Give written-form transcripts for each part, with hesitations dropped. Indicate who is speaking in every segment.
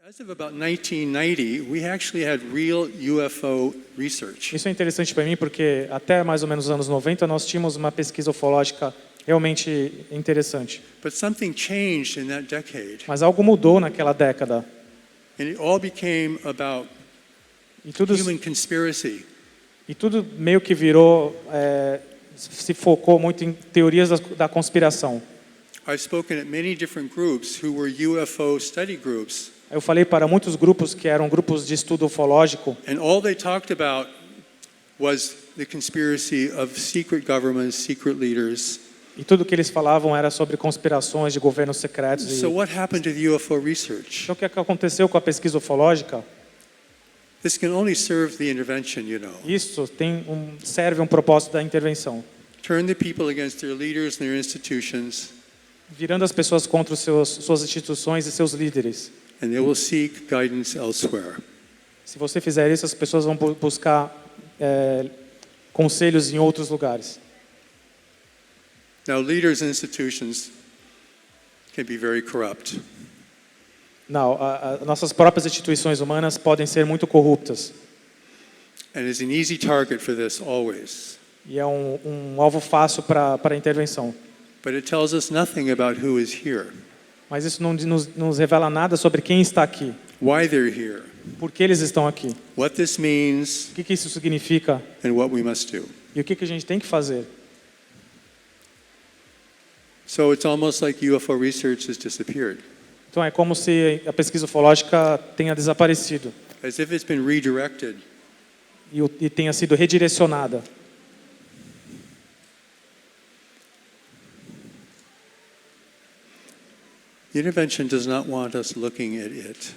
Speaker 1: As of about 1990, we actually had real UFO research.
Speaker 2: Isso é interessante para mim porque até mais ou menos os anos 90 nós tínhamos uma pesquisa ufológica realmente interessante.
Speaker 1: But something changed in that decade.
Speaker 2: Mas algo mudou naquela década.
Speaker 1: And it all became about
Speaker 2: E tudo
Speaker 1: human conspiracy.
Speaker 2: meio que virou, se focou muito em teorias da conspiração.
Speaker 1: I've spoken at many different groups who were UFO study groups.
Speaker 2: Eu falei para muitos grupos que eram grupos de estudo ufológico.
Speaker 1: And all they talked about was the conspiracy of secret governments, secret leaders.
Speaker 2: E tudo que eles falavam era sobre conspirações de governos secretos.
Speaker 1: So what happened to the UFO research?
Speaker 2: Então o que aconteceu com a pesquisa ufológica?
Speaker 1: This can only serve the intervention, you know.
Speaker 2: Isso serve um propósito da intervenção.
Speaker 1: Turn the people against their leaders and their institutions.
Speaker 2: Virando as pessoas contra suas instituições e seus líderes.
Speaker 1: And they will seek guidance elsewhere.
Speaker 2: Se você fizer isso, as pessoas vão buscar conselhos em outros lugares.
Speaker 1: Now, leaders and institutions can be very corrupt.
Speaker 2: Não, nossas próprias instituições humanas podem ser muito corruptas.
Speaker 1: And it's an easy target for this always.
Speaker 2: E é um alvo fácil para a intervenção.
Speaker 1: But it tells us nothing about who is here.
Speaker 2: Mas isso não nos revela nada sobre quem está aqui.
Speaker 1: Why they're here.
Speaker 2: Por que eles estão aqui?
Speaker 1: What this means.
Speaker 2: O que isso significa?
Speaker 1: And what we must do.
Speaker 2: E o que a gente tem que fazer?
Speaker 1: So it's almost like UFO research has disappeared.
Speaker 2: Então é como se a pesquisa ufológica tenha desaparecido.
Speaker 1: As if it's been redirected.
Speaker 2: E tenha sido redirecionada.
Speaker 1: The intervention does not want us looking at it.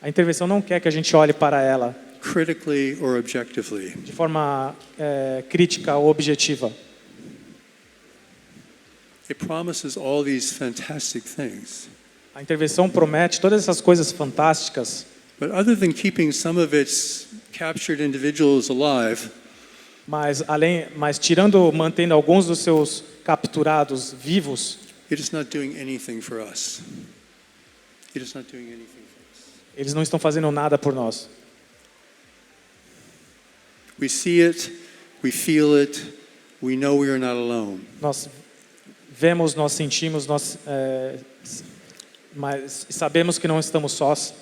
Speaker 2: A intervenção não quer que a gente olhe para ela
Speaker 1: critically or objectively.
Speaker 2: De forma crítica ou objetiva.
Speaker 1: It promises all these fantastic things.
Speaker 2: A intervenção promete todas essas coisas fantásticas.
Speaker 1: But other than keeping some of its captured individuals alive,
Speaker 2: mas mantendo alguns dos seus capturados vivos,
Speaker 1: it is not doing anything for us. It is not doing anything for us.
Speaker 2: Eles não estão fazendo nada por nós.
Speaker 1: We see it, we feel it, we know we are not alone.
Speaker 2: Nós vemos, nós sentimos, mas sabemos que não estamos sós.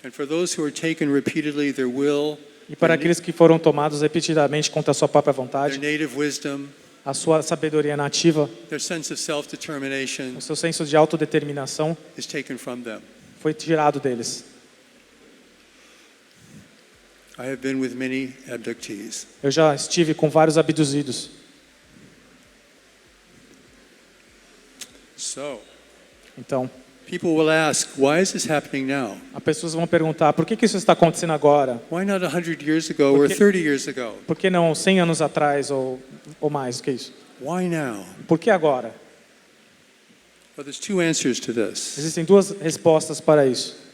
Speaker 1: And for those who are taken repeatedly, their will,
Speaker 2: e para aqueles que foram tomados repetidamente contra a sua própria vontade,
Speaker 1: their native wisdom,
Speaker 2: a sua sabedoria nativa,
Speaker 1: their sense of self-determination,
Speaker 2: o seu senso de autodeterminação,
Speaker 1: is taken from them.
Speaker 2: Foi tirado deles.
Speaker 1: I have been with many abductees.
Speaker 2: Eu já estive com vários abduzidos. Então,
Speaker 1: people will ask, why is this happening now?
Speaker 2: As pessoas vão perguntar, por que isso está acontecendo agora?
Speaker 1: Why not 100 years ago or 30 years ago?
Speaker 2: Por que não 100 anos atrás ou mais do que isso?
Speaker 1: Why now?
Speaker 2: Por que agora?
Speaker 1: Well, there's two answers to this.
Speaker 2: Existem duas respostas para isso.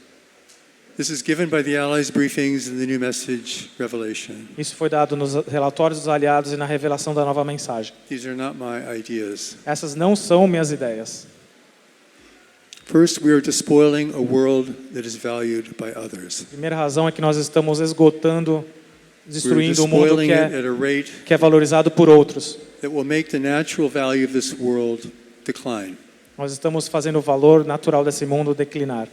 Speaker 1: This is given by the Allies' briefings in the New Message Revelation.
Speaker 2: Isso foi dado nos relatórios dos aliados e na revelação da nova mensagem.
Speaker 1: These are not my ideas.
Speaker 2: Essas não são minhas ideias.
Speaker 1: First, we are despoiling a world that is valued by others.
Speaker 2: A primeira razão é que nós estamos esgotando, destruindo o mundo que é valorizado por outros.
Speaker 1: That will make the natural value of this world decline.
Speaker 2: Nós estamos fazendo o valor natural desse mundo declinar.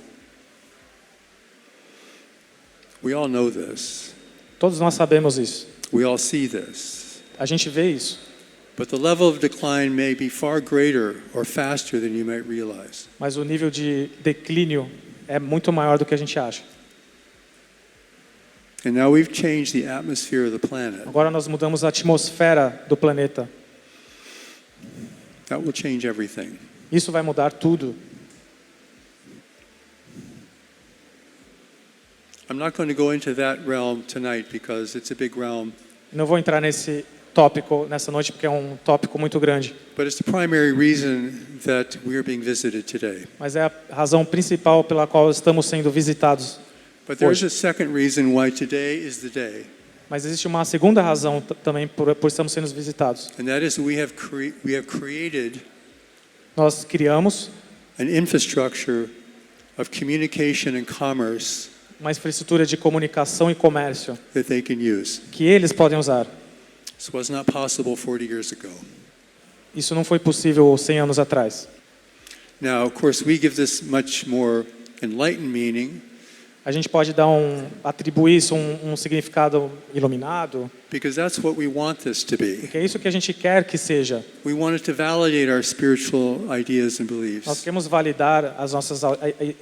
Speaker 1: We all know this.
Speaker 2: Todos nós sabemos isso.
Speaker 1: We all see this.
Speaker 2: A gente vê isso.
Speaker 1: But the level of decline may be far greater or faster than you might realize.
Speaker 2: Mas o nível de declínio é muito maior do que a gente acha.
Speaker 1: And now we've changed the atmosphere of the planet.
Speaker 2: Agora nós mudamos a atmosfera do planeta.
Speaker 1: That will change everything.
Speaker 2: Isso vai mudar tudo.
Speaker 1: I'm not going to go into that realm tonight because it's a big realm.
Speaker 2: Não vou entrar nesse tópico nessa noite porque é um tópico muito grande.
Speaker 1: But it's the primary reason that we are being visited today.
Speaker 2: Mas é a razão principal pela qual estamos sendo visitados.
Speaker 1: But there's a second reason why today is the day.
Speaker 2: Mas existe uma segunda razão também por estamos sendo visitados.
Speaker 1: And that is we have created
Speaker 2: Nós criamos
Speaker 1: an infrastructure of communication and commerce
Speaker 2: uma infraestrutura de comunicação e comércio
Speaker 1: that they can use.
Speaker 2: que eles podem usar.
Speaker 1: This was not possible 40 years ago.
Speaker 2: Isso não foi possível 100 anos atrás.
Speaker 1: Now, of course, we give this much more enlightened meaning
Speaker 2: A gente pode atribuir isso um significado iluminado,
Speaker 1: because that's what we want this to be.
Speaker 2: porque é isso que a gente quer que seja.
Speaker 1: We want it to validate our spiritual ideas and
Speaker 2: Nós
Speaker 1: beliefs.
Speaker 2: queremos validar as nossas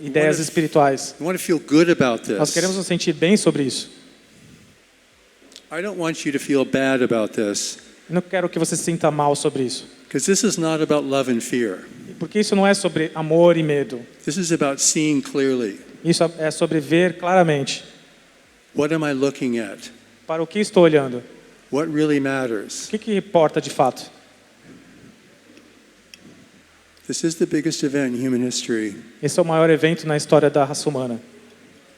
Speaker 2: ideias espirituais.
Speaker 1: We want to feel good about
Speaker 2: Nós queremos
Speaker 1: this.
Speaker 2: nos sentir bem sobre isso.
Speaker 1: I don't want you to feel bad about this
Speaker 2: Eu não quero que você se sinta mal sobre isso,
Speaker 1: because this is not about love and fear.
Speaker 2: porque isso não é sobre amor e medo.
Speaker 1: This is about seeing clearly.
Speaker 2: Isso é sobre ver claramente
Speaker 1: What am I looking at?
Speaker 2: para o que estou olhando.
Speaker 1: What really matters?
Speaker 2: O que importa de fato?
Speaker 1: This is the biggest event in human history.
Speaker 2: Esse é o maior evento na história da raça humana.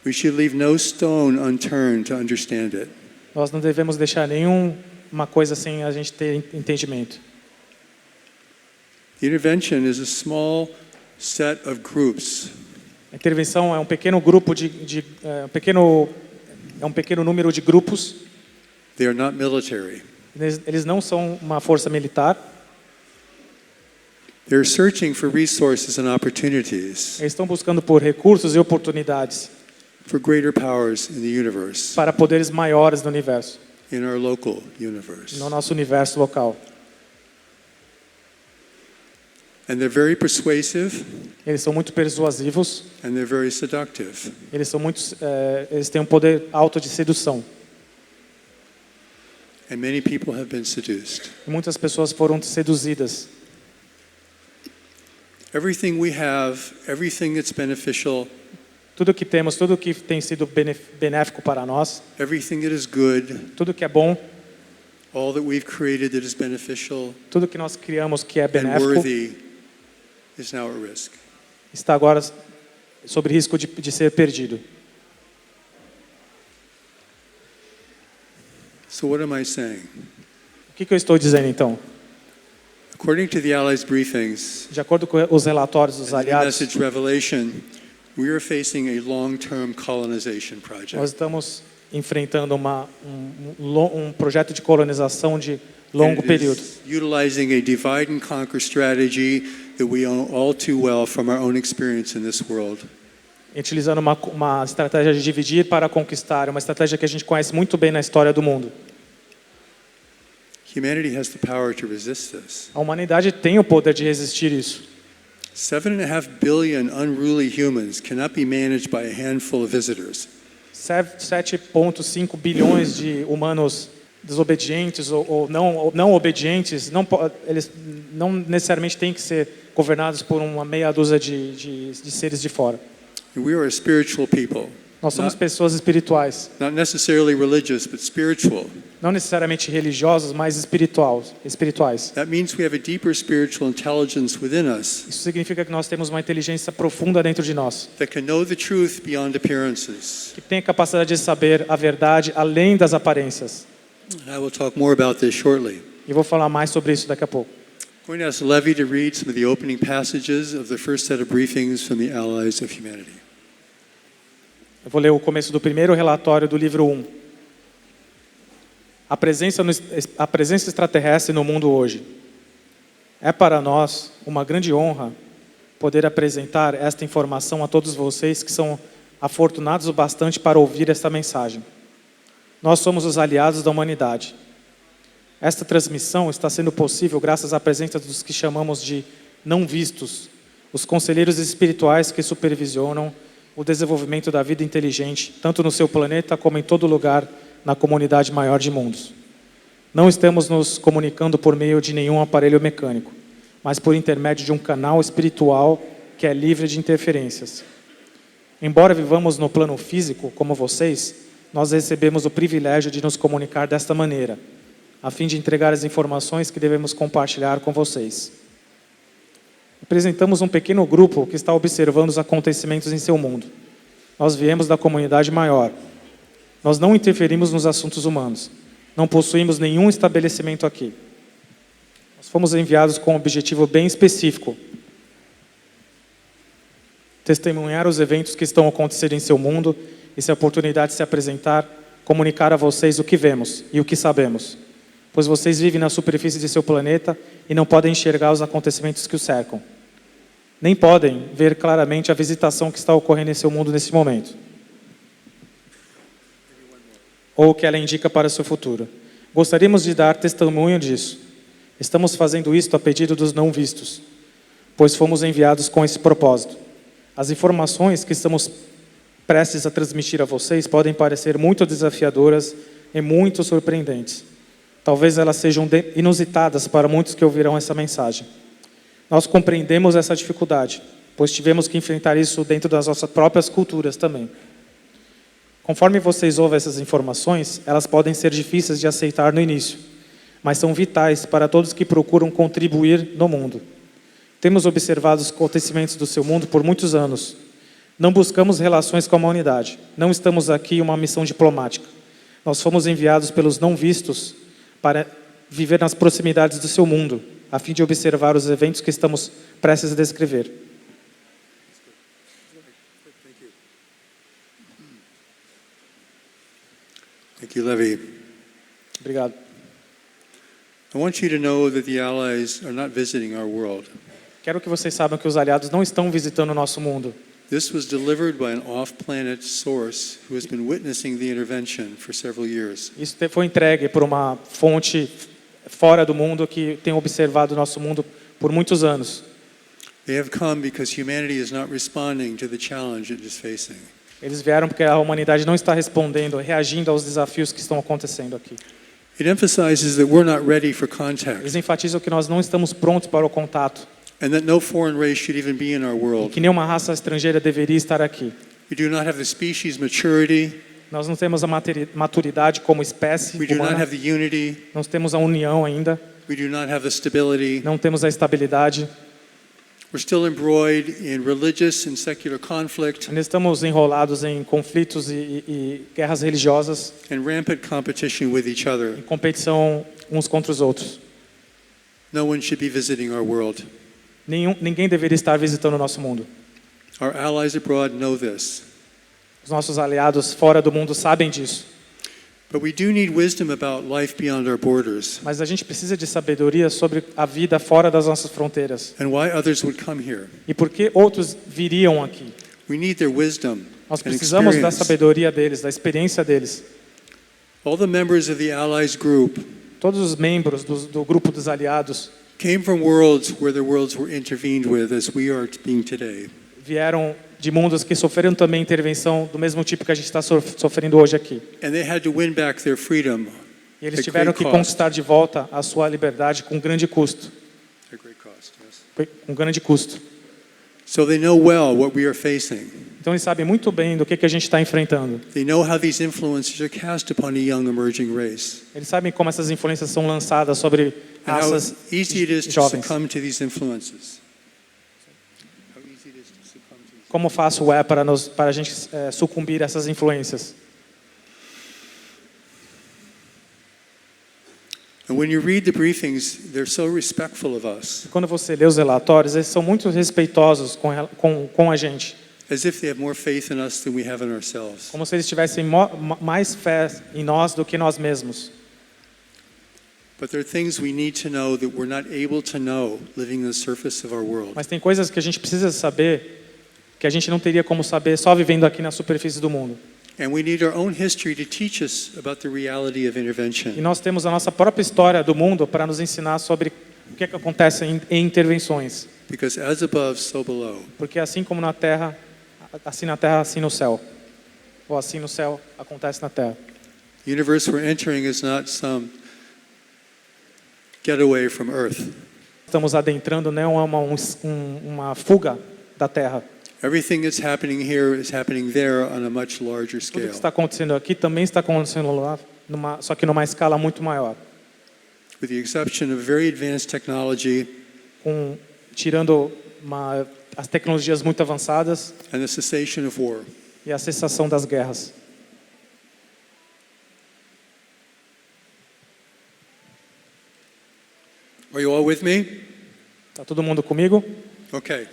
Speaker 1: We should leave no stone unturned to understand it.
Speaker 2: Nós não devemos deixar nenhuma coisa sem a gente ter entendimento.
Speaker 1: The intervention is a small set of groups
Speaker 2: A intervenção é um pequeno grupo um pequeno número de grupos.
Speaker 1: They are not military.
Speaker 2: Eles não são uma força militar.
Speaker 1: They're searching for resources and opportunities
Speaker 2: Eles estão buscando por recursos e oportunidades
Speaker 1: for greater powers in the universe,
Speaker 2: para poderes maiores no universo,
Speaker 1: in our local universe.
Speaker 2: no nosso universo local.
Speaker 1: And they're very persuasive
Speaker 2: Eles são muito persuasivos.
Speaker 1: and they're very seductive.
Speaker 2: Eles têm um poder alto de sedução.
Speaker 1: And many people have been seduced.
Speaker 2: E muitas pessoas foram seduzidas.
Speaker 1: Everything we have, everything that's beneficial,
Speaker 2: Tudo que temos, tudo que tem sido benéfico para nós,
Speaker 1: everything that is good,
Speaker 2: tudo que é bom,
Speaker 1: all that we've created that is beneficial
Speaker 2: tudo que nós criamos que é
Speaker 1: and
Speaker 2: benéfico,
Speaker 1: worthy is now at risk.
Speaker 2: está agora sob risco de ser perdido.
Speaker 1: So what am I saying?
Speaker 2: O que eu estou dizendo então?
Speaker 1: According to the Allies' briefings
Speaker 2: De acordo com os relatórios dos
Speaker 1: and the
Speaker 2: aliados,
Speaker 1: message Revelation, we are facing a long-term colonization project.
Speaker 2: nós estamos enfrentando um projeto de colonização de longo
Speaker 1: And it
Speaker 2: período.
Speaker 1: is utilizing a divide and conquer strategy that we know all too well from our own experience in this world.
Speaker 2: Utilizando uma estratégia de dividir para conquistar, uma estratégia que a gente conhece muito bem na história do mundo.
Speaker 1: Humanity has the power to resist this.
Speaker 2: A humanidade tem o poder de resistir isso.
Speaker 1: 7.5 billion unruly humans cannot be managed by a handful of visitors.
Speaker 2: 7,5 bilhões de humanos desobedientes ou não obedientes, eles não necessariamente têm que ser governados por uma meia dúzia de seres de fora.
Speaker 1: And we are a spiritual people.
Speaker 2: Nós somos pessoas espirituais,
Speaker 1: Not necessarily religious, but spiritual.
Speaker 2: não necessariamente religiosos, mas espirituais.
Speaker 1: That means we have a deeper spiritual intelligence within us
Speaker 2: Isso significa que nós temos uma inteligência profunda dentro de nós,
Speaker 1: that can know the truth beyond appearances.
Speaker 2: que tem a capacidade de saber a verdade além das aparências.
Speaker 1: I will talk more about this shortly.
Speaker 2: E vou falar mais sobre isso daqui a pouco.
Speaker 1: I'm going to ask Levi to read some of the opening passages of the first set of briefings from the Allies of Humanity.
Speaker 2: Eu vou ler o começo do primeiro relatório do livro 1. A presença extraterrestre no mundo hoje. É para nós uma grande honra poder apresentar esta informação a todos vocês que são afortunados o bastante para ouvir esta mensagem. Nós somos os aliados da humanidade. Esta transmissão está sendo possível graças à presença dos que chamamos de não vistos, os conselheiros espirituais que supervisionam o desenvolvimento da vida inteligente, tanto no seu planeta como em todo lugar na comunidade maior de mundos. Não estamos nos comunicando por meio de nenhum aparelho mecânico, mas por intermédio de um canal espiritual que é livre de interferências. Embora vivamos no plano físico, como vocês, nós recebemos o privilégio de nos comunicar desta maneira, a fim de entregar as informações que devemos compartilhar com vocês. Apresentamos um pequeno grupo que está observando os acontecimentos em seu mundo. Nós viemos da comunidade maior. Nós não interferimos nos assuntos humanos. Não possuímos nenhum estabelecimento aqui. Nós fomos enviados com um objetivo bem específico. testemunhar os eventos que estão acontecendo em seu mundo e, se a oportunidade se apresentar, comunicar a vocês o que vemos e o que sabemos, pois vocês vivem na superfície de seu planeta e não podem enxergar os acontecimentos que o cercam. Nem podem ver claramente a visitação que está ocorrendo em seu mundo nesse momento, ou o que ela indica para o seu futuro. Gostaríamos de dar testemunho disso. Estamos fazendo isto a pedido dos não vistos, pois fomos enviados com esse propósito. As informações que estamos prestes a transmitir a vocês podem parecer muito desafiadoras e muito surpreendentes. Talvez elas sejam inusitadas para muitos que ouvirão essa mensagem. Nós compreendemos essa dificuldade, pois tivemos que enfrentar isso dentro das nossas próprias culturas também. Conforme vocês ouvem essas informações, elas podem ser difíceis de aceitar no início, mas são vitais para todos que procuram contribuir no mundo. Temos observado os acontecimentos do seu mundo por muitos anos. Não buscamos relações com a humanidade. Não estamos aqui em uma missão diplomática. Nós fomos enviados pelos não vistos para viver nas proximidades do seu mundo, a fim de observar os eventos que estamos prestes a descrever.
Speaker 1: Thank you, Levi.
Speaker 2: Obrigado.
Speaker 1: I want you to know that the Allies are not visiting our world.
Speaker 2: Quero que vocês saibam que os aliados não estão visitando o nosso mundo.
Speaker 1: This was delivered by an off-planet source who has been witnessing the intervention for several years.
Speaker 2: Isso foi entregue por uma fonte fora do mundo que tem observado o nosso mundo por muitos anos.
Speaker 1: They have come because humanity is not responding to the challenge it is facing.
Speaker 2: Eles vieram porque a humanidade não está respondendo, reagindo aos desafios que estão acontecendo aqui.
Speaker 1: It emphasizes that we're not ready for contact,
Speaker 2: Eles enfatizam que nós não estamos prontos para o contato,
Speaker 1: and that no foreign race should even be in our
Speaker 2: e
Speaker 1: world.
Speaker 2: que nenhuma raça estrangeira deveria estar aqui.
Speaker 1: We do not have the species maturity.
Speaker 2: Nós não temos a maturidade como espécie
Speaker 1: We do not
Speaker 2: humana,
Speaker 1: have the unity.
Speaker 2: não temos a união ainda,
Speaker 1: We do not have the stability.
Speaker 2: não temos a estabilidade.
Speaker 1: We're still embroiled in religious and secular conflict
Speaker 2: Ainda estamos enrolados em conflitos e guerras religiosas,
Speaker 1: and rampant competition with each other.
Speaker 2: em competição uns contra os outros.
Speaker 1: No one should be visiting our world.
Speaker 2: Ninguém deveria estar visitando o nosso mundo.
Speaker 1: Our allies abroad know this.
Speaker 2: Os nossos aliados fora do mundo sabem disso.
Speaker 1: But we do need wisdom about life beyond our borders
Speaker 2: Mas a gente precisa de sabedoria sobre a vida fora das nossas fronteiras.
Speaker 1: and why others would come here.
Speaker 2: E por que outros viriam aqui?
Speaker 1: We need their wisdom
Speaker 2: Nós
Speaker 1: and
Speaker 2: precisamos da
Speaker 1: experience.
Speaker 2: sabedoria deles, da experiência deles.
Speaker 1: All the members of the Allies group
Speaker 2: Todos os membros do grupo dos aliados
Speaker 1: came from worlds where the worlds were intervened with as we are being today.
Speaker 2: vieram de mundos que sofreram também intervenção do mesmo tipo que a gente está sofrendo hoje aqui.
Speaker 1: And they had to win back their freedom
Speaker 2: E eles
Speaker 1: at
Speaker 2: tiveram
Speaker 1: great
Speaker 2: que
Speaker 1: cost.
Speaker 2: conquistar de volta a sua liberdade com grande custo.
Speaker 1: At great cost, yes.
Speaker 2: Com grande custo.
Speaker 1: So they know well what we are facing.
Speaker 2: Então eles sabem muito bem do que a gente está enfrentando.
Speaker 1: They know how these influences are cast upon a young emerging race.
Speaker 2: Eles sabem como essas influências são lançadas sobre
Speaker 1: And how
Speaker 2: raças
Speaker 1: easy it is to
Speaker 2: jovens.
Speaker 1: succumb to these influences. How easy it is to succumb to these.
Speaker 2: Como fácil é para a gente sucumbir a essas influências.
Speaker 1: And when you read the briefings, they're so respectful of us,
Speaker 2: Quando você lê os relatórios, eles são muito respeitosos com a gente.
Speaker 1: as if they have more faith in us than we have in ourselves.
Speaker 2: Como se eles tivessem mais fé em nós do que nós mesmos.
Speaker 1: But there are things we need to know that we're not able to know living on the surface of our world.
Speaker 2: Mas tem coisas que a gente precisa saber que a gente não teria como saber só vivendo aqui na superfície do mundo.
Speaker 1: And we need our own history to teach us about the reality of
Speaker 2: E
Speaker 1: intervention.
Speaker 2: nós temos a nossa própria história do mundo para nos ensinar sobre o que acontece em intervenções.
Speaker 1: Because as above, so below.
Speaker 2: Porque assim como na terra, assim no céu. Ou assim no céu, acontece na terra.
Speaker 1: The universe we're entering is not some getaway from Earth.
Speaker 2: Estamos adentrando, não é uma fuga da terra.
Speaker 1: Everything that's happening here is happening there on a much larger
Speaker 2: Tudo
Speaker 1: scale.
Speaker 2: que está acontecendo aqui também está acontecendo lá, só que numa escala muito maior.
Speaker 1: With the exception of very advanced technology
Speaker 2: Tirando as tecnologias muito avançadas
Speaker 1: and the cessation of war.
Speaker 2: e a cessação das guerras.
Speaker 1: Are you all with me?
Speaker 2: Está todo mundo comigo?
Speaker 1: Okay.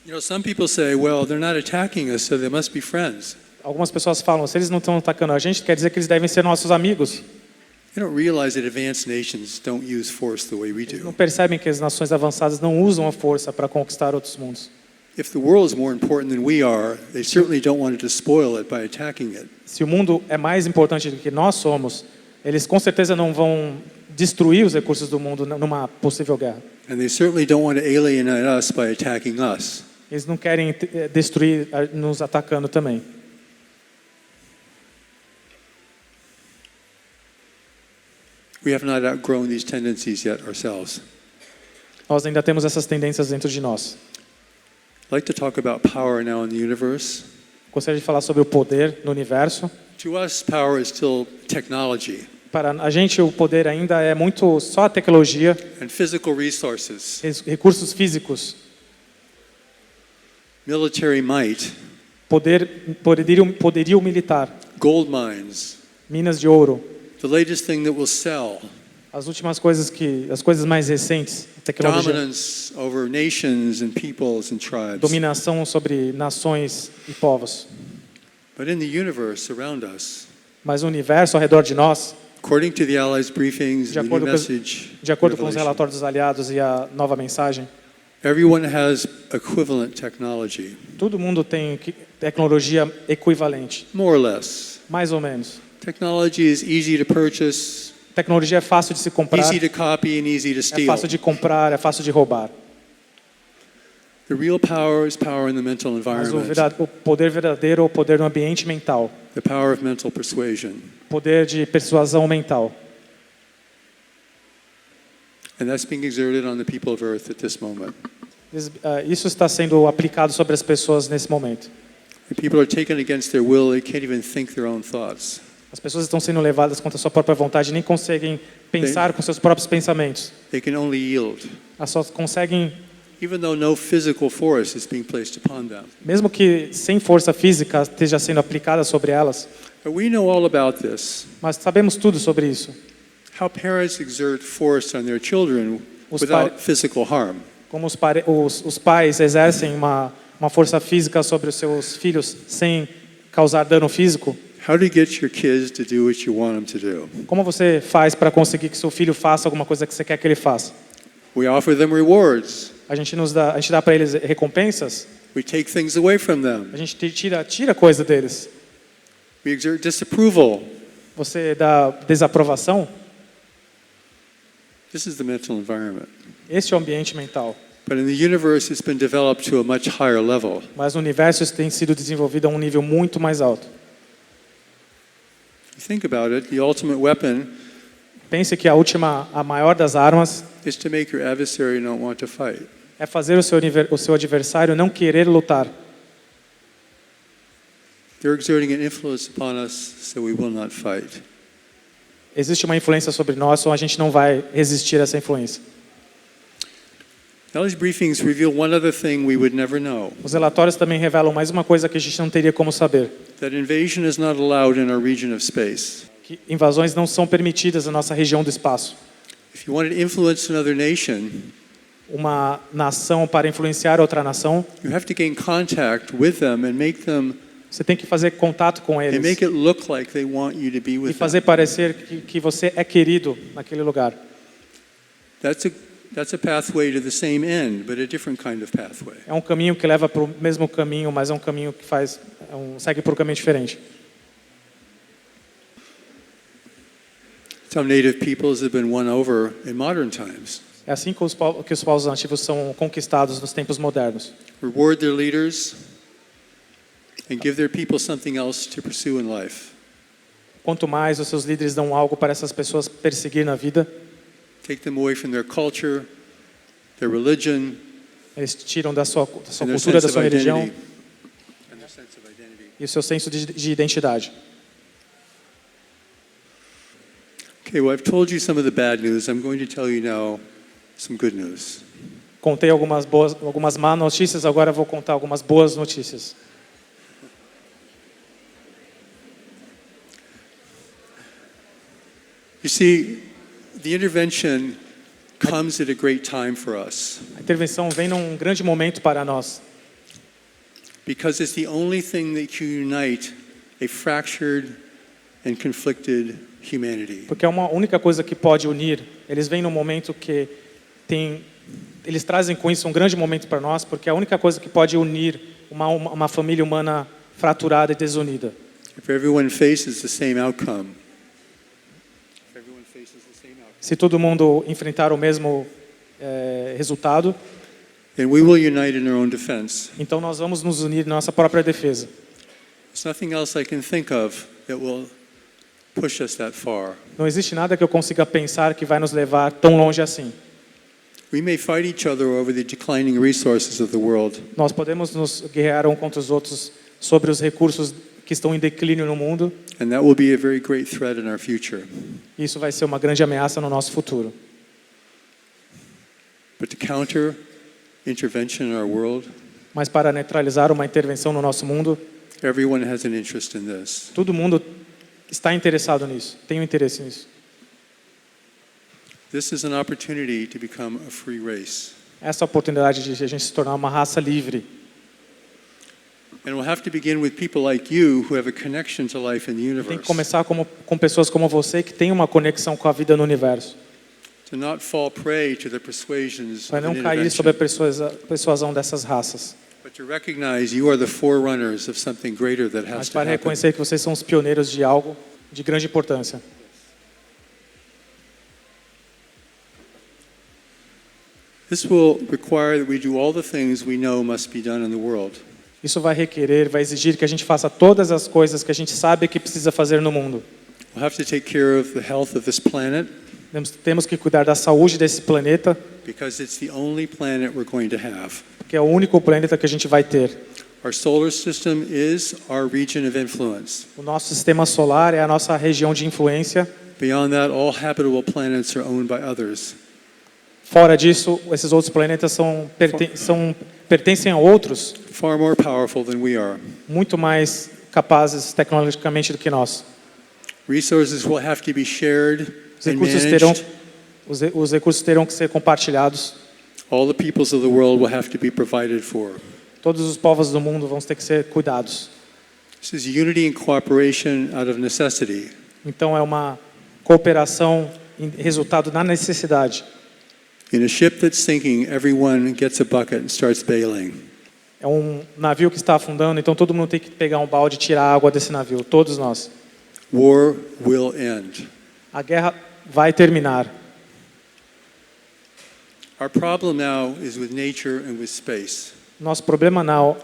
Speaker 1: You know, some people say, well, they're not attacking us, so they must be friends.
Speaker 2: Algumas pessoas falam, se eles não estão atacando a gente, quer dizer que eles devem ser nossos amigos.
Speaker 1: They don't realize that advanced nations don't use force the way we
Speaker 2: Eles não
Speaker 1: do.
Speaker 2: percebem que as nações avançadas não usam a força para conquistar outros mundos.
Speaker 1: If the world is more important than we are, they certainly don't want to despoil it by attacking it.
Speaker 2: Se o mundo é mais importante do que nós somos, eles com certeza não vão destruir os recursos do mundo numa possível guerra.
Speaker 1: And they certainly don't want to alienate us by attacking us.
Speaker 2: Eles não querem destruir nos atacando também.
Speaker 1: We have not outgrown these tendencies yet ourselves.
Speaker 2: Nós ainda temos essas tendências dentro de nós.
Speaker 1: I'd like to talk about power now in the universe.
Speaker 2: Gostaria de falar sobre o poder no universo.
Speaker 1: To us, power is still technology
Speaker 2: Para a gente, o poder ainda é muito só a tecnologia,
Speaker 1: and physical resources,
Speaker 2: recursos físicos,
Speaker 1: military might,
Speaker 2: poderio militar,
Speaker 1: gold mines,
Speaker 2: minas de ouro,
Speaker 1: the latest thing that will sell,
Speaker 2: as últimas coisas as coisas mais recentes, a tecnologia,
Speaker 1: dominance over nations and peoples and tribes.
Speaker 2: dominação sobre nações e povos.
Speaker 1: But in the universe around us,
Speaker 2: Mas o universo ao redor de nós,
Speaker 1: according to the Allies' briefings
Speaker 2: de
Speaker 1: and the new
Speaker 2: acordo
Speaker 1: message,
Speaker 2: de acordo com os
Speaker 1: Revelation,
Speaker 2: relatórios dos aliados e a nova mensagem,
Speaker 1: everyone has equivalent technology,
Speaker 2: todo mundo tem tecnologia equivalente,
Speaker 1: more or less.
Speaker 2: mais ou menos.
Speaker 1: Technology is easy to purchase,
Speaker 2: Tecnologia é fácil de se comprar,
Speaker 1: easy to copy, and easy to
Speaker 2: é
Speaker 1: steal.
Speaker 2: fácil de comprar, é fácil de roubar.
Speaker 1: The real power is power in the mental
Speaker 2: Mas
Speaker 1: environment,
Speaker 2: o poder verdadeiro é o poder no ambiente mental,
Speaker 1: the power of mental persuasion.
Speaker 2: poder de persuasão mental.
Speaker 1: And that's being exerted on the people of Earth at this moment.
Speaker 2: Isso está sendo aplicado sobre as pessoas nesse momento.
Speaker 1: The people are taken against their will, they can't even think their own thoughts.
Speaker 2: As pessoas estão sendo levadas contra a sua própria vontade, nem conseguem pensar com seus próprios pensamentos.
Speaker 1: They can only yield,
Speaker 2: Elas só conseguem,
Speaker 1: even though no physical force is being placed upon them.
Speaker 2: mesmo que sem força física esteja sendo aplicada sobre elas,
Speaker 1: But we know all about this.
Speaker 2: mas sabemos tudo sobre isso.
Speaker 1: How parents exert force on their children
Speaker 2: Os
Speaker 1: without physical harm.
Speaker 2: Como os pais exercem uma força física sobre os seus filhos sem causar dano físico,
Speaker 1: How do you get your kids to do what you want them to do?
Speaker 2: como você faz para conseguir que seu filho faça alguma coisa que você quer que ele faça?
Speaker 1: We offer them rewards.
Speaker 2: A gente dá para eles recompensas,
Speaker 1: We take things away from them.
Speaker 2: a gente tira coisa deles.
Speaker 1: We exert disapproval.
Speaker 2: Você dá desaprovação,
Speaker 1: This is the mental environment.
Speaker 2: este é o ambiente mental.
Speaker 1: But in the universe, it's been developed to a much higher level.
Speaker 2: Mas o universo tem sido desenvolvido a um nível muito mais alto.
Speaker 1: You think about it, the ultimate weapon
Speaker 2: Pense que a maior das armas
Speaker 1: is to make your adversary not want to fight.
Speaker 2: é fazer o seu adversário não querer lutar.
Speaker 1: They're exerting an influence upon us so we will not fight.
Speaker 2: Existe uma influência sobre nós, ou a gente não vai resistir a essa influência.
Speaker 1: Now these briefings reveal one other thing we would never know,
Speaker 2: Os relatórios também revelam mais uma coisa que a gente não teria como saber.
Speaker 1: that invasion is not allowed in our region of space.
Speaker 2: Que invasões não são permitidas na nossa região do espaço.
Speaker 1: If you want to influence another nation,
Speaker 2: Uma nação para influenciar outra nação,
Speaker 1: you have to gain contact with them and make
Speaker 2: você tem que fazer contato com eles
Speaker 1: it look like they want you to be
Speaker 2: e
Speaker 1: with
Speaker 2: fazer
Speaker 1: them.
Speaker 2: parecer que você é querido naquele lugar.
Speaker 1: That's a pathway to the same end, but a different kind of pathway.
Speaker 2: É um caminho que leva para o mesmo caminho, mas é um caminho que segue por um caminho diferente.
Speaker 1: Some native peoples have been won over in modern times.
Speaker 2: É assim que os povos nativos são conquistados nos tempos modernos.
Speaker 1: Reward their leaders and give their people something else to pursue in life.
Speaker 2: Quanto mais os seus líderes dão algo para essas pessoas perseguir na vida,
Speaker 1: Take them away from their culture, their religion,
Speaker 2: eles tiram da sua
Speaker 1: and their
Speaker 2: cultura,
Speaker 1: sense
Speaker 2: da
Speaker 1: of
Speaker 2: sua religião
Speaker 1: identity. And their sense of identity.
Speaker 2: e o seu senso de identidade.
Speaker 1: Okay, well, I've told you some of the bad news. I'm going to tell you now some good news.
Speaker 2: Contei algumas más notícias, agora eu vou contar algumas boas notícias.
Speaker 1: You see, the intervention comes at a great time for us.
Speaker 2: A intervenção vem num grande momento para nós.
Speaker 1: because it's the only thing that can unite a fractured and conflicted humanity.
Speaker 2: Porque é uma única coisa que pode unir. Eles vêm num momento que eles trazem com isso um grande momento para nós, porque é a única coisa que pode unir uma família humana fraturada e desunida.
Speaker 1: If everyone faces the same outcome.
Speaker 2: Se todo mundo enfrentar o mesmo resultado,
Speaker 1: then we will unite in our own defense.
Speaker 2: então nós vamos nos unir na nossa própria defesa.
Speaker 1: There's nothing else I can think of that will push us that far.
Speaker 2: Não existe nada que eu consiga pensar que vai nos levar tão longe assim.
Speaker 1: We may fight each other over the declining resources of the world,
Speaker 2: Nós podemos nos guerrear um contra os outros sobre os recursos que estão em declínio no mundo.
Speaker 1: and that will be a very great threat in our future.
Speaker 2: Isso vai ser uma grande ameaça no nosso futuro.
Speaker 1: But to counter intervention in our world,
Speaker 2: Mas para neutralizar uma intervenção no nosso mundo,
Speaker 1: everyone has an interest in this.
Speaker 2: todo mundo está interessado nisso, tem um interesse nisso.
Speaker 1: This is an opportunity to become a free race.
Speaker 2: Essa oportunidade de a gente se tornar uma raça livre.
Speaker 1: And we'll have to begin with people like you who have a connection to life in the
Speaker 2: Tem
Speaker 1: universe.
Speaker 2: que começar com pessoas como você que têm uma conexão com a vida no universo.
Speaker 1: To not fall prey to the persuasions
Speaker 2: Para
Speaker 1: of
Speaker 2: não
Speaker 1: an
Speaker 2: cair sobre
Speaker 1: intervention,
Speaker 2: a persuasão dessas raças.
Speaker 1: but to recognize you are the forerunners of something greater that
Speaker 2: Mas
Speaker 1: has to
Speaker 2: para
Speaker 1: happen.
Speaker 2: reconhecer que vocês são os pioneiros de algo de grande importância.
Speaker 1: This will require that we do all the things we know must be done in the world.
Speaker 2: Isso vai requerer, vai exigir que a gente faça todas as coisas que a gente sabe que precisa fazer no mundo.
Speaker 1: We'll have to take care of the health of this planet
Speaker 2: Temos que cuidar da saúde desse planeta,
Speaker 1: because it's the only planet we're going to have.
Speaker 2: que é o único planeta que a gente vai ter.
Speaker 1: Our solar system is our region of influence.
Speaker 2: O nosso sistema solar é a nossa região de influência.
Speaker 1: Beyond that, all habitable planets are owned by others.
Speaker 2: Fora disso, esses outros planetas pertencem a outros
Speaker 1: Far more powerful than we are.
Speaker 2: muito mais capazes tecnologicamente do que nós.
Speaker 1: Resources will have to be shared
Speaker 2: Os
Speaker 1: and
Speaker 2: recursos
Speaker 1: managed.
Speaker 2: os recursos terão que ser compartilhados.
Speaker 1: All the peoples of the world will have to be provided for.
Speaker 2: Todos os povos do mundo vão ter que ser cuidados.
Speaker 1: This is unity and cooperation out of necessity.
Speaker 2: Então é uma cooperação resultado da necessidade.
Speaker 1: In a ship that's sinking, everyone gets a bucket and starts bailing.
Speaker 2: É um navio que está afundando, então todo mundo tem que pegar um balde e tirar a água desse navio, todos nós.
Speaker 1: War will end.
Speaker 2: A guerra vai terminar.
Speaker 1: Our problem now is with nature and with space.
Speaker 2: Nosso problema não,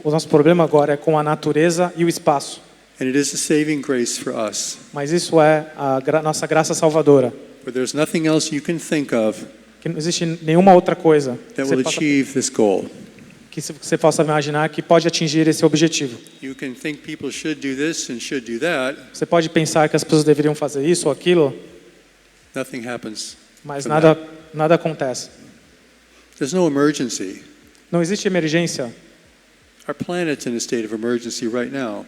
Speaker 2: o nosso problema agora é com a natureza e o espaço.
Speaker 1: And it is a saving grace for us.
Speaker 2: Mas isso é a nossa graça salvadora.
Speaker 1: But there's nothing else you can think of
Speaker 2: Que não existe nenhuma outra coisa
Speaker 1: that will achieve this goal.
Speaker 2: que você possa imaginar que pode atingir esse objetivo.
Speaker 1: You can think people should do this and should do that.
Speaker 2: Você pode pensar que as pessoas deveriam fazer isso ou aquilo,
Speaker 1: Nothing happens.
Speaker 2: mas
Speaker 1: for
Speaker 2: nada acontece.
Speaker 1: There's no emergency.
Speaker 2: Não existe emergência.
Speaker 1: Our planet's in a state of emergency right now.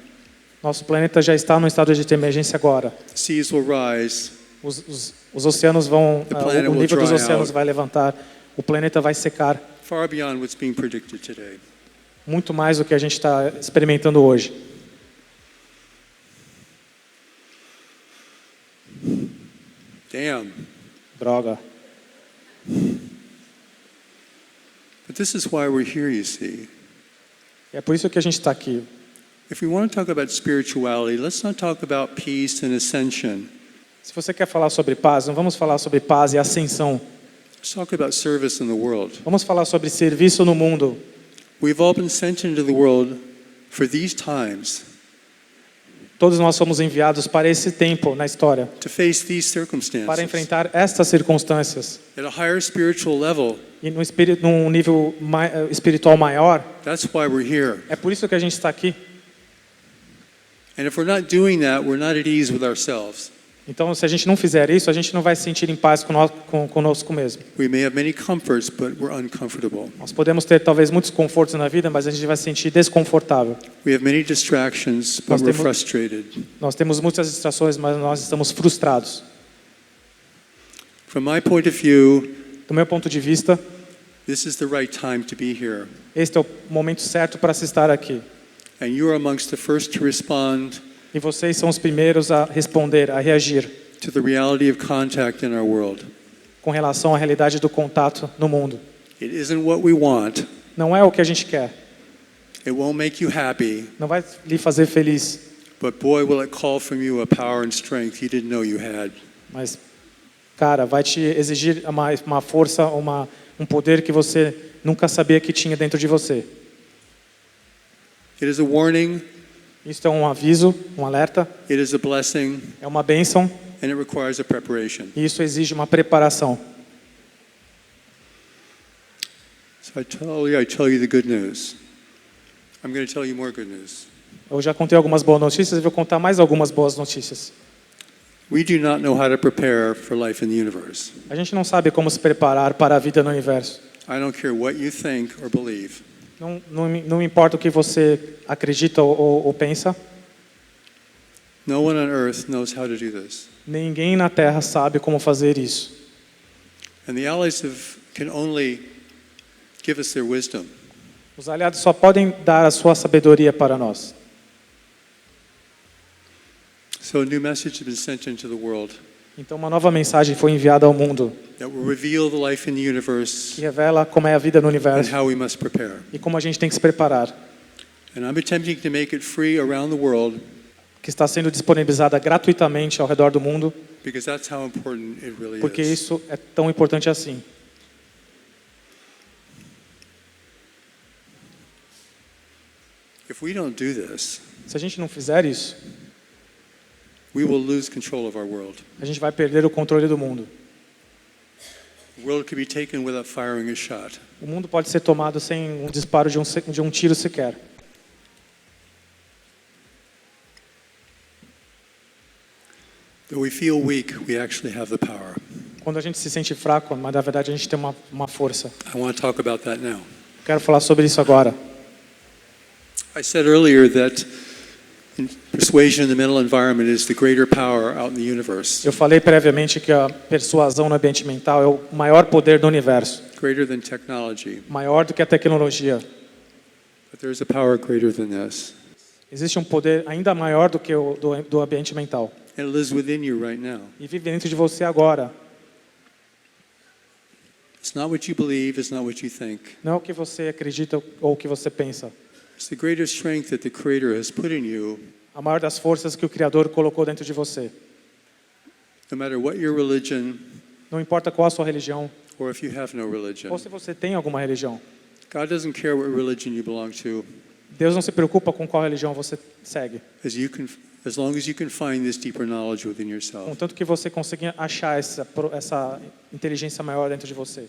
Speaker 2: Nosso planeta já está no estado de emergência agora.
Speaker 1: The seas will rise.
Speaker 2: Os oceanos vão,
Speaker 1: The planet
Speaker 2: o
Speaker 1: will
Speaker 2: nível dos
Speaker 1: dry
Speaker 2: oceanos
Speaker 1: out.
Speaker 2: vai levantar, o planeta vai secar,
Speaker 1: Far beyond what's being predicted today.
Speaker 2: muito mais do que a gente está experimentando hoje.
Speaker 1: Damn.
Speaker 2: Droga.
Speaker 1: But this is why we're here, you see.
Speaker 2: É por isso que a gente está aqui.
Speaker 1: If we want to talk about spirituality, let's not talk about peace and ascension.
Speaker 2: Se você quer falar sobre paz, não vamos falar sobre paz e ascensão.
Speaker 1: Let's talk about service in the world.
Speaker 2: Vamos falar sobre serviço no mundo.
Speaker 1: We've all been sent into the world for these times,
Speaker 2: Todos nós somos enviados para esse tempo na história,
Speaker 1: to face these
Speaker 2: para
Speaker 1: circumstances.
Speaker 2: enfrentar estas circunstâncias.
Speaker 1: At a higher spiritual level,
Speaker 2: E num nível espiritual maior,
Speaker 1: that's why we're here.
Speaker 2: é por isso que a gente está aqui.
Speaker 1: And if we're not doing that, we're not at ease with ourselves.
Speaker 2: Então, se a gente não fizer isso, a gente não vai se sentir em paz conosco mesmo.
Speaker 1: We may have many comforts, but we're uncomfortable.
Speaker 2: Nós podemos ter talvez muitos confortos na vida, mas a gente vai se sentir desconfortável.
Speaker 1: We have many distractions, but
Speaker 2: Nós
Speaker 1: we're
Speaker 2: temos-
Speaker 1: frustrated.
Speaker 2: Nós temos muitas distrações, mas nós estamos frustrados.
Speaker 1: From my point of view,
Speaker 2: Do meu ponto de vista,
Speaker 1: This is the right time to be here.
Speaker 2: Este é o momento certo para se estar aqui.
Speaker 1: And you are amongst the first to respond
Speaker 2: E vocês são os primeiros a responder, a reagir
Speaker 1: to the reality of contact in our world.
Speaker 2: com relação à realidade do contato no mundo.
Speaker 1: It isn't what we want.
Speaker 2: Não é o que a gente quer.
Speaker 1: It won't make you happy.
Speaker 2: Não vai lhe fazer feliz.
Speaker 1: But boy, will it call from you a power and strength you didn't know you had.
Speaker 2: Mas, cara, vai te exigir uma força, um poder que você nunca sabia que tinha dentro de você.
Speaker 1: It is a warning,
Speaker 2: Isso é um aviso, um alerta,
Speaker 1: it is a blessing,
Speaker 2: é uma bênção
Speaker 1: and it requires a preparation.
Speaker 2: e isso exige uma preparação.
Speaker 1: So I tell you the good news. I'm going to tell you more good news.
Speaker 2: Eu já contei algumas boas notícias e vou contar mais algumas boas notícias.
Speaker 1: We do not know how to prepare for life in the universe.
Speaker 2: A gente não sabe como se preparar para a vida no universo.
Speaker 1: I don't care what you think or believe.
Speaker 2: Não importa o que você acredita ou pensa,
Speaker 1: No one on earth knows how to do this.
Speaker 2: ninguém na Terra sabe como fazer isso.
Speaker 1: And the allies can only give us their wisdom.
Speaker 2: Os aliados só podem dar a sua sabedoria para nós.
Speaker 1: So a new message has been sent into the world
Speaker 2: Então uma nova mensagem foi enviada ao mundo,
Speaker 1: that will reveal the life in the universe
Speaker 2: que revela como é a vida no
Speaker 1: and
Speaker 2: universo
Speaker 1: how we must prepare.
Speaker 2: e como a gente tem que se preparar,
Speaker 1: And I'm attempting to make it free around the world
Speaker 2: que está sendo disponibilizada gratuitamente ao redor do mundo,
Speaker 1: because that's how important it really
Speaker 2: porque
Speaker 1: is.
Speaker 2: isso é tão importante assim.
Speaker 1: If we don't do this,
Speaker 2: Se a gente não fizer isso,
Speaker 1: we will lose control of our world.
Speaker 2: a gente vai perder o controle do mundo.
Speaker 1: The world could be taken without firing a shot.
Speaker 2: O mundo pode ser tomado sem um disparo de um tiro sequer.
Speaker 1: Though we feel weak, we actually have the power.
Speaker 2: Quando a gente se sente fraco, mas na verdade a gente tem uma força.
Speaker 1: I want to talk about that now.
Speaker 2: Quero falar sobre isso agora.
Speaker 1: I said earlier that persuasion in the mental environment is the greater power out in the universe,
Speaker 2: Eu falei previamente que a persuasão no ambiente mental é o maior poder do universo,
Speaker 1: greater than technology.
Speaker 2: maior do que a tecnologia.
Speaker 1: But there is a power greater than this.
Speaker 2: Existe um poder ainda maior do que o do ambiente mental
Speaker 1: And it lives within you right now.
Speaker 2: e vive dentro de você agora.
Speaker 1: It's not what you believe, it's not what you think.
Speaker 2: Não é o que você acredita ou o que você pensa.
Speaker 1: It's the greater strength that the Creator has put in you,
Speaker 2: A maior das forças que o Criador colocou dentro de você.
Speaker 1: no matter what your religion
Speaker 2: Não importa qual a sua religião
Speaker 1: or if you have no religion.
Speaker 2: ou se você tem alguma religião.
Speaker 1: God doesn't care what religion you belong to,
Speaker 2: Deus não se preocupa com qual religião você segue,
Speaker 1: as long as you can find this deeper knowledge within yourself.
Speaker 2: contanto que você consiga achar essa inteligência maior dentro de você.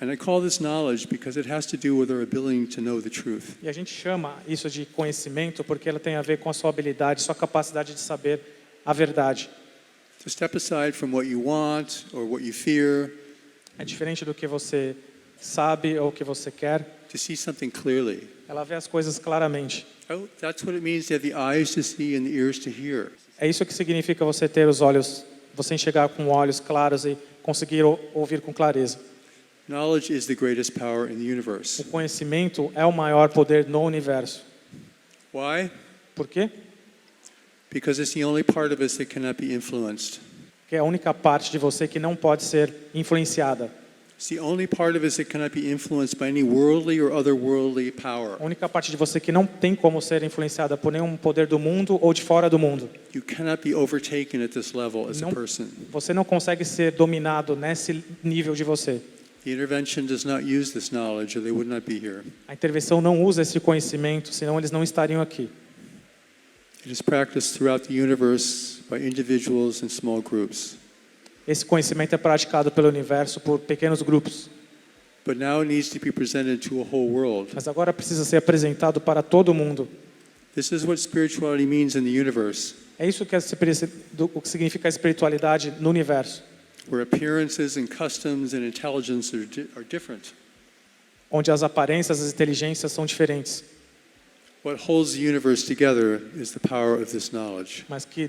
Speaker 1: And I call this knowledge because it has to do with our ability to know the truth.
Speaker 2: E a gente chama isso de conhecimento porque ela tem a ver com a sua habilidade, sua capacidade de saber a verdade.
Speaker 1: To step aside from what you want or what you fear,
Speaker 2: É diferente do que você sabe ou que você quer.
Speaker 1: to see something clearly.
Speaker 2: Ela vê as coisas claramente.
Speaker 1: Oh, that's what it means to have the eyes to see and the ears to hear.
Speaker 2: É isso que significa você ter os olhos, você enxergar com olhos claros e conseguir ouvir com clareza.
Speaker 1: Knowledge is the greatest power in the
Speaker 2: O
Speaker 1: universe.
Speaker 2: conhecimento é o maior poder no universo.
Speaker 1: Why?
Speaker 2: Por quê?
Speaker 1: Because it's the only part of us that cannot be influenced.
Speaker 2: Porque é a única parte de você que não pode ser influenciada.
Speaker 1: It's the only part of us that cannot be influenced by any worldly or otherworldly power.
Speaker 2: A única parte de você que não tem como ser influenciada por nenhum poder do mundo ou de fora do mundo.
Speaker 1: You cannot be overtaken at this level as a
Speaker 2: Não,
Speaker 1: person.
Speaker 2: você não consegue ser dominado nesse nível de você.
Speaker 1: The intervention does not use this knowledge or they would not be here.
Speaker 2: A intervenção não usa esse conhecimento, senão eles não estariam aqui.
Speaker 1: It is practiced throughout the universe by individuals and small groups.
Speaker 2: Esse conhecimento é praticado pelo universo por pequenos grupos,
Speaker 1: But now it needs to be presented to a whole world.
Speaker 2: mas agora precisa ser apresentado para todo mundo.
Speaker 1: This is what spirituality means in the universe,
Speaker 2: É isso que o que significa a espiritualidade no universo,
Speaker 1: where appearances and customs and intelligence are different.
Speaker 2: onde as aparências, as inteligências são diferentes,
Speaker 1: What holds the universe together is the power of this knowledge.
Speaker 2: mas que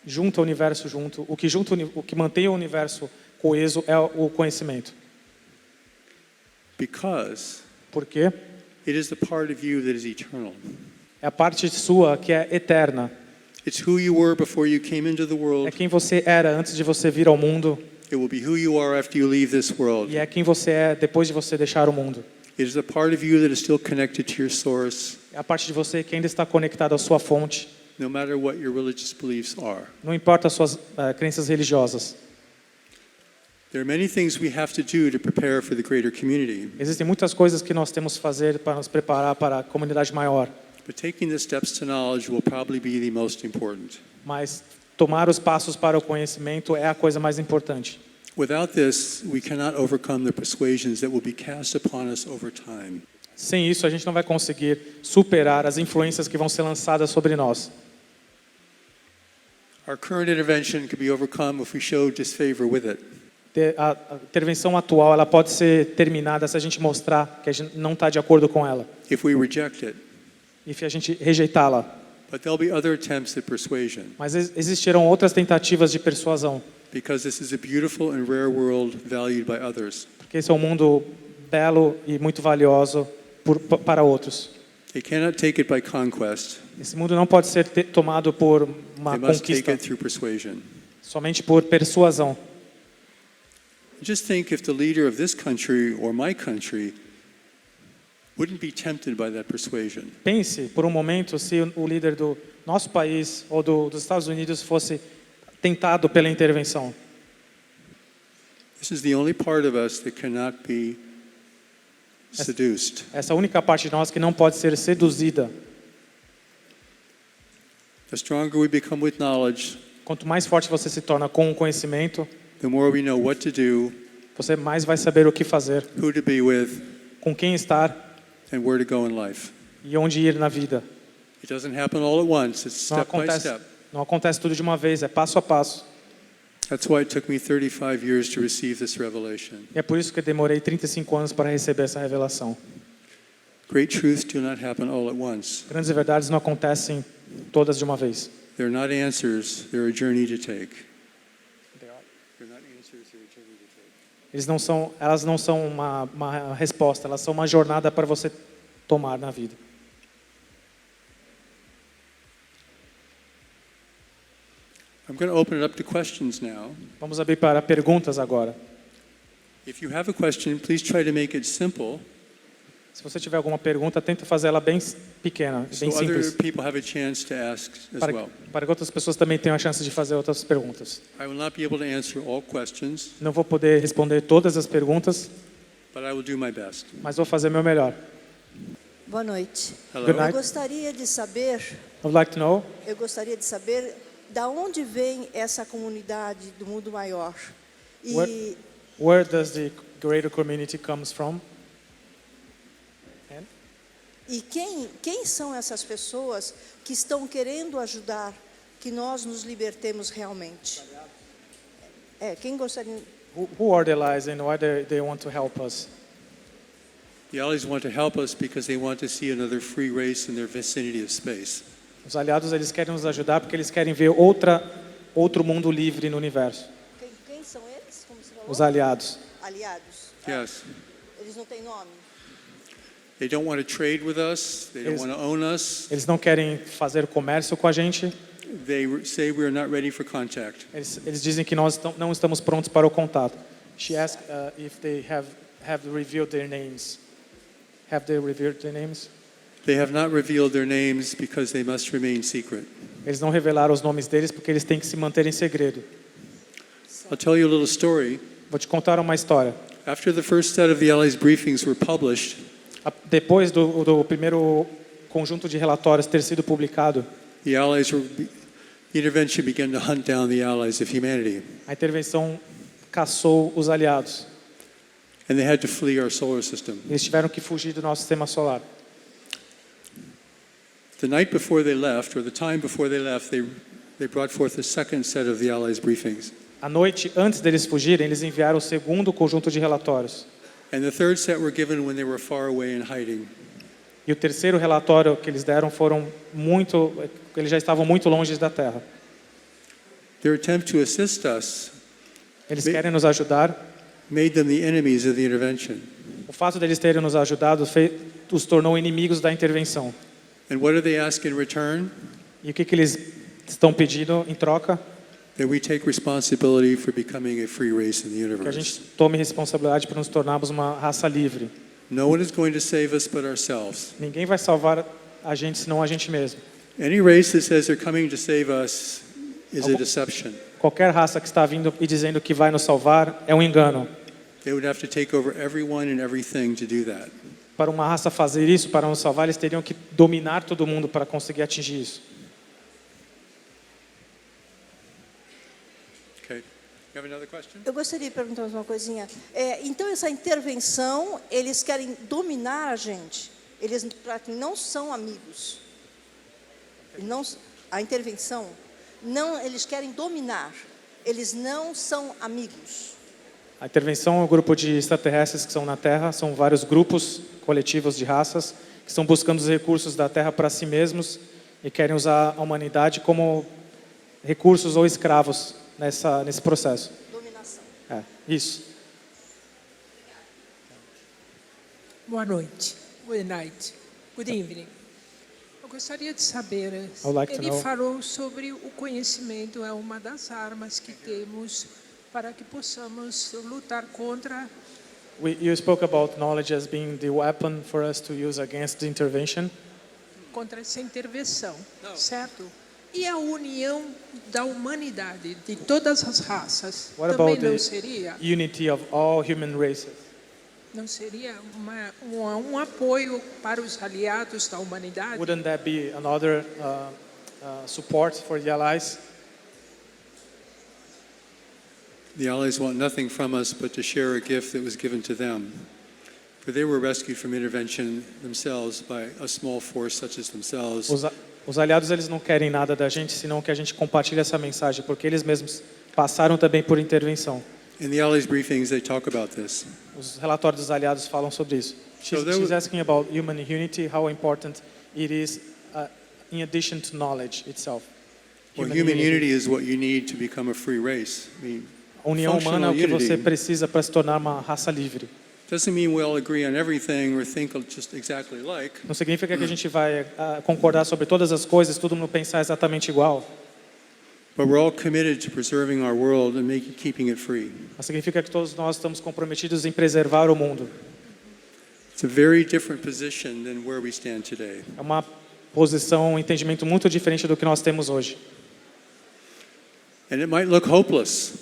Speaker 2: junta o universo junto. O que mantém o universo coeso é o conhecimento.
Speaker 1: because
Speaker 2: Porque
Speaker 1: it is the part of you that is eternal.
Speaker 2: é a parte sua que é eterna.
Speaker 1: It's who you were before you came into the
Speaker 2: É
Speaker 1: world.
Speaker 2: quem você era antes de você vir ao mundo.
Speaker 1: It will be who you are after you leave this world.
Speaker 2: E é quem você é depois de você deixar o mundo.
Speaker 1: It is a part of you that is still connected to your source,
Speaker 2: É a parte de você que ainda está conectada à sua fonte.
Speaker 1: no matter what your religious beliefs are.
Speaker 2: Não importa as suas crenças religiosas.
Speaker 1: There are many things we have to do to prepare for the greater community,
Speaker 2: Existem muitas coisas que nós temos que fazer para nos preparar para a comunidade maior.
Speaker 1: but taking the steps to knowledge will probably be the most important.
Speaker 2: Mas tomar os passos para o conhecimento é a coisa mais importante.
Speaker 1: Without this, we cannot overcome the persuasions that will be cast upon us over time.
Speaker 2: Sem isso, a gente não vai conseguir superar as influências que vão ser lançadas sobre nós.
Speaker 1: Our current intervention can be overcome if we show disfavor with it.
Speaker 2: A intervenção atual ela pode ser terminada se a gente mostrar que a gente não está de acordo com ela.
Speaker 1: If we reject it.
Speaker 2: E se a gente rejeitá-la.
Speaker 1: But there'll be other attempts at persuasion,
Speaker 2: Mas existirão outras tentativas de persuasão.
Speaker 1: because this is a beautiful and rare world valued by others.
Speaker 2: Porque esse é um mundo belo e muito valioso para outros.
Speaker 1: They cannot take it by conquest.
Speaker 2: Esse mundo não pode ser tomado por uma
Speaker 1: They must take
Speaker 2: conquista,
Speaker 1: it through persuasion.
Speaker 2: somente por persuasão.
Speaker 1: Just think if the leader of this country or my country wouldn't be tempted by that persuasion.
Speaker 2: Pense por um momento se o líder do nosso país ou dos Estados Unidos fosse tentado pela intervenção.
Speaker 1: This is the only part of us that cannot be seduced.
Speaker 2: Essa única parte de nós que não pode ser seduzida.
Speaker 1: The stronger we become with knowledge,
Speaker 2: Quanto mais forte você se torna com o conhecimento,
Speaker 1: the more we know what to do,
Speaker 2: você mais vai saber o que fazer,
Speaker 1: who to be with,
Speaker 2: com quem estar
Speaker 1: and where to go in life.
Speaker 2: e onde ir na vida.
Speaker 1: It doesn't happen all at once, it's
Speaker 2: Não
Speaker 1: step by
Speaker 2: acontece,
Speaker 1: step.
Speaker 2: não acontece tudo de uma vez, é passo a passo.
Speaker 1: That's why it took me 35 years to receive this revelation.
Speaker 2: E é por isso que eu demorei 35 anos para receber essa revelação.
Speaker 1: Great truths do not happen all at once.
Speaker 2: Grandes verdades não acontecem todas de uma vez.
Speaker 1: They're not answers, they're a journey to take. They're not answers, they're a journey to take.
Speaker 2: Elas não são uma resposta, elas são uma jornada para você tomar na vida.
Speaker 1: I'm going to open it up to questions now.
Speaker 2: Vamos abrir para perguntas agora.
Speaker 1: If you have a question, please try to make it simple
Speaker 2: Se você tiver alguma pergunta, tenta fazer ela bem pequena,
Speaker 1: so
Speaker 2: bem
Speaker 1: other
Speaker 2: simples,
Speaker 1: people have a chance to ask as well.
Speaker 2: para que outras pessoas também tenham a chance de fazer outras perguntas.
Speaker 1: I will not be able to answer all questions,
Speaker 2: Não vou poder responder todas as perguntas,
Speaker 1: but I will do my best.
Speaker 2: mas vou fazer meu melhor.
Speaker 3: Boa noite.
Speaker 1: Hello.
Speaker 2: Good
Speaker 3: Eu
Speaker 2: night.
Speaker 3: gostaria de saber,
Speaker 2: I would like to know
Speaker 3: da onde vem essa comunidade do mundo maior. E
Speaker 2: where does the greater community comes from?
Speaker 3: e quem são essas pessoas que estão querendo ajudar que nós nos libertemos realmente? Quem gostaria?
Speaker 2: Who are the allies and why they want to help us?
Speaker 1: The allies want to help us because they want to see another free race in their vicinity of space.
Speaker 2: Os aliados eles querem nos ajudar porque eles querem ver outro mundo livre no universo.
Speaker 3: Quem são eles? Como você falou?
Speaker 2: Os aliados.
Speaker 3: Aliados.
Speaker 1: Yes.
Speaker 3: Eles não têm nome.
Speaker 1: They don't want to trade with us, they don't
Speaker 2: Eles-
Speaker 1: want to own us.
Speaker 2: Eles não querem fazer comércio com a gente.
Speaker 1: They say we are not ready for contact.
Speaker 2: Eles dizem que nós não estamos prontos para o contato. She asked if they have revealed their names. Have they revealed their names?
Speaker 1: They have not revealed their names because they must remain secret.
Speaker 2: Eles não revelaram os nomes deles porque eles têm que se manter em segredo.
Speaker 1: I'll tell you a little story.
Speaker 2: Vou te contar uma história.
Speaker 1: After the first set of the Allies briefings were published,
Speaker 2: Depois do primeiro conjunto de relatórios ter sido publicado,
Speaker 1: the intervention began to hunt down the allies of humanity,
Speaker 2: a intervenção caçou os aliados.
Speaker 1: and they had to flee our solar system.
Speaker 2: Eles tiveram que fugir do nosso sistema solar.
Speaker 1: The night before they left, or the time before they left, they brought forth the second set of the Allies briefings.
Speaker 2: À noite, antes deles fugirem, eles enviaram o segundo conjunto de relatórios.
Speaker 1: And the third set were given when they were far away and hiding.
Speaker 2: E o terceiro relatório que eles deram eles já estavam muito longe da Terra.
Speaker 1: Their attempt to assist us
Speaker 2: Eles querem nos ajudar,
Speaker 1: made them the enemies of the intervention.
Speaker 2: O fato deles terem nos ajudado os tornou inimigos da intervenção.
Speaker 1: And what do they ask in return?
Speaker 2: E o que eles estão pedindo em troca?
Speaker 1: That we take responsibility for becoming a free race in the
Speaker 2: Que a gente
Speaker 1: universe.
Speaker 2: tome responsabilidade por nos tornarmos uma raça livre.
Speaker 1: No one is going to save us but ourselves.
Speaker 2: Ninguém vai salvar a gente senão a gente mesmo.
Speaker 1: Any race that says they're coming to save us is a deception.
Speaker 2: Qualquer raça que está vindo e dizendo que vai nos salvar é um engano.
Speaker 1: They would have to take over everyone and everything to do that.
Speaker 2: Para uma raça fazer isso, para nos salvar, eles teriam que dominar todo mundo para conseguir atingir isso.
Speaker 1: Okay. You have another question?
Speaker 3: Eu gostaria de perguntar mais uma coisinha. Então, essa intervenção, eles querem dominar a gente. Eles não são amigos. Não, a intervenção, não, eles querem dominar. Eles não são amigos.
Speaker 2: A intervenção é um grupo de extraterrestres que estão na Terra, são vários grupos coletivos de raças que estão buscando os recursos da Terra para si mesmos e querem usar a humanidade como recursos ou escravos nesse processo.
Speaker 3: Dominação.
Speaker 2: Isso.
Speaker 4: Boa noite. Good night. Good evening. Eu gostaria de saber,
Speaker 2: would like to
Speaker 4: ele
Speaker 2: know-
Speaker 4: falou sobre o conhecimento é uma das armas que temos para que possamos lutar contra
Speaker 2: You spoke about knowledge as being the weapon for us to use against the intervention.
Speaker 4: essa intervenção, certo? E a união da humanidade, de todas as raças,
Speaker 2: What
Speaker 4: também
Speaker 2: about
Speaker 4: não
Speaker 2: the
Speaker 4: seria?
Speaker 2: unity of all human races?
Speaker 4: Não seria um apoio para os aliados da humanidade?
Speaker 2: Wouldn't that be another support for the allies?
Speaker 1: The allies want nothing from us but to share a gift that was given to them. For they were rescued from intervention themselves by a small force such as themselves.
Speaker 2: Os aliados eles não querem nada da gente, senão que a gente compartilhe essa mensagem, porque eles mesmos passaram também por intervenção.
Speaker 1: In the allies briefings, they talk about this.
Speaker 2: Os relatórios dos aliados falam sobre isso.
Speaker 1: So there
Speaker 2: She's
Speaker 1: was-
Speaker 2: asking about human unity, how important it is in addition to knowledge itself.
Speaker 1: Well, human unity is what you need to become a free race. I mean,
Speaker 2: A união humana é o que
Speaker 1: functional
Speaker 2: você
Speaker 1: unity
Speaker 2: precisa para se tornar uma raça livre.
Speaker 1: doesn't mean we all agree on everything or think just exactly like.
Speaker 2: Não significa que a gente vai concordar sobre todas as coisas, todo mundo pensar exatamente igual.
Speaker 1: But we're all committed to preserving our world and keeping it free.
Speaker 2: Mas significa que todos nós estamos comprometidos em preservar o mundo.
Speaker 1: It's a very different position than where we stand today.
Speaker 2: É uma posição, um entendimento muito diferente do que nós temos hoje.
Speaker 1: And it might look hopeless.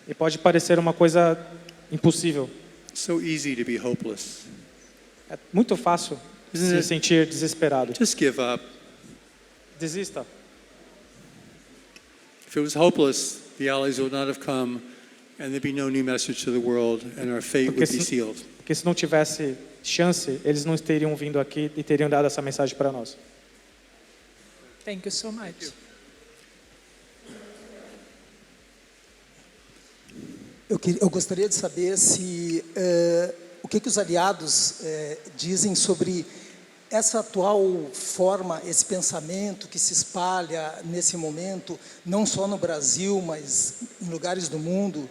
Speaker 2: E pode parecer uma coisa impossível.
Speaker 1: It's so easy to be hopeless.
Speaker 2: É muito fácil se sentir desesperado.
Speaker 1: Just give up.
Speaker 2: Desista.
Speaker 1: If it was hopeless, the allies would not have come and there'd be no new message to the world and our fate would be sealed.
Speaker 2: Porque se não tivesse chance, eles não teriam vindo aqui e teriam dado essa mensagem para nós.
Speaker 4: Thank you so much.
Speaker 5: Eu gostaria de saber se o que os aliados dizem sobre essa atual forma, esse pensamento que se espalha nesse momento, não só no Brasil, mas em lugares do mundo,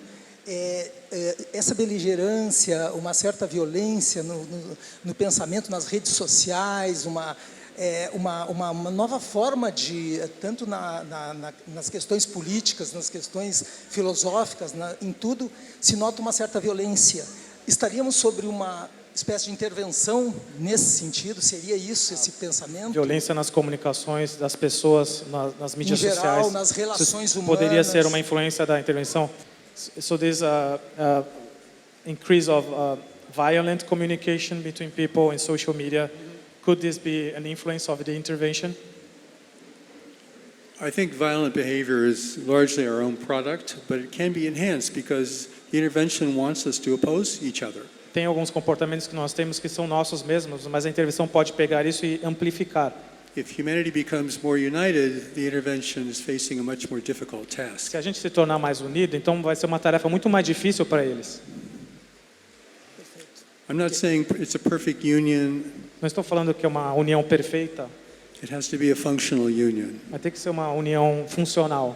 Speaker 5: essa beligerância, uma certa violência no pensamento, nas redes sociais, uma nova forma de, tanto nas questões políticas, nas questões filosóficas, em tudo, se nota uma certa violência. Estaríamos sobre uma espécie de intervenção nesse sentido? Seria isso, esse pensamento?
Speaker 2: Violência nas comunicações das pessoas, nas mídias
Speaker 5: Em geral,
Speaker 2: sociais.
Speaker 5: nas relações
Speaker 2: Isso poderia
Speaker 5: humanas.
Speaker 2: ser uma influência da intervenção. So there's a increase of violent communication between people in social media. Could this be an influence of the intervention?
Speaker 1: I think violent behavior is largely our own product, but it can be enhanced because the intervention wants us to oppose each other.
Speaker 2: Tem alguns comportamentos que nós temos que são nossos mesmos, mas a intervenção pode pegar isso e amplificar.
Speaker 1: If humanity becomes more united, the intervention is facing a much more difficult task.
Speaker 2: Se a gente se tornar mais unido, então vai ser uma tarefa muito mais difícil para eles.
Speaker 1: I'm not saying it's a perfect union.
Speaker 2: Não estou falando que é uma união perfeita,
Speaker 1: It has to be a functional union.
Speaker 2: vai ter que ser uma união funcional.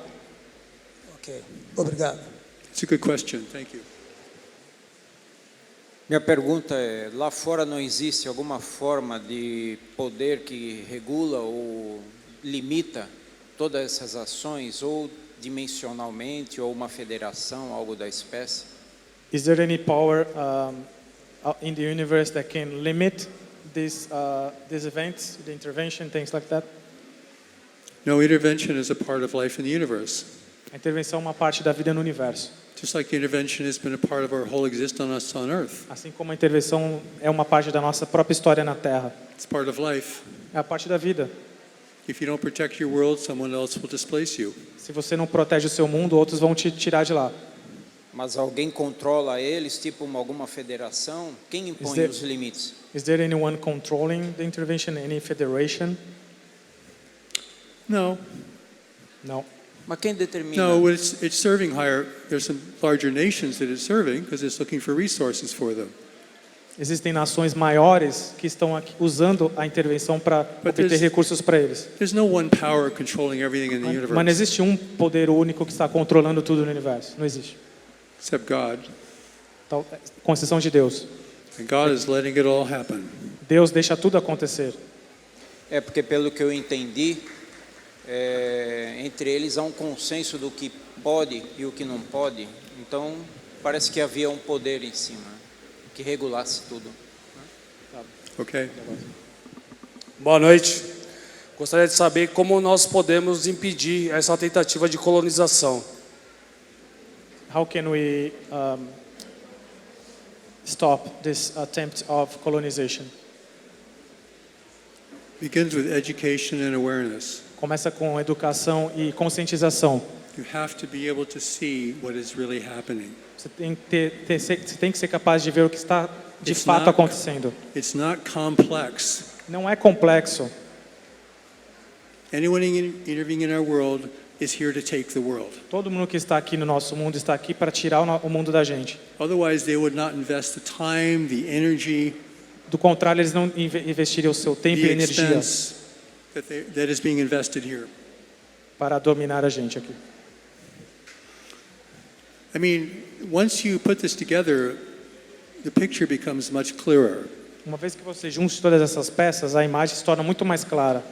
Speaker 5: Ok, obrigado.
Speaker 1: It's a good question. Thank you.
Speaker 6: Minha pergunta é, lá fora não existe alguma forma de poder que regula ou limita todas essas ações, ou dimensionalmente, ou uma federação, algo da espécie?
Speaker 2: Is there any power in the universe that can limit these events, the intervention, things like that?
Speaker 1: No, intervention is a part of life in the universe.
Speaker 2: A intervenção é uma parte da vida no universo.
Speaker 1: Just like intervention has been a part of our whole existence on Earth.
Speaker 2: Assim como a intervenção é uma parte da nossa própria história na Terra.
Speaker 1: It's part of life.
Speaker 2: É a parte da vida.
Speaker 1: If you don't protect your world, someone else will displace you.
Speaker 2: Se você não protege o seu mundo, outros vão te tirar de lá.
Speaker 6: Mas alguém controla eles, tipo alguma federação? Quem impõe
Speaker 2: there-
Speaker 6: os limites?
Speaker 2: Is there anyone controlling the intervention? Any federation?
Speaker 1: No.
Speaker 2: Não.
Speaker 6: Mas quem determina?
Speaker 1: No, it's serving higher. There's some larger nations that it's serving because it's looking for resources for them.
Speaker 2: Existem nações maiores que estão aqui usando a intervenção para obter
Speaker 1: there's-
Speaker 2: recursos para eles.
Speaker 1: There's no one power controlling everything in the
Speaker 2: Mas não
Speaker 1: universe
Speaker 2: existe um poder único que está controlando tudo no universo. Não existe.
Speaker 1: except God.
Speaker 2: Então, com exceção de Deus.
Speaker 1: And God is letting it all happen.
Speaker 2: Deus deixa tudo acontecer.
Speaker 6: É porque pelo que eu entendi, entre eles há um consenso do que pode e o que não pode. Então parece que havia um poder em cima que regulasse tudo.
Speaker 1: Okay?
Speaker 7: Boa noite. Gostaria de saber como nós podemos impedir essa tentativa de colonização.
Speaker 2: How can we stop this attempt of colonization?
Speaker 1: Begins with education and awareness.
Speaker 2: Começa com educação e conscientização.
Speaker 1: You have to be able to see what is really happening.
Speaker 2: Você tem que ser capaz de ver o que está de
Speaker 1: It's
Speaker 2: fato
Speaker 1: not-
Speaker 2: acontecendo.
Speaker 1: It's not complex.
Speaker 2: Não é complexo.
Speaker 1: Anyone intervening in our world is here to take the world.
Speaker 2: Todo mundo que está aqui no nosso mundo está aqui para tirar o mundo da gente.
Speaker 1: Otherwise, they would not invest the time, the energy,
Speaker 2: Do contrário, eles não investiriam o seu tempo e
Speaker 1: the
Speaker 2: energia
Speaker 1: expense that is being invested here.
Speaker 2: para dominar a gente aqui.
Speaker 1: I mean, once you put this together, the picture becomes much clearer.
Speaker 2: Uma vez que você junte todas essas peças, a imagem se torna muito mais clara.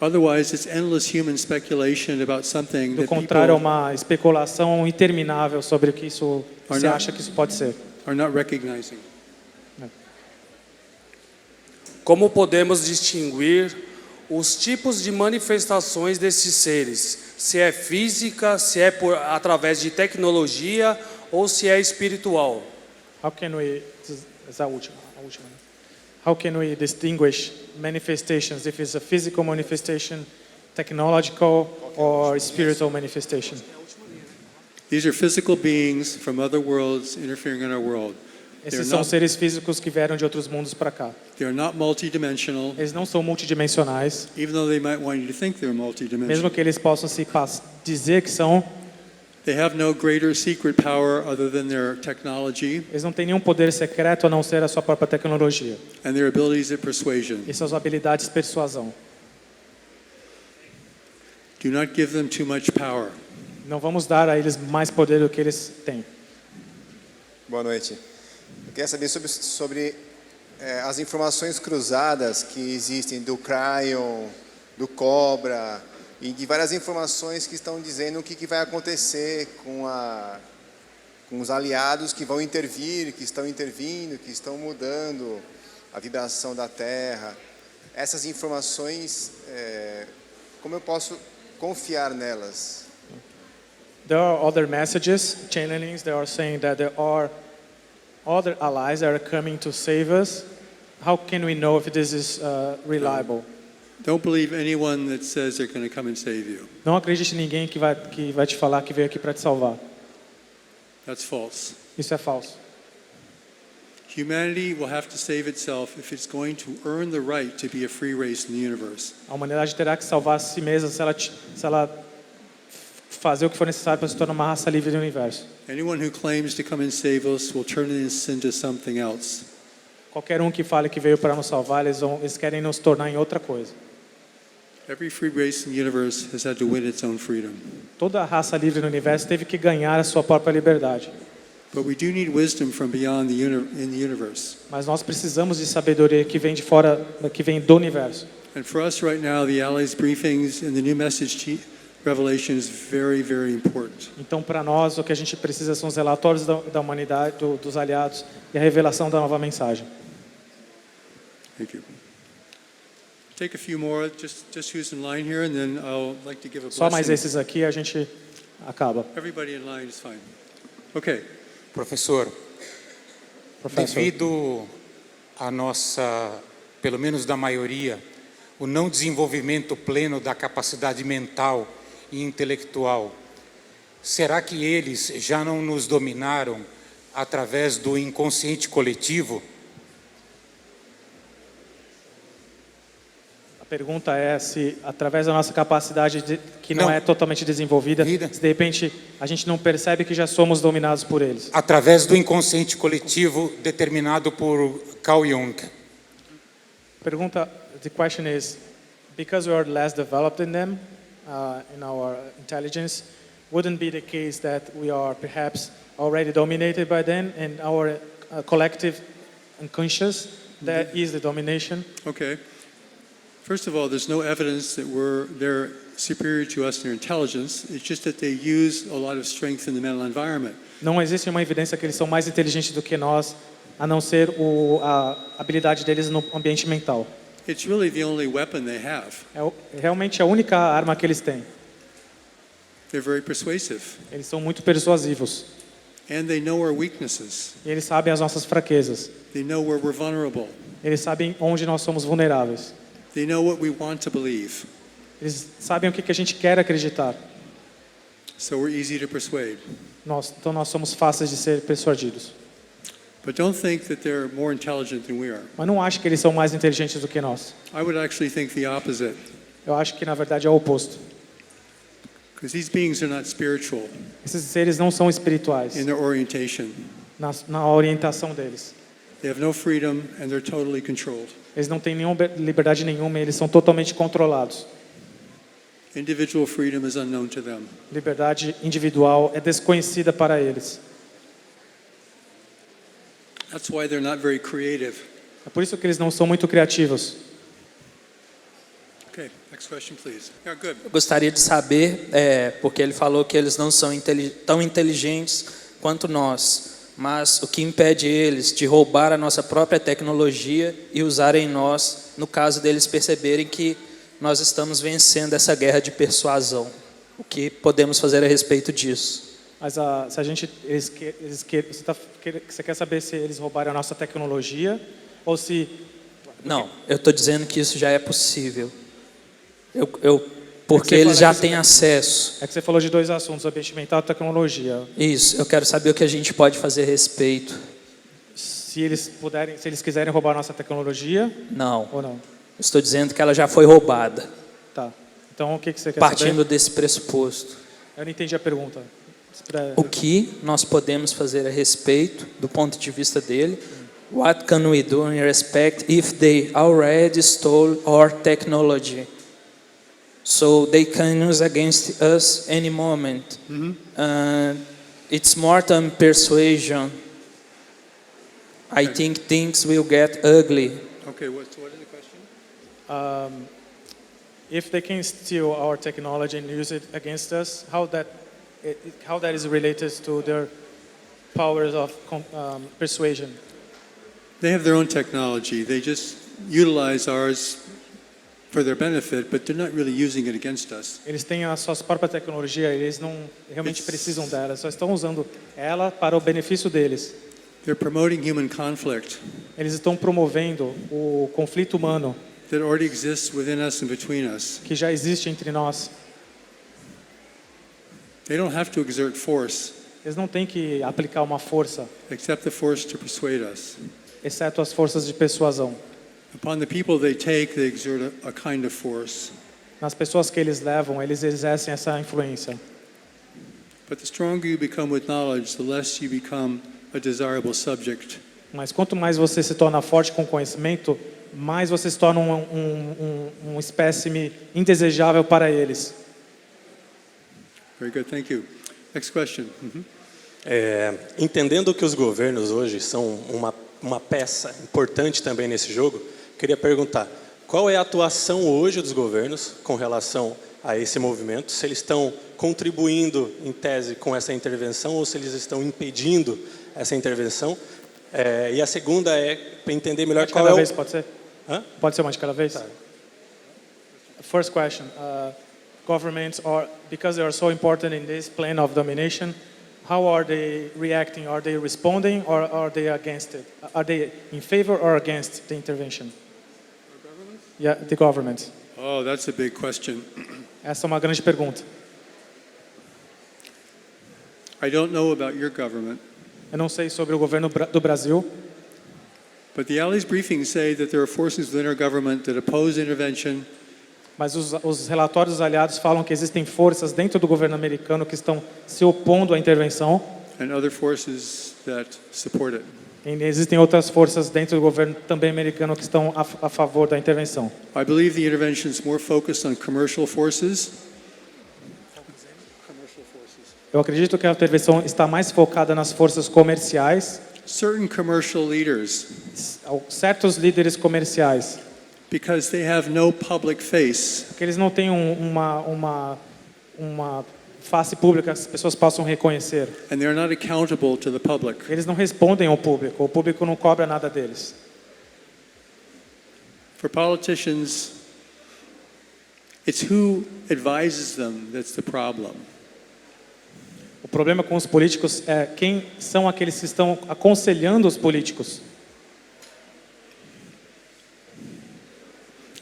Speaker 1: Otherwise, it's endless human speculation about something
Speaker 2: Do
Speaker 1: that
Speaker 2: contrário, é
Speaker 1: people
Speaker 2: uma especulação interminável sobre o que isso
Speaker 1: Are
Speaker 2: você
Speaker 1: not-
Speaker 2: acha que isso pode ser.
Speaker 1: are not recognizing.
Speaker 7: Como podemos distinguir os tipos de manifestações desses seres? Se é física, se é através de tecnologia ou se é espiritual?
Speaker 2: How can we essa é a última, né? How can we distinguish manifestations if it's a physical manifestation, technological or spiritual manifestation?
Speaker 1: These are physical beings from other worlds interfering in our world.
Speaker 2: Esses são seres físicos que vieram de outros mundos para cá.
Speaker 1: They're not multidimensional,
Speaker 2: Eles não são multidimensionais,
Speaker 1: even though they might want you to think they're multidimensional.
Speaker 2: mesmo que eles possam dizer que são.
Speaker 1: They have no greater secret power other than their technology
Speaker 2: Eles não têm nenhum poder secreto a não ser a sua própria tecnologia
Speaker 1: and their abilities at persuasion.
Speaker 2: e suas habilidades de persuasão.
Speaker 1: Do not give them too much power.
Speaker 2: Não vamos dar a eles mais poder do que eles têm.
Speaker 8: Boa noite. Eu queria saber sobre as informações cruzadas que existem do Cryon, do Cobra e de várias informações que estão dizendo o que vai acontecer com os aliados que vão intervir, que estão intervindo, que estão mudando a vibração da Terra. Essas informações, como eu posso confiar nelas?
Speaker 2: There are other messages, channelings, that are saying that there are other allies that are coming to save us. How can we know if this is reliable?
Speaker 1: Don't believe anyone that says they're going to come and save you.
Speaker 2: Não acredite em ninguém que vai te falar que veio aqui para te salvar.
Speaker 1: That's false.
Speaker 2: Isso é falso.
Speaker 1: Humanity will have to save itself if it's going to earn the right to be a free race in the universe.
Speaker 2: A humanidade terá que salvar a si mesma se ela fazer o que for necessário para se tornar uma raça livre do universo.
Speaker 1: Anyone who claims to come and save us will turn this into something else.
Speaker 2: Qualquer um que fale que veio para nos salvar, eles querem nos tornar em outra coisa.
Speaker 1: Every free race in the universe has had to win its own freedom.
Speaker 2: Toda a raça livre no universo teve que ganhar a sua própria liberdade.
Speaker 1: But we do need wisdom from beyond in the universe.
Speaker 2: Mas nós precisamos de sabedoria que vem de fora, que vem do universo.
Speaker 1: And for us right now, the Allies briefings and the new message revelation is very, very important.
Speaker 2: Então, para nós, o que a gente precisa são os relatórios da humanidade, dos aliados e a revelação da nova mensagem.
Speaker 1: Thank you. Take a few more, just who's in line here, and then I'll like to give a
Speaker 2: Só mais
Speaker 1: blessing.
Speaker 2: esses aqui a gente acaba.
Speaker 1: Everybody in line is fine. Okay.
Speaker 9: Professor,
Speaker 2: Professor.
Speaker 9: devido à nossa, pelo menos da maioria, o não desenvolvimento pleno da capacidade mental e intelectual, será que eles já não nos dominaram através do inconsciente coletivo?
Speaker 2: A pergunta é se, através da nossa capacidade que não
Speaker 9: Não.
Speaker 2: é totalmente desenvolvida,
Speaker 9: Vida.
Speaker 2: se de repente a gente não percebe que já somos dominados por eles.
Speaker 9: Através do inconsciente coletivo determinado por Carl Jung.
Speaker 2: Pergunta, the question is, because we are less developed in them, in our intelligence, wouldn't be the case that we are perhaps already dominated by them and our collective unconscious, that is the domination?
Speaker 1: Okay. First of all, there's no evidence that they're superior to us in their intelligence. It's just that they use a lot of strength in the mental environment.
Speaker 2: Não existe uma evidência que eles são mais inteligentes do que nós, a não ser a habilidade deles no ambiente mental.
Speaker 1: It's really the only weapon they have.
Speaker 2: É realmente a única arma que eles têm.
Speaker 1: They're very persuasive.
Speaker 2: Eles são muito persuasivos.
Speaker 1: And they know our weaknesses.
Speaker 2: E eles sabem as nossas fraquezas.
Speaker 1: They know where we're vulnerable.
Speaker 2: Eles sabem onde nós somos vulneráveis.
Speaker 1: They know what we want to believe.
Speaker 2: Eles sabem o que a gente quer acreditar.
Speaker 1: So we're easy to persuade.
Speaker 2: Então nós somos fáceis de ser persuadidos.
Speaker 1: But don't think that they're more intelligent than we are.
Speaker 2: Mas não acho que eles são mais inteligentes do que nós.
Speaker 1: I would actually think the opposite.
Speaker 2: Eu acho que na verdade é o oposto.
Speaker 1: Because these beings are not spiritual
Speaker 2: Esses seres não são espirituais
Speaker 1: in their orientation.
Speaker 2: na orientação deles.
Speaker 1: They have no freedom and they're totally controlled.
Speaker 2: Eles não têm nenhuma liberdade nenhuma, eles são totalmente controlados.
Speaker 1: Individual freedom is unknown to them.
Speaker 2: Liberdade individual é desconhecida para eles.
Speaker 1: That's why they're not very creative.
Speaker 2: É por isso que eles não são muito criativos.
Speaker 1: Okay, next question, please. Yeah, good.
Speaker 10: Eu gostaria de saber, porque ele falou que eles não são tão inteligentes quanto nós, mas o que impede eles de roubar a nossa própria tecnologia e usarem nós, no caso deles perceberem que nós estamos vencendo essa guerra de persuasão. O que podemos fazer a respeito disso?
Speaker 2: Mas se a gente, você quer saber se eles roubaram a nossa tecnologia ou se...
Speaker 10: Não, eu estou dizendo que isso já é possível. Porque eles já têm acesso.
Speaker 2: É que você falou de dois assuntos, ambiente mental e tecnologia.
Speaker 10: Isso, eu quero saber o que a gente pode fazer a respeito.
Speaker 2: Se eles quiserem roubar a nossa tecnologia
Speaker 10: Não.
Speaker 2: ou não.
Speaker 10: Estou dizendo que ela já foi roubada.
Speaker 2: Tá. Então o que você quer
Speaker 10: Partindo
Speaker 2: saber?
Speaker 10: desse pressuposto.
Speaker 2: Eu não entendi a pergunta.
Speaker 10: O que nós podemos fazer a respeito, do ponto de vista dele? What can we do in respect if they already stole our technology? So they can use against us any moment. It's more than persuasion. I think things will get ugly.
Speaker 1: Okay, what is the question?
Speaker 2: If they can steal our technology and use it against us, how that is related to their powers of persuasion?
Speaker 1: They have their own technology. They just utilize ours for their benefit, but they're not really using it against us.
Speaker 2: Eles têm a sua própria tecnologia, eles não realmente precisam dela, só estão usando ela para o benefício deles.
Speaker 1: They're promoting human conflict
Speaker 2: Eles estão promovendo o conflito humano
Speaker 1: that already exists within us and between us.
Speaker 2: que já existe entre nós.
Speaker 1: They don't have to exert force,
Speaker 2: Eles não têm que aplicar uma força,
Speaker 1: except the force to persuade us.
Speaker 2: exceto as forças de persuasão.
Speaker 1: Upon the people they take, they exert a kind of force.
Speaker 2: Nas pessoas que eles levam, eles exercem essa influência.
Speaker 1: But the stronger you become with knowledge, the less you become a desirable subject.
Speaker 2: Mas quanto mais você se torna forte com conhecimento, mais você se torna um espécime indesejável para eles.
Speaker 1: Very good, thank you. Next question.
Speaker 11: Entendendo que os governos hoje são uma peça importante também nesse jogo, queria perguntar, qual é a atuação hoje dos governos com relação a esse movimento? Se eles estão contribuindo, em tese, com essa intervenção ou se eles estão impedindo essa intervenção? E a segunda é para entender melhor qual é o...
Speaker 2: vez, pode ser?
Speaker 11: Hã?
Speaker 2: Pode ser uma de cada vez?
Speaker 11: Tá.
Speaker 2: First question. Governments are, because they are so important in this plane of domination, how are they reacting? Are they responding or are they against it? Are they in favor or against the intervention? Yeah, the government.
Speaker 1: Oh, that's a big question.
Speaker 2: Essa é uma grande pergunta.
Speaker 1: I don't know about your government,
Speaker 2: Eu não sei sobre o governo do Brasil,
Speaker 1: but the Allies briefings say that there are forces within our government that oppose intervention,
Speaker 2: mas os relatórios dos aliados falam que existem forças dentro do governo americano que estão se opondo à intervenção.
Speaker 1: and other forces that support it.
Speaker 2: E existem outras forças dentro do governo também americano que estão a favor da intervenção.
Speaker 1: I believe the intervention is more focused on commercial forces.
Speaker 2: Eu acredito que a intervenção está mais focada nas forças comerciais,
Speaker 1: Certain commercial leaders,
Speaker 2: certos líderes comerciais,
Speaker 1: because they have no public face,
Speaker 2: que eles não têm uma face pública que as pessoas possam reconhecer.
Speaker 1: and they're not accountable to the public.
Speaker 2: Eles não respondem ao público, o público não cobra nada deles.
Speaker 1: For politicians, it's who advises them that's the problem.
Speaker 2: O problema com os políticos é quem são aqueles que estão aconselhando os políticos.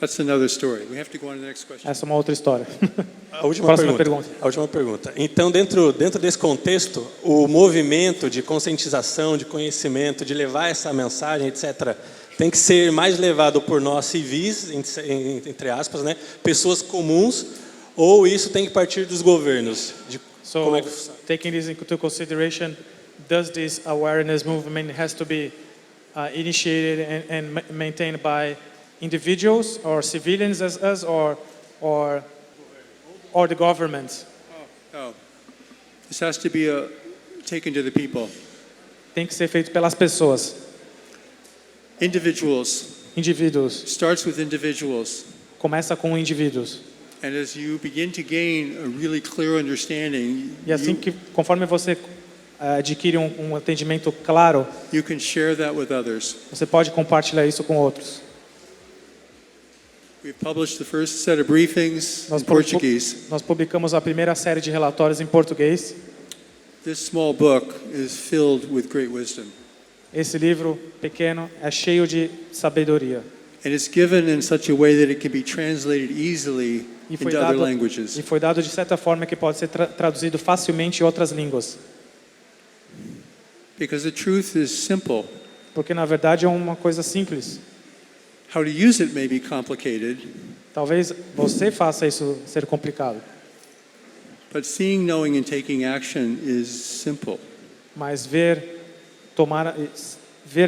Speaker 1: That's another story. We have to go on to the next question.
Speaker 2: Essa é uma outra história.
Speaker 11: A última
Speaker 2: Próxima
Speaker 11: pergunta. A última pergunta. Então, dentro desse contexto, o movimento de conscientização, de conhecimento, de levar essa mensagem, etc., tem que ser mais levado por nós civis, entre aspas, né, pessoas comuns, ou isso tem que partir dos governos?
Speaker 2: So,
Speaker 11: Como é que...
Speaker 2: taking this into consideration, does this awareness movement has to be initiated and maintained by individuals or civilians as us, or the government?
Speaker 1: Oh, this has to be taken to the people.
Speaker 2: Tem que ser feito pelas pessoas,
Speaker 1: Individuals. Starts with individuals.
Speaker 2: Começa com indivíduos.
Speaker 1: And as you begin to gain a really clear understanding,
Speaker 2: E assim que, conforme você adquire um entendimento claro,
Speaker 1: you can share that with others.
Speaker 2: você pode compartilhar isso com outros.
Speaker 1: We published the first set of briefings in Portuguese.
Speaker 2: Nós publicamos a primeira série de relatórios em português.
Speaker 1: This small book is filled with great wisdom.
Speaker 2: Esse livro pequeno é cheio de sabedoria.
Speaker 1: And it's given in such a way that it can be translated easily into other languages.
Speaker 2: E foi dado de certa forma que pode ser traduzido facilmente em outras línguas.
Speaker 1: Because the truth is simple.
Speaker 2: Porque na verdade é uma coisa simples.
Speaker 1: How to use it may be complicated.
Speaker 2: Talvez você faça isso ser complicado.
Speaker 1: But seeing, knowing, and taking action is simple.
Speaker 2: Mas ver,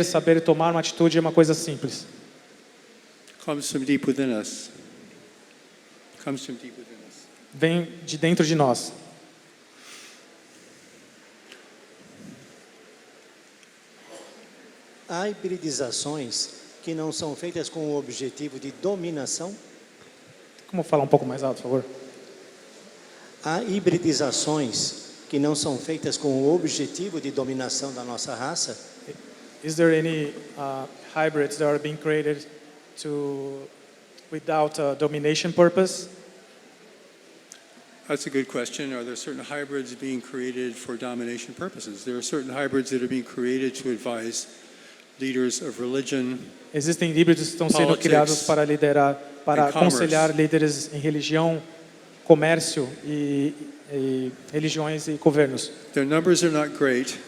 Speaker 2: saber e tomar uma atitude é uma coisa simples.
Speaker 1: Comes from deep within us. Comes from deep within us.
Speaker 2: Vem de dentro de nós.
Speaker 12: Há hibridizações que não são feitas com o objetivo de dominação?
Speaker 2: Como falar um pouco mais alto, por favor?
Speaker 12: Há hibridizações que não são feitas com o objetivo de dominação da nossa raça?
Speaker 2: Is there any hybrids that are being created without a domination purpose?
Speaker 1: That's a good question. Are there certain hybrids being created for domination purposes? There are certain hybrids that are being created to advise leaders of religion.
Speaker 2: Existem híbridos que estão sendo criados para liderar, para aconselhar líderes em religião, comércio e religiões e governos.
Speaker 1: Their numbers are not great,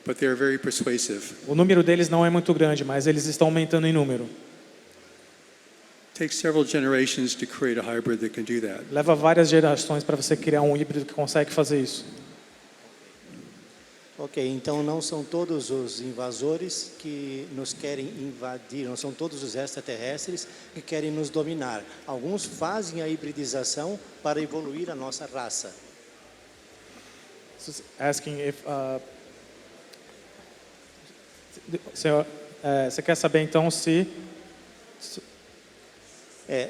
Speaker 1: but they are very persuasive.
Speaker 2: O número deles não é muito grande, mas eles estão aumentando em número.
Speaker 1: Takes several generations to create a hybrid that can do that.
Speaker 2: Leva várias gerações para você criar um híbrido que consegue fazer isso.
Speaker 12: Ok, então não são todos os invasores que nos querem invadir, não são todos os extraterrestres que querem nos dominar. Alguns fazem a hibridização para evoluir a nossa raça.
Speaker 2: asking if senhor, você quer saber então se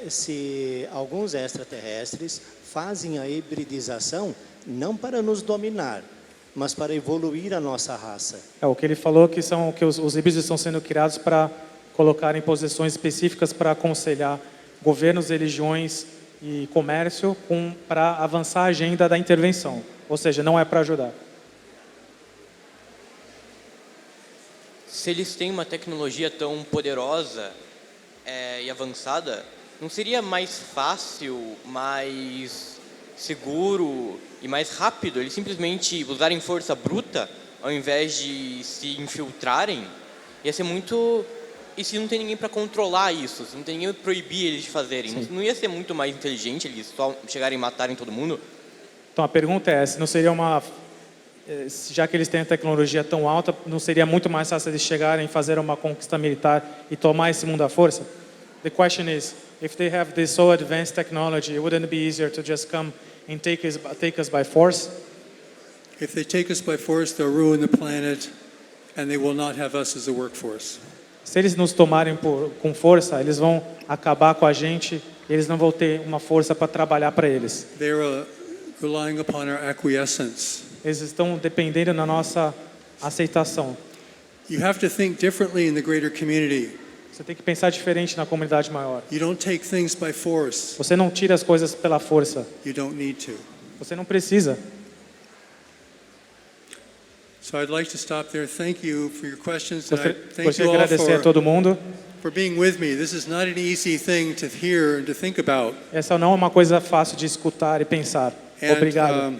Speaker 12: se alguns extraterrestres fazem a hibridização não para nos dominar, mas para evoluir a nossa raça.
Speaker 2: o que ele falou que são que os híbridos estão sendo criados para colocar em posições específicas para aconselhar governos, religiões e comércio para avançar a agenda da intervenção, ou seja, não é para ajudar.
Speaker 13: Se eles têm uma tecnologia tão poderosa e avançada, não seria mais fácil, mais seguro e mais rápido eles simplesmente usarem força bruta ao invés de se infiltrarem? Ia ser muito... E se não tem ninguém para controlar isso, se não tem ninguém para proibir eles de fazerem, não ia ser muito mais inteligente eles só chegarem e matarem todo mundo?
Speaker 2: Então a pergunta é, se não seria já que eles têm a tecnologia tão alta, não seria muito mais fácil eles chegarem e fazer uma conquista militar e tomar esse mundo à força? The question is, if they have this so advanced technology, wouldn't it be easier to just come and take us by force?
Speaker 1: If they take us by force, they'll ruin the planet, and they will not have us as a workforce.
Speaker 2: Se eles nos tomarem com força, eles vão acabar com a gente, e eles não vão ter uma força para trabalhar para eles.
Speaker 1: They're relying upon our acquiescence.
Speaker 2: Eles estão dependendo da nossa aceitação.
Speaker 1: You have to think differently in the greater community.
Speaker 2: Você tem que pensar diferente na comunidade maior.
Speaker 1: You don't take things by force.
Speaker 2: Você não tira as coisas pela força.
Speaker 1: You don't need to.
Speaker 2: Você não precisa.
Speaker 1: So I'd like to stop there. Thank you for your questions. And I thank
Speaker 2: Gostaria
Speaker 1: you
Speaker 2: de
Speaker 1: all
Speaker 2: agradecer a todo mundo.
Speaker 1: for being with me. This is not an easy thing to hear and to think about.
Speaker 2: Essa não é uma coisa fácil de escutar e pensar. Obrigado.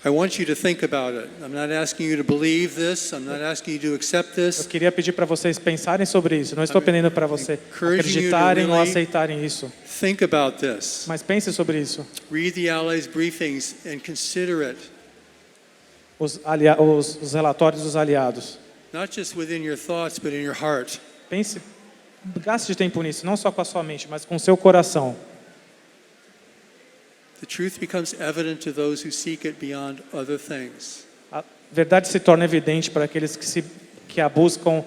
Speaker 1: I want you to think about it. I'm not asking you to believe this. I'm not asking you to accept
Speaker 2: Eu
Speaker 1: this.
Speaker 2: queria pedir para vocês pensarem sobre isso. Não estou pedindo para você acreditarem ou aceitarem isso.
Speaker 1: Think about this.
Speaker 2: Mas pense sobre isso.
Speaker 1: Read the Allies' briefings and consider it.
Speaker 2: Os relatórios dos aliados.
Speaker 1: Not just within your thoughts, but in your heart.
Speaker 2: Gaste tempo nisso, não só com a sua mente, mas com o seu coração.
Speaker 1: The truth becomes evident to those who seek it beyond other things.
Speaker 2: A verdade se torna evidente para aqueles que a buscam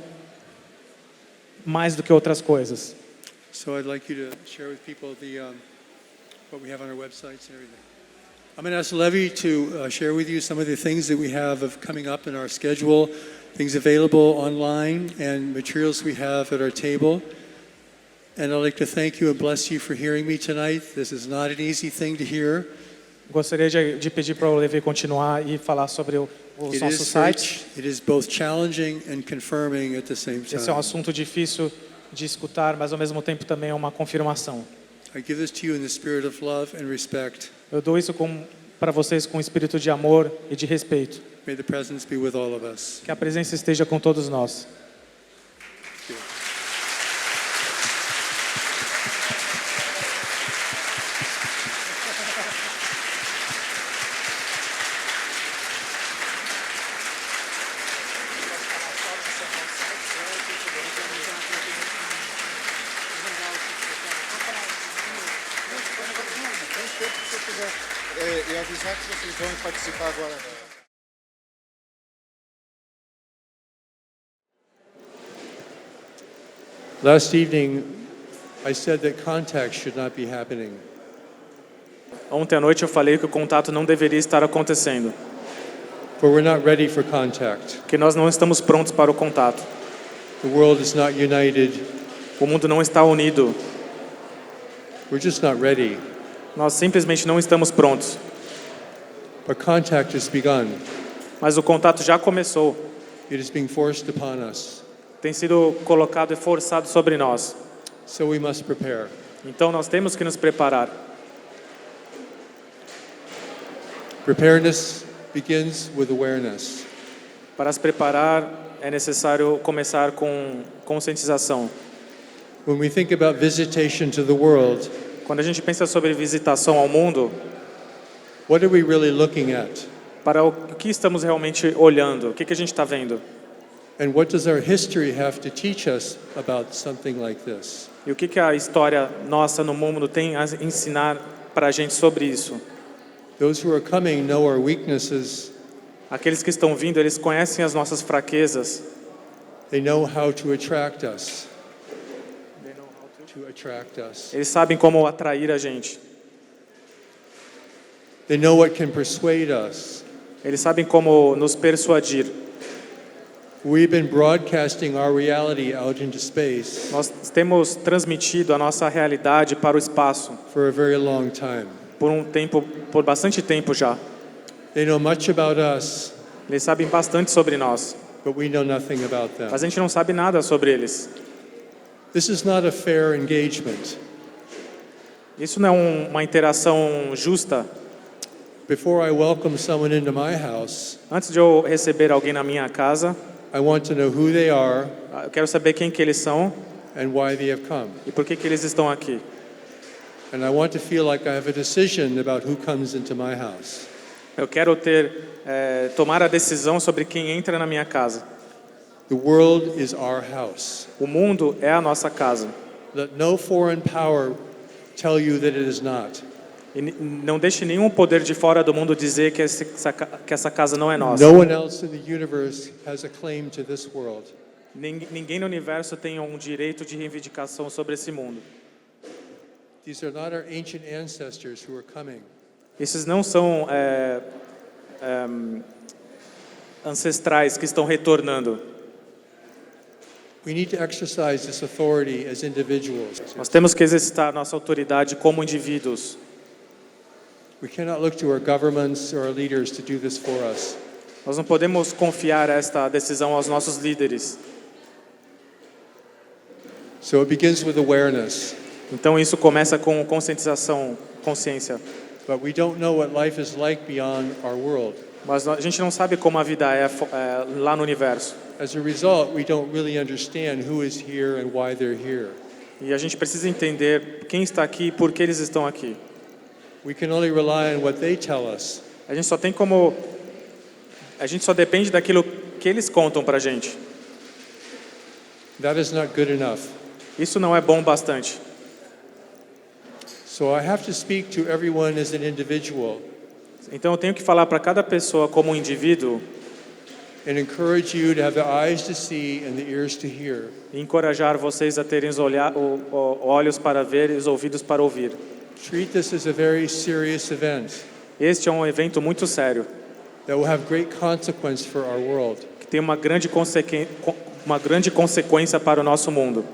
Speaker 2: mais do que outras coisas.
Speaker 1: So I'd like you to share with people what we have on our websites and everything. I'm going to ask Levi to share with you some of the things that we have coming up in our schedule, things available online, and materials we have at our table. And I'd like to thank you and bless you for hearing me tonight. This is not an easy thing to hear.
Speaker 2: Gostaria de pedir para o Levi continuar e falar sobre os nossos sites.
Speaker 1: It is both challenging and confirming at the same time.
Speaker 2: Esse é um assunto difícil de escutar, mas ao mesmo tempo também é uma confirmação.
Speaker 1: I give this to you in the spirit of love and respect.
Speaker 2: Eu dou isso para vocês com espírito de amor e de respeito.
Speaker 1: May the presence be with all of us.
Speaker 2: Que a presença esteja com todos nós.
Speaker 8: E avisar que vocês vão participar agora.
Speaker 1: Last evening, I said that contact should not be happening.
Speaker 2: Ontem à noite eu falei que o contato não deveria estar acontecendo.
Speaker 1: For we're not ready for contact.
Speaker 2: Que nós não estamos prontos para o contato.
Speaker 1: The world is not united.
Speaker 2: O mundo não está unido.
Speaker 1: We're just not ready.
Speaker 2: Nós simplesmente não estamos prontos.
Speaker 1: But contact has begun.
Speaker 2: Mas o contato já começou.
Speaker 1: It is being forced upon us.
Speaker 2: Tem sido colocado e forçado sobre nós.
Speaker 1: So we must prepare.
Speaker 2: Então nós temos que nos preparar.
Speaker 1: Preparedness begins with awareness.
Speaker 2: Para se preparar é necessário começar com conscientização.
Speaker 1: When we think about visitation to the world,
Speaker 2: quando a gente pensa sobre visitação ao mundo,
Speaker 1: what are we really looking at?
Speaker 2: Para o que estamos realmente olhando? O que a gente está vendo?
Speaker 1: And what does our history have to teach us about something like this?
Speaker 2: E o que a história nossa no mundo tem a ensinar para a gente sobre isso?
Speaker 1: Those who are coming know our weaknesses
Speaker 2: Aqueles que estão vindo, eles conhecem as nossas fraquezas.
Speaker 1: They know how to attract us. To attract us.
Speaker 2: Eles sabem como atrair a gente.
Speaker 1: They know what can persuade us.
Speaker 2: Eles sabem como nos persuadir.
Speaker 1: We've been broadcasting our reality out into space
Speaker 2: Nós temos transmitido a nossa realidade para o espaço
Speaker 1: for a very long time.
Speaker 2: por bastante tempo já.
Speaker 1: They know much about us,
Speaker 2: Eles sabem bastante sobre nós,
Speaker 1: but we know nothing about them.
Speaker 2: mas a gente não sabe nada sobre eles.
Speaker 1: This is not a fair engagement.
Speaker 2: Isso não é uma interação justa.
Speaker 1: Before I welcome someone into my house,
Speaker 2: Antes de eu receber alguém na minha casa,
Speaker 1: I want to know who they are
Speaker 2: eu quero saber quem que eles são
Speaker 1: and why they have come.
Speaker 2: e por que eles estão aqui.
Speaker 1: And I want to feel like I have a decision about who comes into my house.
Speaker 2: Eu quero tomar a decisão sobre quem entra na minha casa.
Speaker 1: The world is our house.
Speaker 2: O mundo é a nossa casa.
Speaker 1: Let no foreign power tell you that it is not.
Speaker 2: E não deixe nenhum poder de fora do mundo dizer que essa casa não é nossa.
Speaker 1: No one else in the universe has a claim to this world.
Speaker 2: Ninguém no universo tem um direito de reivindicação sobre esse mundo.
Speaker 1: These are not our ancient ancestors who are coming.
Speaker 2: Esses não são ancestrais que estão retornando.
Speaker 1: We need to exercise this authority as individuals.
Speaker 2: Nós temos que exercitar nossa autoridade como indivíduos.
Speaker 1: We cannot look to our governments or our leaders to do this for us.
Speaker 2: Nós não podemos confiar esta decisão aos nossos líderes.
Speaker 1: So it begins with awareness.
Speaker 2: Então isso começa com conscientização, consciência.
Speaker 1: But we don't know what life is like beyond our world.
Speaker 2: Mas a gente não sabe como a vida é lá no universo.
Speaker 1: As a result, we don't really understand who is here and why they're here.
Speaker 2: E a gente precisa entender quem está aqui e por que eles estão aqui.
Speaker 1: We can only rely on what they tell us.
Speaker 2: A gente só depende daquilo que eles contam pra gente.
Speaker 1: That is not good enough.
Speaker 2: Isso não é bom bastante.
Speaker 1: So I have to speak to everyone as an individual.
Speaker 2: Então eu tenho que falar para cada pessoa como um indivíduo.
Speaker 1: And encourage you to have the eyes to see and the ears to hear.
Speaker 2: E encorajar vocês a terem os olhos para ver e os ouvidos para ouvir.
Speaker 1: Treat this as a very serious event.
Speaker 2: Este é um evento muito sério.
Speaker 1: That will have great consequence for our world.
Speaker 2: Que tem uma grande consequência para o nosso mundo.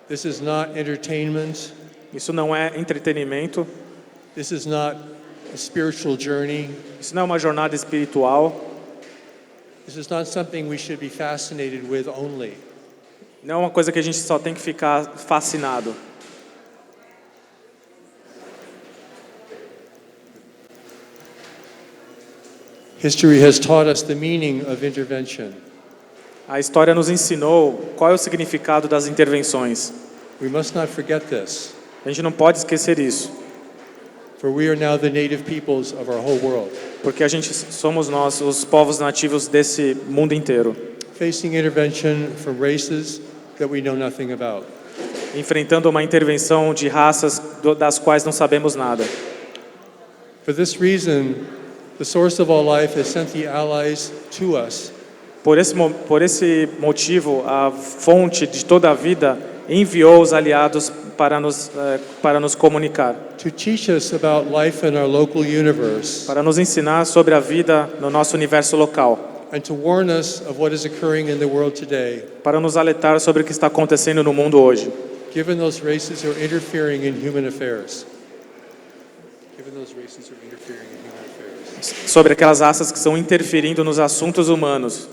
Speaker 1: This is not entertainment.
Speaker 2: Isso não é entretenimento.
Speaker 1: This is not a spiritual journey.
Speaker 2: Isso não é uma jornada espiritual.
Speaker 1: This is not something we should be fascinated with only.
Speaker 2: Não é uma coisa que a gente só tem que ficar fascinado.
Speaker 1: History has taught us the meaning of intervention.
Speaker 2: A história nos ensinou qual é o significado das intervenções.
Speaker 1: We must not forget this.
Speaker 2: A gente não pode esquecer isso.
Speaker 1: For we are now the native peoples of our whole world.
Speaker 2: Porque somos nós os povos nativos desse mundo inteiro.
Speaker 1: Facing intervention from races that we know nothing about.
Speaker 2: Enfrentando uma intervenção de raças das quais não sabemos nada.
Speaker 1: For this reason, the source of all life has sent the allies to us.
Speaker 2: Por esse motivo, a fonte de toda a vida enviou os aliados para nos comunicar.
Speaker 1: To teach us about life in our local universe.
Speaker 2: Para nos ensinar sobre a vida no nosso universo local.
Speaker 1: And to warn us of what is occurring in the world today.
Speaker 2: Para nos alertar sobre o que está acontecendo no mundo hoje.
Speaker 1: Given those races are interfering in human affairs.
Speaker 2: Sobre aquelas raças que estão interferindo nos assuntos humanos.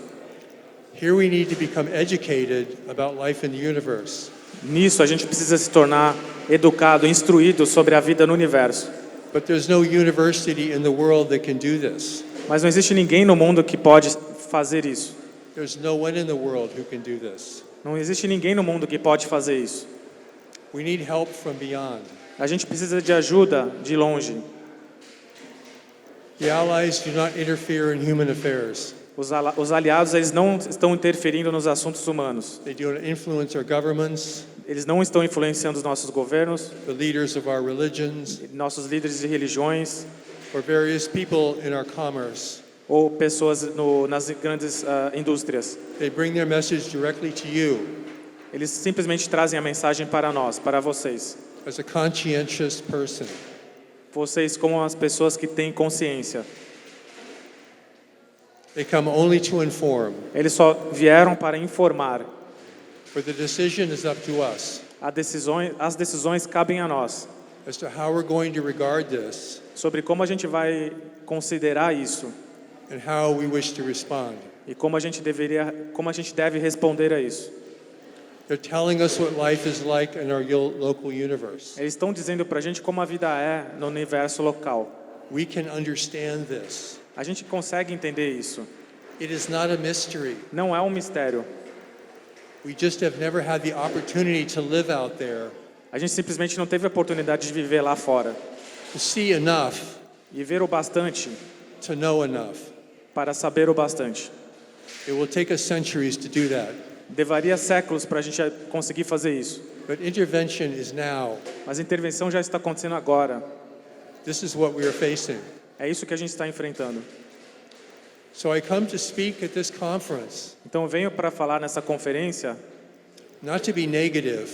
Speaker 1: Here we need to become educated about life in the universe.
Speaker 2: Nisso a gente precisa se tornar educado, instruído sobre a vida no universo.
Speaker 1: But there's no university in the world that can do this.
Speaker 2: Mas não existe ninguém no mundo que pode fazer isso.
Speaker 1: There's no one in the world who can do this.
Speaker 2: Não existe ninguém no mundo que pode fazer isso.
Speaker 1: We need help from beyond.
Speaker 2: A gente precisa de ajuda de longe.
Speaker 1: The allies do not interfere in human affairs.
Speaker 2: Os aliados, eles não estão interferindo nos assuntos humanos.
Speaker 1: They do not influence our governments.
Speaker 2: Eles não estão influenciando os nossos governos,
Speaker 1: the leaders of our religions,
Speaker 2: nossos líderes de religiões,
Speaker 1: or various people in our commerce.
Speaker 2: ou pessoas nas grandes indústrias.
Speaker 1: They bring their message directly to you
Speaker 2: Eles simplesmente trazem a mensagem para nós, para vocês.
Speaker 1: as a conscientious person.
Speaker 2: Vocês como as pessoas que têm consciência.
Speaker 1: They come only to inform,
Speaker 2: Eles só vieram para informar.
Speaker 1: but the decision is up to us
Speaker 2: As decisões cabem a nós.
Speaker 1: as to how we're going to regard this
Speaker 2: Sobre como a gente vai considerar isso
Speaker 1: and how we wish to respond.
Speaker 2: e como a gente deve responder a isso.
Speaker 1: They're telling us what life is like in our local universe.
Speaker 2: Eles estão dizendo para a gente como a vida é no universo local.
Speaker 1: We can understand this.
Speaker 2: A gente consegue entender isso.
Speaker 1: It is not a mystery.
Speaker 2: Não é um mistério.
Speaker 1: We just have never had the opportunity to live out there,
Speaker 2: A gente simplesmente não teve a oportunidade de viver lá fora
Speaker 1: to see enough,
Speaker 2: e ver o bastante
Speaker 1: to know enough.
Speaker 2: para saber o bastante.
Speaker 1: It will take us centuries to do that.
Speaker 2: Levaria séculos para a gente conseguir fazer isso.
Speaker 1: But intervention is now.
Speaker 2: Mas a intervenção já está acontecendo agora.
Speaker 1: This is what we are facing.
Speaker 2: É isso que a gente está enfrentando.
Speaker 1: So I come to speak at this conference,
Speaker 2: Então eu venho para falar nessa conferência,
Speaker 1: not to be negative.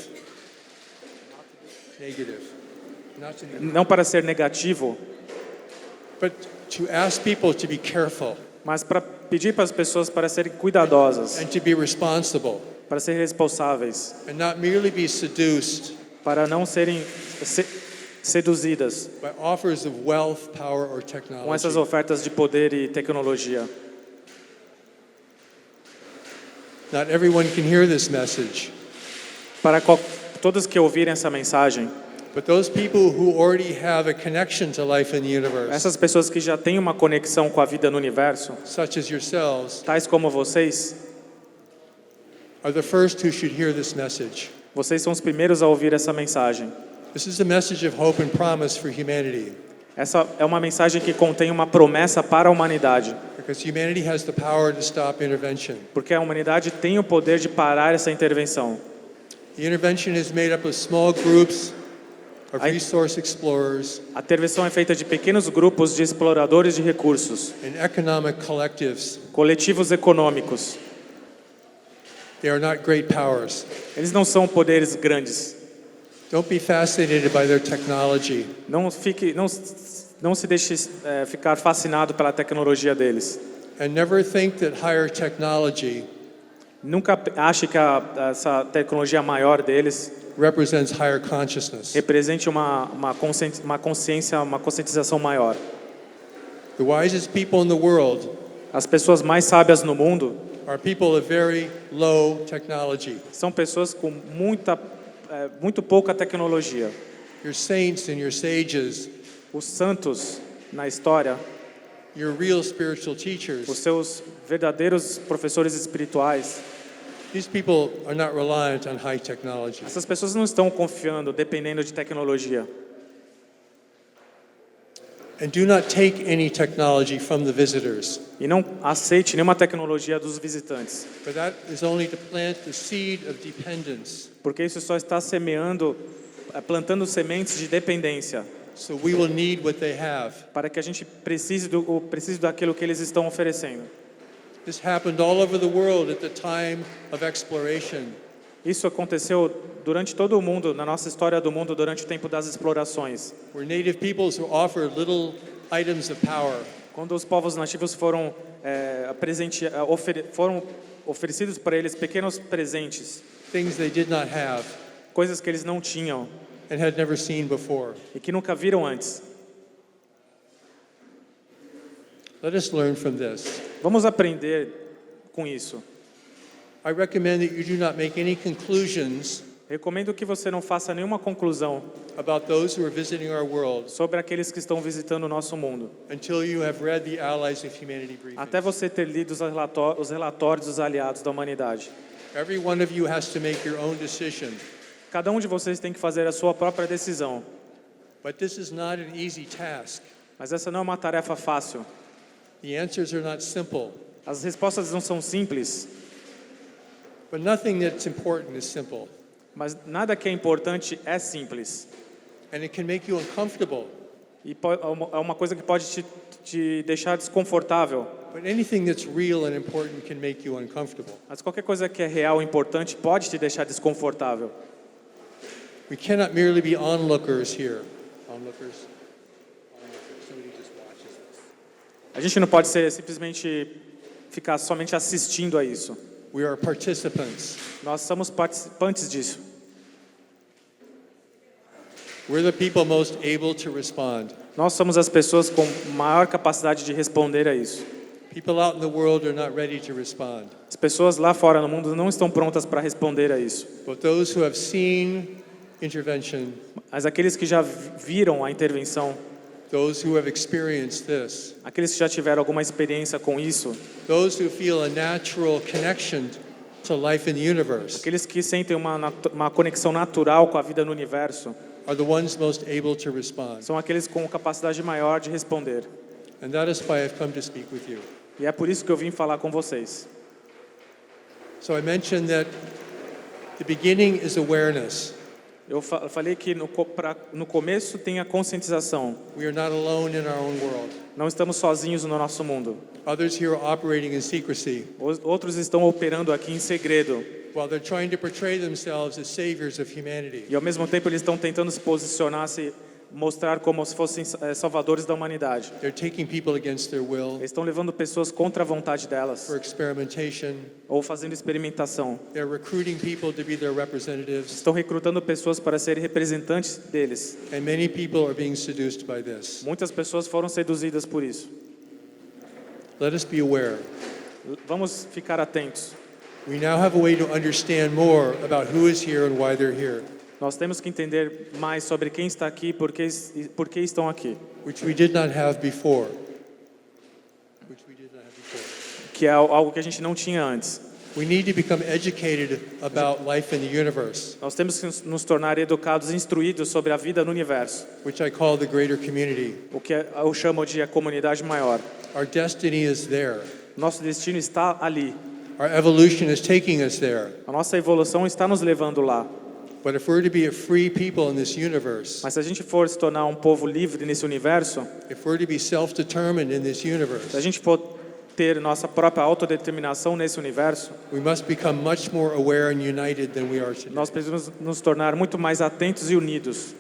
Speaker 1: Not to be,
Speaker 2: não para ser negativo,
Speaker 1: but to ask people to be careful
Speaker 2: mas para pedir para as pessoas para serem cuidadosas,
Speaker 1: and to be responsible
Speaker 2: para serem responsáveis,
Speaker 1: and not merely be seduced
Speaker 2: para não serem seduzidas
Speaker 1: by offers of wealth, power, or
Speaker 2: com essas
Speaker 1: technology.
Speaker 2: ofertas de poder e tecnologia.
Speaker 1: Not everyone can hear this message,
Speaker 2: Para todos que ouvirem essa mensagem,
Speaker 1: but those people who already have a connection to life in the universe,
Speaker 2: essas pessoas que já têm uma conexão com a vida no universo,
Speaker 1: such as yourselves,
Speaker 2: tais como vocês,
Speaker 1: are the first who should hear this message.
Speaker 2: vocês são os primeiros a ouvir essa mensagem.
Speaker 1: This is a message of hope and promise for humanity,
Speaker 2: Essa é uma mensagem que contém uma promessa para a humanidade,
Speaker 1: because humanity has the power to stop intervention.
Speaker 2: porque a humanidade tem o poder de parar essa intervenção.
Speaker 1: The intervention is made up of small groups of
Speaker 2: I-
Speaker 1: resource explorers
Speaker 2: A intervenção é feita de pequenos grupos de exploradores de recursos,
Speaker 1: and economic collectives.
Speaker 2: coletivos econômicos.
Speaker 1: They are not great powers.
Speaker 2: Eles não são poderes grandes.
Speaker 1: Don't be fascinated by their technology.
Speaker 2: Não se deixe ficar fascinado pela tecnologia deles.
Speaker 1: And never think that higher technology
Speaker 2: Nunca ache que essa tecnologia maior deles
Speaker 1: represents higher consciousness.
Speaker 2: represente uma conscientização maior.
Speaker 1: The wisest people in the world
Speaker 2: As pessoas mais sábias no mundo
Speaker 1: are people of very low technology.
Speaker 2: são pessoas com muito pouca tecnologia.
Speaker 1: Your saints and your sages,
Speaker 2: Os santos na história,
Speaker 1: your real spiritual teachers,
Speaker 2: os seus verdadeiros professores espirituais,
Speaker 1: these people are not reliant on high technology.
Speaker 2: essas pessoas não estão confiando, dependendo de tecnologia.
Speaker 1: And do not take any technology from the visitors,
Speaker 2: E não aceite nenhuma tecnologia dos visitantes,
Speaker 1: for that is only to plant the seed of dependence.
Speaker 2: porque isso só está plantando sementes de dependência,
Speaker 1: So we will need what they have.
Speaker 2: para que a gente precise daquilo que eles estão oferecendo.
Speaker 1: This happened all over the world at the time of exploration.
Speaker 2: Isso aconteceu durante todo o mundo, na nossa história do mundo, durante o tempo das explorações.
Speaker 1: Where native peoples were offered little items of power,
Speaker 2: Quando os povos nativos foram oferecidos para eles pequenos presentes,
Speaker 1: things they did not have
Speaker 2: coisas que eles não tinham
Speaker 1: and had never seen before.
Speaker 2: e que nunca viram antes.
Speaker 1: Let us learn from this.
Speaker 2: Vamos aprender com isso.
Speaker 1: I recommend that you do not make any conclusions
Speaker 2: Recomendo que você não faça nenhuma conclusão
Speaker 1: about those who are visiting our world
Speaker 2: sobre aqueles que estão visitando o nosso mundo,
Speaker 1: until you have read the Allies of Humanity briefing.
Speaker 2: até você ter lido os relatórios dos aliados da humanidade.
Speaker 1: Every one of you has to make your own decision.
Speaker 2: Cada um de vocês tem que fazer a sua própria decisão,
Speaker 1: But this is not an easy task.
Speaker 2: mas essa não é uma tarefa fácil.
Speaker 1: The answers are not simple.
Speaker 2: As respostas não são simples,
Speaker 1: But nothing that's important is simple.
Speaker 2: mas nada que é importante é simples.
Speaker 1: And it can make you uncomfortable.
Speaker 2: E é uma coisa que pode te deixar desconfortável.
Speaker 1: But anything that's real and important can make you uncomfortable.
Speaker 2: Mas qualquer coisa que é real e importante pode te deixar desconfortável.
Speaker 1: We cannot merely be onlookers here. Onlookers. Somebody just watches us.
Speaker 2: A gente não pode ser simplesmente ficar somente assistindo a isso.
Speaker 1: We are participants.
Speaker 2: Nós somos participantes disso.
Speaker 1: We're the people most able to respond.
Speaker 2: Nós somos as pessoas com maior capacidade de responder a isso.
Speaker 1: People out in the world are not ready to respond.
Speaker 2: As pessoas lá fora no mundo não estão prontas para responder a isso.
Speaker 1: But those who have seen intervention,
Speaker 2: Mas aqueles que já viram a intervenção,
Speaker 1: those who have experienced this,
Speaker 2: aqueles que já tiveram alguma experiência com isso,
Speaker 1: those who feel a natural connection to life in the universe,
Speaker 2: aqueles que sentem uma conexão natural com a vida no universo,
Speaker 1: are the ones most able to respond.
Speaker 2: são aqueles com capacidade maior de responder.
Speaker 1: And that is why I've come to speak with you.
Speaker 2: E é por isso que eu vim falar com vocês.
Speaker 1: So I mentioned that the beginning is awareness.
Speaker 2: Eu falei que no começo tem a conscientização.
Speaker 1: We are not alone in our own world.
Speaker 2: Não estamos sozinhos no nosso mundo.
Speaker 1: Others here are operating in secrecy,
Speaker 2: Outros estão operando aqui em segredo.
Speaker 1: while they're trying to portray themselves as saviors of humanity.
Speaker 2: E ao mesmo tempo eles estão tentando se posicionar, se mostrar como se fossem salvadores da humanidade.
Speaker 1: They're taking people against their will
Speaker 2: Eles estão levando pessoas contra a vontade delas,
Speaker 1: for experimentation.
Speaker 2: ou fazendo experimentação.
Speaker 1: They're recruiting people to be their representatives,
Speaker 2: Estão recrutando pessoas para serem representantes deles.
Speaker 1: and many people are being seduced by this.
Speaker 2: Muitas pessoas foram seduzidas por isso.
Speaker 1: Let us be aware.
Speaker 2: Vamos ficar atentos.
Speaker 1: We now have a way to understand more about who is here and why they're here,
Speaker 2: Nós temos que entender mais sobre quem está aqui e por que estão aqui,
Speaker 1: which we did not have before.
Speaker 2: que é algo que a gente não tinha antes.
Speaker 1: We need to become educated about life in the universe,
Speaker 2: Nós temos que nos tornar educados e instruídos sobre a vida no universo,
Speaker 1: which I call the greater community.
Speaker 2: o que eu chamo de a comunidade maior.
Speaker 1: Our destiny is there.
Speaker 2: Nosso destino está ali.
Speaker 1: Our evolution is taking us there.
Speaker 2: A nossa evolução está nos levando lá.
Speaker 1: But if we're to be a free people in this universe,
Speaker 2: Mas se a gente for se tornar um povo livre nesse universo,
Speaker 1: if we're to be self-determined in this
Speaker 2: se a
Speaker 1: universe,
Speaker 2: gente for ter nossa própria autodeterminação nesse universo,
Speaker 1: we must become much more aware and united than we are today.
Speaker 2: nós precisamos nos tornar muito mais atentos e unidos.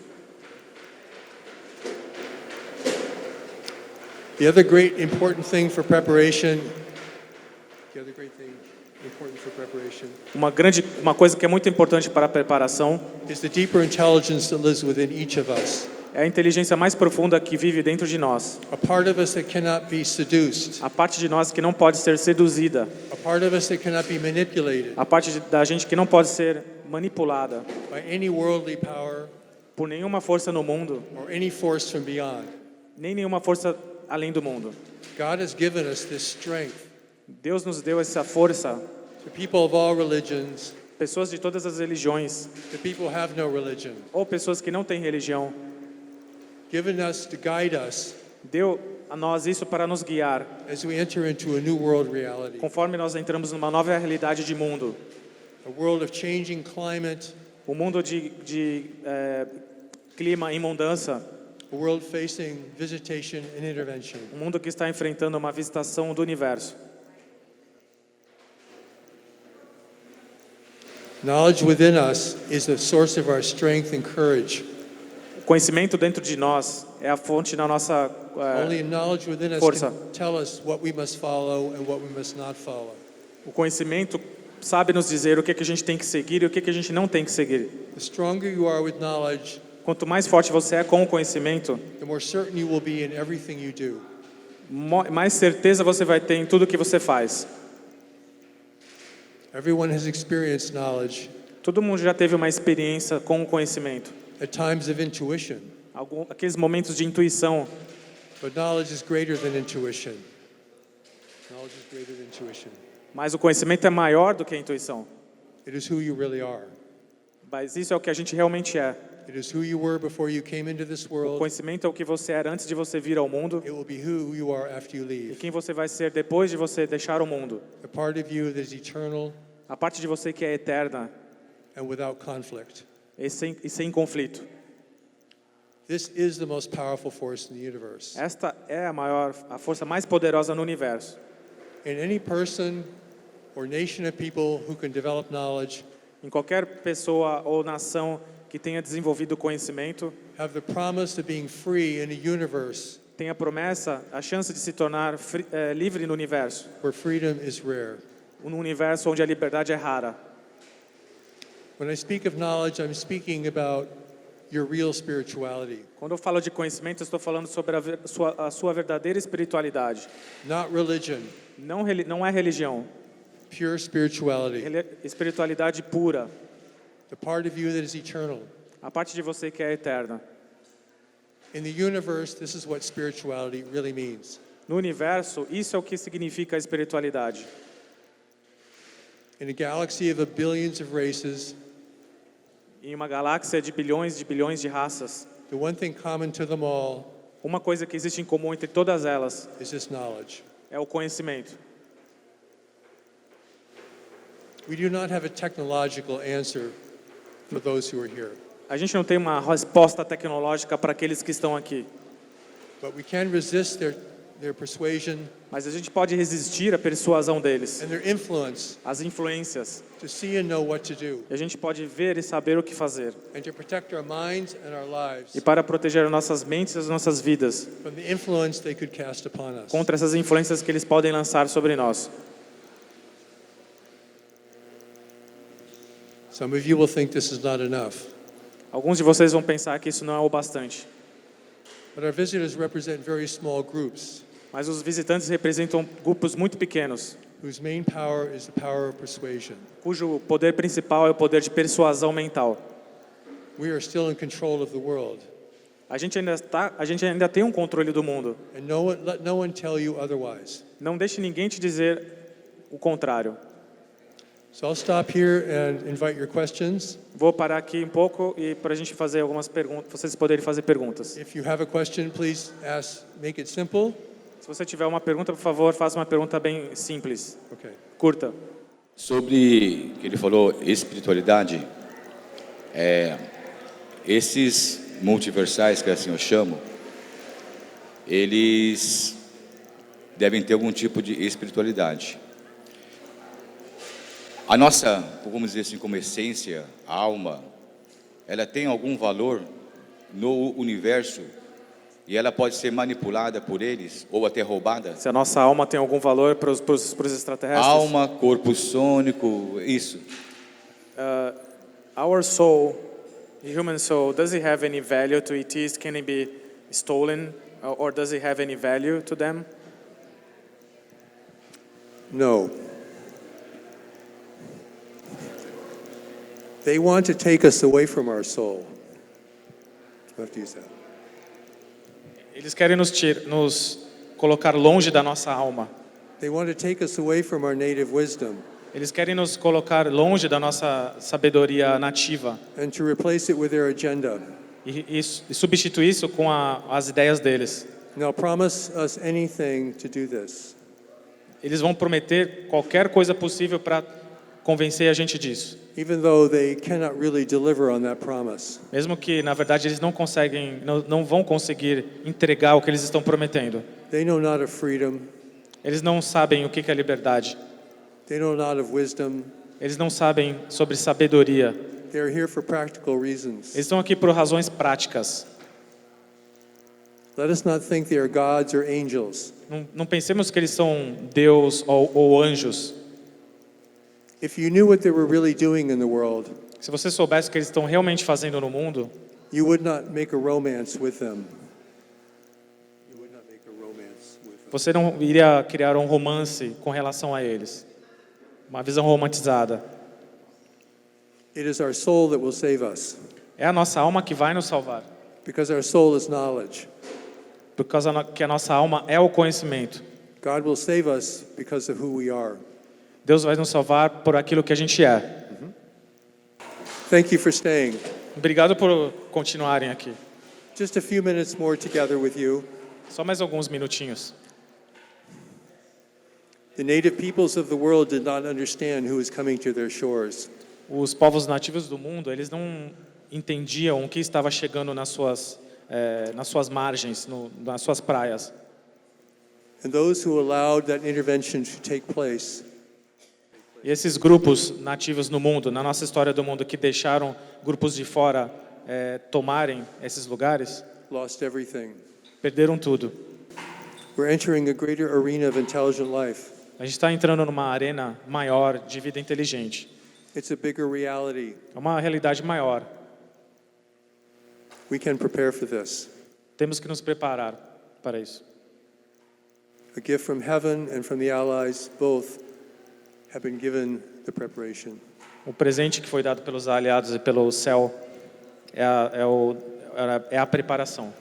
Speaker 1: The other great important thing for preparation, the other great thing important for preparation,
Speaker 2: Uma coisa que é muito importante para a preparação
Speaker 1: is the deeper intelligence that lives within each of us.
Speaker 2: é a inteligência mais profunda que vive dentro de nós.
Speaker 1: A part of us that cannot be seduced,
Speaker 2: A parte de nós que não pode ser seduzida.
Speaker 1: a part of us that cannot be manipulated
Speaker 2: A parte da gente que não pode ser manipulada
Speaker 1: by any worldly power
Speaker 2: por nenhuma força no mundo,
Speaker 1: or any force from beyond.
Speaker 2: nem nenhuma força além do mundo.
Speaker 1: God has given us this strength.
Speaker 2: Deus nos deu essa força.
Speaker 1: To people of all religions,
Speaker 2: Pessoas de todas as religiões,
Speaker 1: to people who have no religion,
Speaker 2: ou pessoas que não têm religião,
Speaker 1: given us to guide us
Speaker 2: deu a nós isso para nos guiar,
Speaker 1: as we enter into a new world reality,
Speaker 2: conforme nós entramos numa nova realidade de mundo.
Speaker 1: a world of changing climate,
Speaker 2: Um mundo de clima em mudança,
Speaker 1: a world facing visitation and intervention.
Speaker 2: um mundo que está enfrentando uma visitação do universo.
Speaker 1: Knowledge within us is the source of our strength and courage.
Speaker 2: O conhecimento dentro de nós é a fonte da nossa
Speaker 1: Only knowledge within us
Speaker 2: força.
Speaker 1: can tell us what we must follow and what we must not follow.
Speaker 2: O conhecimento sabe nos dizer o que a gente tem que seguir e o que a gente não tem que seguir.
Speaker 1: The stronger you are with knowledge,
Speaker 2: Quanto mais forte você é com o conhecimento,
Speaker 1: the more certain you will be in everything you do.
Speaker 2: mais certeza você vai ter em tudo que você faz.
Speaker 1: Everyone has experienced knowledge
Speaker 2: Todo mundo já teve uma experiência com o conhecimento.
Speaker 1: at times of intuition,
Speaker 2: Aqueles momentos de intuição.
Speaker 1: but knowledge is greater than intuition. Knowledge is greater than intuition.
Speaker 2: Mas o conhecimento é maior do que a intuição.
Speaker 1: It is who you really are.
Speaker 2: Mas isso é o que a gente realmente é.
Speaker 1: It is who you were before you came into this
Speaker 2: O
Speaker 1: world.
Speaker 2: conhecimento é o que você era antes de você vir ao mundo
Speaker 1: It will be who you are after you
Speaker 2: e
Speaker 1: leave.
Speaker 2: quem você vai ser depois de você deixar o mundo.
Speaker 1: A part of you that is eternal
Speaker 2: A parte de você que é eterna
Speaker 1: and without conflict.
Speaker 2: e sem conflito.
Speaker 1: This is the most powerful force in the universe.
Speaker 2: Esta é a força mais poderosa no universo.
Speaker 1: And any person or nation of people who can develop knowledge
Speaker 2: Em qualquer pessoa ou nação que tenha desenvolvido conhecimento,
Speaker 1: have the promise of being free in a universe
Speaker 2: tem a promessa, a chance de se tornar livre no universo.
Speaker 1: where freedom is rare.
Speaker 2: Um universo onde a liberdade é rara.
Speaker 1: When I speak of knowledge, I'm speaking about your real spirituality,
Speaker 2: Quando eu falo de conhecimento, eu estou falando sobre a sua verdadeira espiritualidade.
Speaker 1: not religion,
Speaker 2: Não é religião,
Speaker 1: pure spirituality,
Speaker 2: espiritualidade pura.
Speaker 1: the part of you that is eternal.
Speaker 2: A parte de você que é eterna.
Speaker 1: In the universe, this is what spirituality really means.
Speaker 2: No universo, isso é o que significa a espiritualidade.
Speaker 1: In a galaxy of billions of races,
Speaker 2: Em uma galáxia de bilhões de raças,
Speaker 1: the one thing common to them all
Speaker 2: uma coisa que existe em comum entre todas elas
Speaker 1: is this knowledge.
Speaker 2: é o conhecimento.
Speaker 1: We do not have a technological answer for those who are here,
Speaker 2: A gente não tem uma resposta tecnológica para aqueles que estão aqui,
Speaker 1: but we can resist their persuasion
Speaker 2: mas a gente pode resistir à persuasão deles,
Speaker 1: and their influence
Speaker 2: às influências,
Speaker 1: to see and know what to do,
Speaker 2: e a gente pode ver e saber o que fazer.
Speaker 1: and to protect our minds and our lives
Speaker 2: E para proteger as nossas mentes e as nossas vidas
Speaker 1: from the influence they could cast upon us.
Speaker 2: contra essas influências que eles podem lançar sobre nós.
Speaker 1: Some of you will think this is not enough,
Speaker 2: Alguns de vocês vão pensar que isso não é o bastante,
Speaker 1: but our visitors represent very small groups
Speaker 2: mas os visitantes representam grupos muito pequenos,
Speaker 1: whose main power is the power of persuasion.
Speaker 2: cujo poder principal é o poder de persuasão mental.
Speaker 1: We are still in control of the world,
Speaker 2: A gente ainda tem um controle do mundo.
Speaker 1: and let no one tell you otherwise.
Speaker 2: Não deixe ninguém te dizer o contrário.
Speaker 1: So I'll stop here and invite your questions.
Speaker 2: Vou parar aqui um pouco e para a gente fazer algumas perguntas, vocês poderem fazer perguntas.
Speaker 1: If you have a question, please make it simple.
Speaker 2: Se você tiver uma pergunta, por favor, faça uma pergunta bem simples,
Speaker 1: Okay.
Speaker 2: curta.
Speaker 14: Sobre o que ele falou, espiritualidade, esses multiversais, que assim eu chamo, eles devem ter algum tipo de espiritualidade. A nossa, vamos dizer assim, como essência, a alma, ela tem algum valor no universo e ela pode ser manipulada por eles ou até roubada?
Speaker 2: Se a nossa alma tem algum valor para os extraterrestres?
Speaker 14: Alma, corpo sônico, isso.
Speaker 2: Our soul, the human soul, does it have any value to ETs? Can it be stolen, or does it have any value to them?
Speaker 1: No. They want to take us away from our soul. I have to use that.
Speaker 2: Eles querem nos colocar longe da nossa alma.
Speaker 1: They want to take us away from our native wisdom
Speaker 2: Eles querem nos colocar longe da nossa sabedoria nativa
Speaker 1: and to replace it with their agenda.
Speaker 2: e substituir isso com as ideias deles.
Speaker 1: Now promise us anything to do this.
Speaker 2: Eles vão prometer qualquer coisa possível para convencer a gente disso.
Speaker 1: Even though they cannot really deliver on that promise.
Speaker 2: Mesmo que, na verdade, eles não vão conseguir entregar o que eles estão prometendo.
Speaker 1: They know not of freedom.
Speaker 2: Eles não sabem o que é liberdade.
Speaker 1: They know not of wisdom.
Speaker 2: Eles não sabem sobre sabedoria.
Speaker 1: They are here for practical reasons.
Speaker 2: Eles estão aqui por razões práticas.
Speaker 1: Let us not think they are gods or angels.
Speaker 2: Não pensemos que eles são Deus ou anjos.
Speaker 1: If you knew what they were really doing in the world,
Speaker 2: Se você soubesse o que eles estão realmente fazendo no mundo,
Speaker 1: you would not make a romance with them. You would not make a romance with them.
Speaker 2: você não iria criar um romance com relação a eles. Uma visão romantizada.
Speaker 1: It is our soul that will save us,
Speaker 2: É a nossa alma que vai nos salvar.
Speaker 1: because our soul is knowledge.
Speaker 2: Por causa que a nossa alma é o conhecimento.
Speaker 1: God will save us because of who we are.
Speaker 2: Deus vai nos salvar por aquilo que a gente é.
Speaker 1: Thank you for staying.
Speaker 2: Obrigado por continuarem aqui.
Speaker 1: Just a few minutes more together with you.
Speaker 2: Só mais alguns minutinhos.
Speaker 1: The native peoples of the world did not understand who was coming to their shores.
Speaker 2: Os povos nativos do mundo, eles não entendiam o que estava chegando nas suas nas suas margens, nas suas praias.
Speaker 1: And those who allowed that intervention to take place
Speaker 2: E esses grupos nativos no mundo, na nossa história do mundo, que deixaram grupos de fora tomarem esses lugares,
Speaker 1: lost everything.
Speaker 2: perderam tudo.
Speaker 1: We're entering a greater arena of intelligent life.
Speaker 2: A gente está entrando numa arena maior de vida inteligente.
Speaker 1: It's a bigger reality.
Speaker 2: É uma realidade maior.
Speaker 1: We can prepare for this.
Speaker 2: Temos que nos preparar para isso.
Speaker 1: A gift from heaven and from the Allies both have been given the preparation.
Speaker 2: O presente que foi dado pelos aliados e pelo céu é a preparação.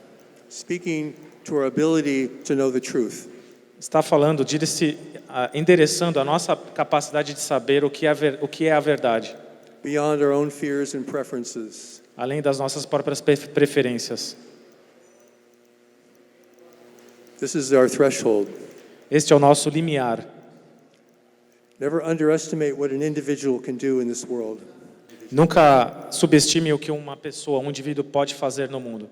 Speaker 1: Speaking to our ability to know the truth.
Speaker 2: Está falando, endereçando a nossa capacidade de saber o que é a verdade.
Speaker 1: Beyond our own fears and preferences.
Speaker 2: Além das nossas próprias preferências.
Speaker 1: This is our threshold.
Speaker 2: Este é o nosso limiar.
Speaker 1: Never underestimate what an individual can do in this world.
Speaker 2: Nunca subestime o que uma pessoa, um indivíduo pode fazer no mundo.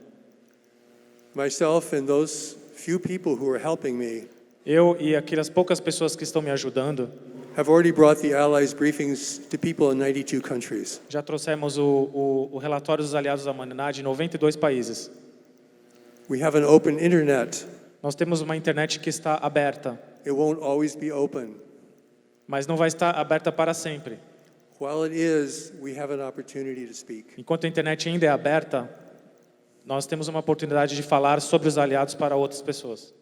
Speaker 1: Myself and those few people who are helping me
Speaker 2: Eu e aquelas poucas pessoas que estão me ajudando,
Speaker 1: have already brought the Allies briefings to people in 92 countries.
Speaker 2: já trouxemos o relatório dos aliados da humanidade em 92 países.
Speaker 1: We have an open internet.
Speaker 2: Nós temos uma internet que está aberta,
Speaker 1: It won't always be open.
Speaker 2: mas não vai estar aberta para sempre.
Speaker 1: While it is, we have an opportunity to speak.
Speaker 2: Enquanto a internet ainda é aberta, nós temos uma oportunidade de falar sobre os aliados para outras pessoas.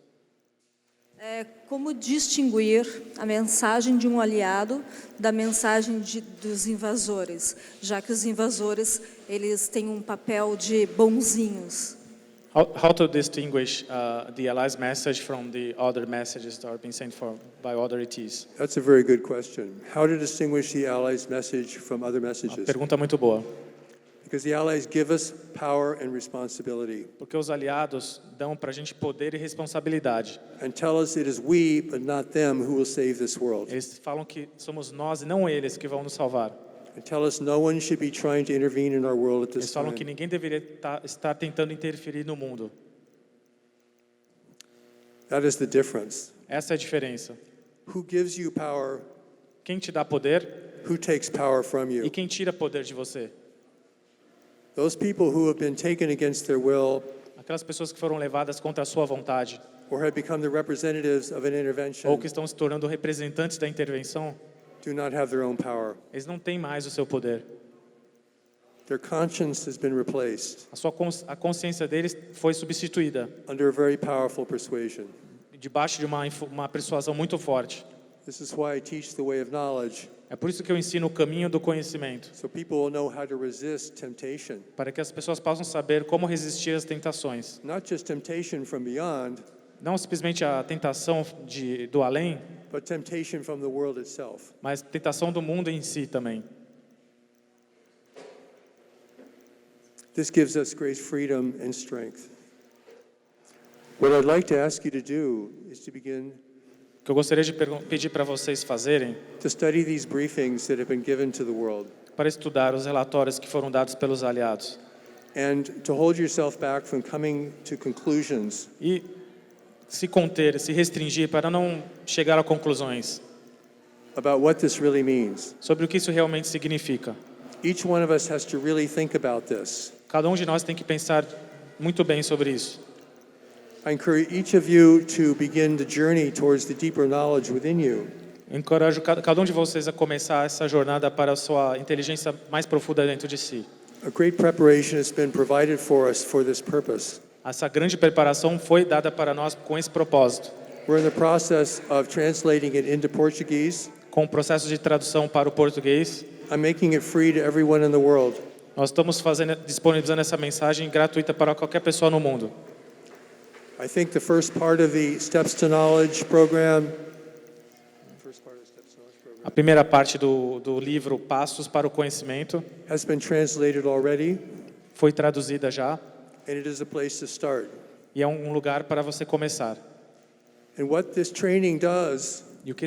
Speaker 15: Como distinguir a mensagem de um aliado da mensagem dos invasores, já que os invasores eles têm um papel de bonzinhos?
Speaker 2: How to distinguish the allies' message from the other messages that are being sent by other ETs?
Speaker 1: That's a very good question. How to distinguish the Allies' message from other messages?
Speaker 2: Pergunta muito boa.
Speaker 1: Because the Allies give us power and responsibility.
Speaker 2: Porque os aliados dão para a gente poder e responsabilidade.
Speaker 1: And tell us it is we, but not them, who will save this world.
Speaker 2: Eles falam que somos nós e não eles que vão nos salvar.
Speaker 1: And tell us no one should be trying to intervene in our world at this
Speaker 2: Eles falam
Speaker 1: time.
Speaker 2: que ninguém deveria estar tentando interferir no mundo.
Speaker 1: That is the difference.
Speaker 2: Essa é a diferença.
Speaker 1: Who gives you power?
Speaker 2: Quem te dá poder?
Speaker 1: Who takes power from you?
Speaker 2: E quem tira poder de você?
Speaker 1: Those people who have been taken against their will,
Speaker 2: aquelas pessoas que foram levadas contra a sua vontade,
Speaker 1: or have become the representatives of an intervention,
Speaker 2: ou que estão se tornando representantes da intervenção,
Speaker 1: do not have their own power.
Speaker 2: eles não têm mais o seu poder.
Speaker 1: Their conscience has been replaced
Speaker 2: A consciência deles foi substituída
Speaker 1: under a very powerful persuasion.
Speaker 2: debaixo de uma persuasão muito forte.
Speaker 1: This is why I teach the way of knowledge.
Speaker 2: É por isso que eu ensino o caminho do conhecimento,
Speaker 1: So people will know how to resist temptation.
Speaker 2: para que as pessoas possam saber como resistir às tentações.
Speaker 1: Not just temptation from beyond,
Speaker 2: Não simplesmente a tentação do além,
Speaker 1: but temptation from the world itself.
Speaker 2: mas tentação do mundo em si também.
Speaker 1: This gives us great freedom and strength. What I'd like to ask you to do is to begin
Speaker 2: O que eu gostaria de pedir para vocês fazerem,
Speaker 1: to study these briefings that have been given to the world
Speaker 2: para estudar os relatórios que foram dados pelos aliados
Speaker 1: and to hold yourself back from coming to conclusions
Speaker 2: e se conter, se restringir para não chegar a conclusões
Speaker 1: about what this really means.
Speaker 2: sobre o que isso realmente significa.
Speaker 1: Each one of us has to really think about this.
Speaker 2: Cada de nós tem que pensar muito bem sobre isso.
Speaker 1: I encourage each of you to begin the journey towards the deeper knowledge within you.
Speaker 2: Encorajo cada de vocês a começar essa jornada para a sua inteligência mais profunda dentro de si.
Speaker 1: A great preparation has been provided for us for this purpose.
Speaker 2: Essa grande preparação foi dada para nós com esse propósito.
Speaker 1: We're in the process of translating it into Portuguese.
Speaker 2: Com o processo de tradução para o português,
Speaker 1: I'm making it free to everyone in the world.
Speaker 2: nós estamos disponibilizando essa mensagem gratuita para qualquer pessoa no mundo.
Speaker 1: I think the first part of the Steps to Knowledge program,
Speaker 2: A primeira parte do livro Passos para o Conhecimento
Speaker 1: has been translated already,
Speaker 2: foi traduzida já
Speaker 1: and it is a place to start.
Speaker 2: e é um lugar para você começar.
Speaker 1: And what this training does,
Speaker 2: E o que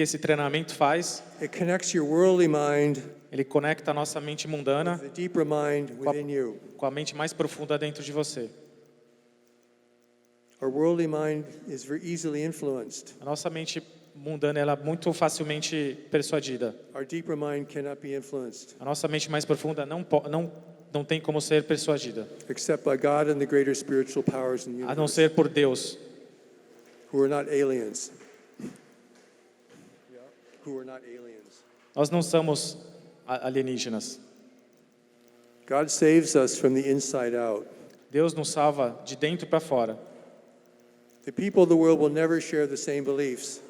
Speaker 2: esse treinamento faz,
Speaker 1: it connects your worldly mind
Speaker 2: ele conecta a nossa mente mundana
Speaker 1: with the deeper mind within you.
Speaker 2: com a mente mais profunda dentro de você.
Speaker 1: Our worldly mind is very easily influenced.
Speaker 2: A nossa mente mundana ela é muito facilmente persuadida.
Speaker 1: Our deeper mind cannot be influenced.
Speaker 2: A nossa mente mais profunda não tem como ser persuadida,
Speaker 1: Except by God and the greater spiritual powers in the
Speaker 2: a não
Speaker 1: universe,
Speaker 2: ser por Deus,
Speaker 1: who are not aliens. Who are not aliens.
Speaker 2: Nós não somos alienígenas.
Speaker 1: God saves us from the inside out.
Speaker 2: Deus nos salva de dentro para fora.
Speaker 1: The people of the world will never share the same beliefs.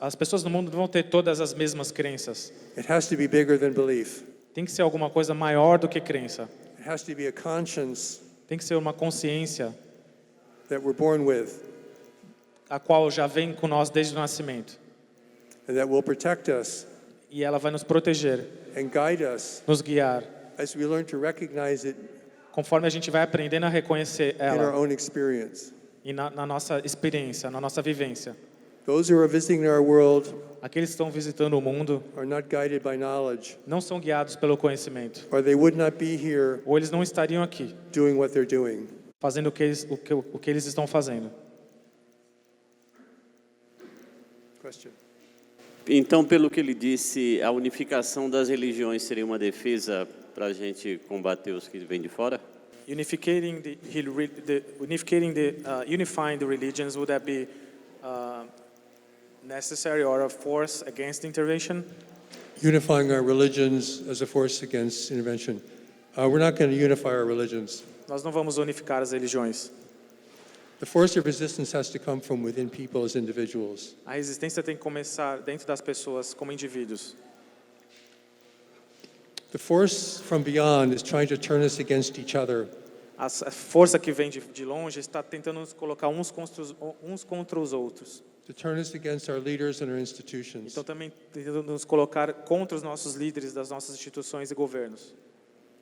Speaker 2: As pessoas no mundo não vão ter todas as mesmas crenças.
Speaker 1: It has to be bigger than belief.
Speaker 2: Tem que ser alguma coisa maior do que crença.
Speaker 1: It has to be a conscience
Speaker 2: Tem que ser uma consciência
Speaker 1: that we're born with
Speaker 2: a qual já vem com nós desde o nascimento.
Speaker 1: and that will protect us
Speaker 2: E ela vai nos proteger,
Speaker 1: and guide us
Speaker 2: nos guiar,
Speaker 1: as we learn to recognize it
Speaker 2: conforme a gente vai aprendendo a reconhecer
Speaker 1: in our
Speaker 2: ela
Speaker 1: own experience.
Speaker 2: e na nossa experiência, na nossa vivência.
Speaker 1: Those who are visiting our world
Speaker 2: Aqueles que estão visitando o mundo
Speaker 1: are not guided by knowledge,
Speaker 2: não são guiados pelo conhecimento,
Speaker 1: or they would not be here
Speaker 2: ou eles não estariam aqui
Speaker 1: doing what they're doing.
Speaker 2: fazendo o que eles estão fazendo.
Speaker 1: Question.
Speaker 16: Então, pelo que ele disse, a unificação das religiões seria uma defesa para a gente combater os que vêm de fora?
Speaker 2: Unifying the religions, would that be necessary or a force against intervention?
Speaker 1: Unifying our religions as a force against intervention. We're not going to unify our religions.
Speaker 2: Nós não vamos unificar as religiões.
Speaker 1: The force of resistance has to come from within people as individuals.
Speaker 2: A resistência tem que começar dentro das pessoas como indivíduos.
Speaker 1: The force from beyond is trying to turn us against each other.
Speaker 2: A força que vem de longe está tentando nos colocar uns contra os outros.
Speaker 1: To turn us against our leaders and our institutions.
Speaker 2: Então também tentando nos colocar contra os nossos líderes das nossas instituições e governos.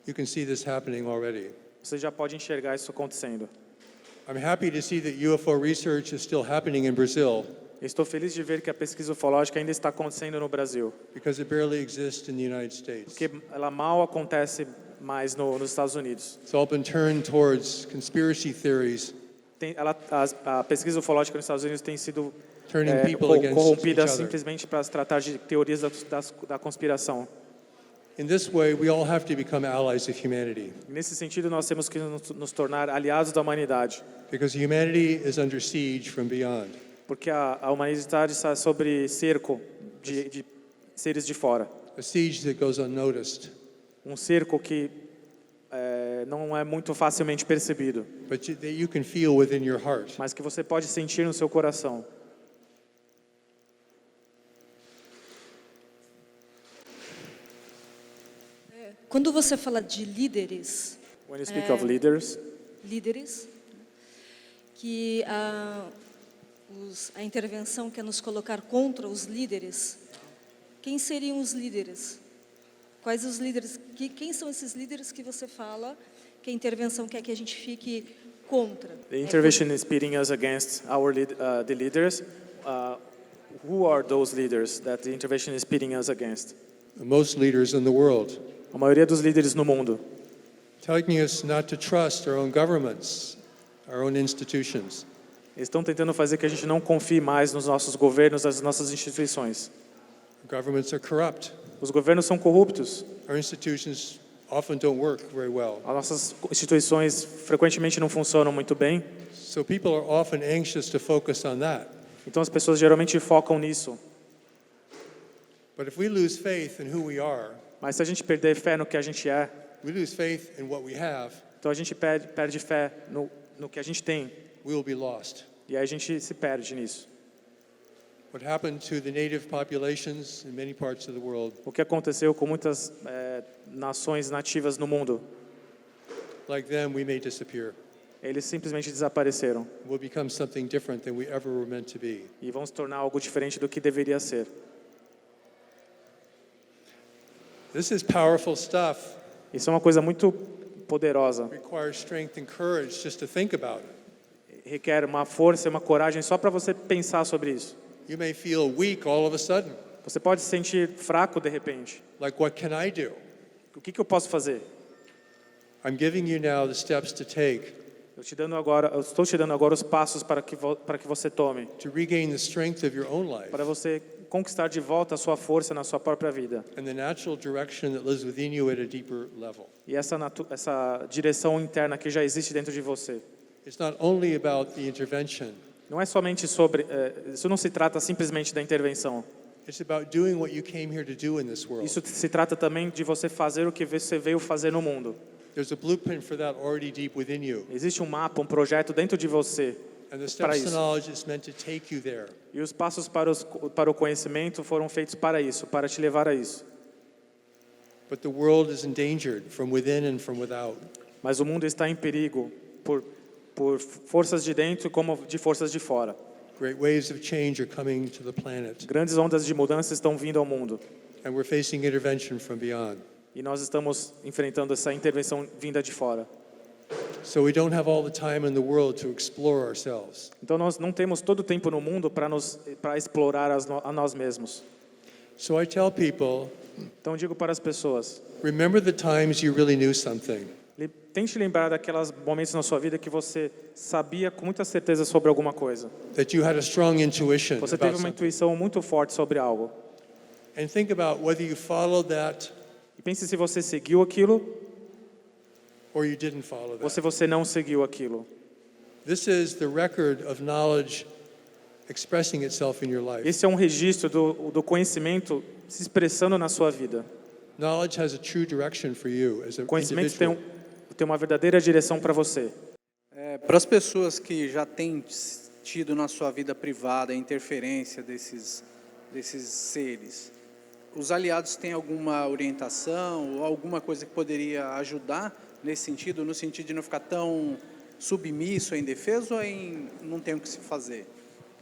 Speaker 1: You can see this happening already.
Speaker 2: Você já pode enxergar isso acontecendo.
Speaker 1: I'm happy to see that UFO research is still happening in Brazil
Speaker 2: Estou feliz de ver que a pesquisa ufológica ainda está acontecendo no Brasil,
Speaker 1: because it barely exists in the United States.
Speaker 2: porque ela mal acontece mais nos Estados Unidos.
Speaker 1: It's all been turned towards conspiracy theories,
Speaker 2: A pesquisa ufológica nos Estados Unidos tem sido
Speaker 1: turning people against
Speaker 2: corrompida
Speaker 1: each other.
Speaker 2: simplesmente para se tratar de teorias da conspiração.
Speaker 1: In this way, we all have to become allies of humanity
Speaker 2: Nesse sentido, nós temos que nos tornar aliados da humanidade,
Speaker 1: because humanity is under siege from beyond.
Speaker 2: porque a humanidade está sob cerco de seres de fora.
Speaker 1: A siege that goes unnoticed,
Speaker 2: Cerco que não é muito facilmente percebido,
Speaker 1: but that you can feel within your heart.
Speaker 2: mas que você pode sentir no seu coração.
Speaker 15: Quando você fala de líderes,
Speaker 2: When you speak of líderes,
Speaker 15: que a intervenção quer nos colocar contra os líderes, quem seriam os líderes? Quais os líderes? Quem são esses líderes que você fala que a intervenção quer que a gente fique contra?
Speaker 2: the intervention is pitting us against the leaders. Who are those leaders that the intervention is pitting us against?
Speaker 1: Most leaders in the world,
Speaker 2: A maioria dos líderes no mundo,
Speaker 1: telling us not to trust our own governments, our own institutions.
Speaker 2: eles estão tentando fazer que a gente não confie mais nos nossos governos, nas nossas instituições.
Speaker 1: Governments are corrupt.
Speaker 2: Os governos são corruptos.
Speaker 1: Our institutions often don't work very well.
Speaker 2: As nossas instituições frequentemente não funcionam muito bem.
Speaker 1: So people are often anxious to focus on that.
Speaker 2: Então as pessoas geralmente focam nisso.
Speaker 1: But if we lose faith in who we are,
Speaker 2: Mas se a gente perder fé no que a gente é,
Speaker 1: we lose faith in what we have,
Speaker 2: então a gente perde fé no que a gente tem.
Speaker 1: we will be lost.
Speaker 2: E aí a gente se perde nisso.
Speaker 1: What happened to the native populations in many parts of the world,
Speaker 2: O que aconteceu com muitas nações nativas no mundo?
Speaker 1: like them, we may disappear.
Speaker 2: Eles simplesmente desapareceram
Speaker 1: We'll become something different than we ever were meant to be.
Speaker 2: e vão se tornar algo diferente do que deveria ser.
Speaker 1: This is powerful stuff.
Speaker 2: Isso é uma coisa muito poderosa.
Speaker 1: It requires strength and courage just to think about it.
Speaker 2: Requer uma força e uma coragem só para você pensar sobre isso.
Speaker 1: You may feel weak all of a sudden.
Speaker 2: Você pode se sentir fraco de repente.
Speaker 1: Like, what can I do?
Speaker 2: O que eu posso fazer?
Speaker 1: I'm giving you now the steps to take
Speaker 2: Eu estou te dando agora os passos para que você tome.
Speaker 1: to regain the strength of your own life
Speaker 2: Para você conquistar de volta a sua força na sua própria vida.
Speaker 1: and the natural direction that lives within you at a deeper level.
Speaker 2: E essa direção interna que já existe dentro de você.
Speaker 1: It's not only about the intervention.
Speaker 2: Não é somente sobre, isso não se trata simplesmente da intervenção.
Speaker 1: It's about doing what you came here to do in this world.
Speaker 2: Isso se trata também de você fazer o que você veio fazer no mundo.
Speaker 1: There's a blueprint for that already deep within you.
Speaker 2: Existe um mapa, um projeto dentro de você
Speaker 1: And the
Speaker 2: para
Speaker 1: steps to
Speaker 2: isso.
Speaker 1: knowledge is meant to take you there.
Speaker 2: E os passos para o conhecimento foram feitos para isso, para te levar a isso.
Speaker 1: But the world is endangered from within and from without.
Speaker 2: Mas o mundo está em perigo por forças de dentro como de forças de fora.
Speaker 1: Great waves of change are coming to the planet.
Speaker 2: Grandes ondas de mudança estão vindo ao mundo.
Speaker 1: And we're facing intervention from beyond.
Speaker 2: E nós estamos enfrentando essa intervenção vinda de fora.
Speaker 1: So we don't have all the time in the world to explore ourselves.
Speaker 2: Então nós não temos todo o tempo no mundo para explorar a nós mesmos.
Speaker 1: So I tell people,
Speaker 2: então eu digo para as pessoas,
Speaker 1: remember the times you really knew something.
Speaker 2: Tente lembrar daqueles momentos na sua vida que você sabia com muita certeza sobre alguma coisa.
Speaker 1: That you had a strong intuition
Speaker 2: Você
Speaker 1: about
Speaker 2: teve uma
Speaker 1: something.
Speaker 2: intuição muito forte sobre algo.
Speaker 1: And think about whether you followed that
Speaker 2: E pense se você seguiu aquilo
Speaker 1: or you didn't follow
Speaker 2: ou se
Speaker 1: that.
Speaker 2: você não seguiu aquilo.
Speaker 1: This is the record of knowledge expressing itself in your life.
Speaker 2: Esse é um registro do conhecimento se expressando na sua vida.
Speaker 1: Knowledge has a true direction for you as an
Speaker 2: O conhecimento tem,
Speaker 1: individual.
Speaker 2: tem uma verdadeira direção para você.
Speaker 17: Para as pessoas que já têm tido na sua vida privada a interferência desses seres, os aliados têm alguma orientação ou alguma coisa que poderia ajudar nesse sentido, no sentido de não ficar tão submisso ou indefeso ou não tem o que se fazer?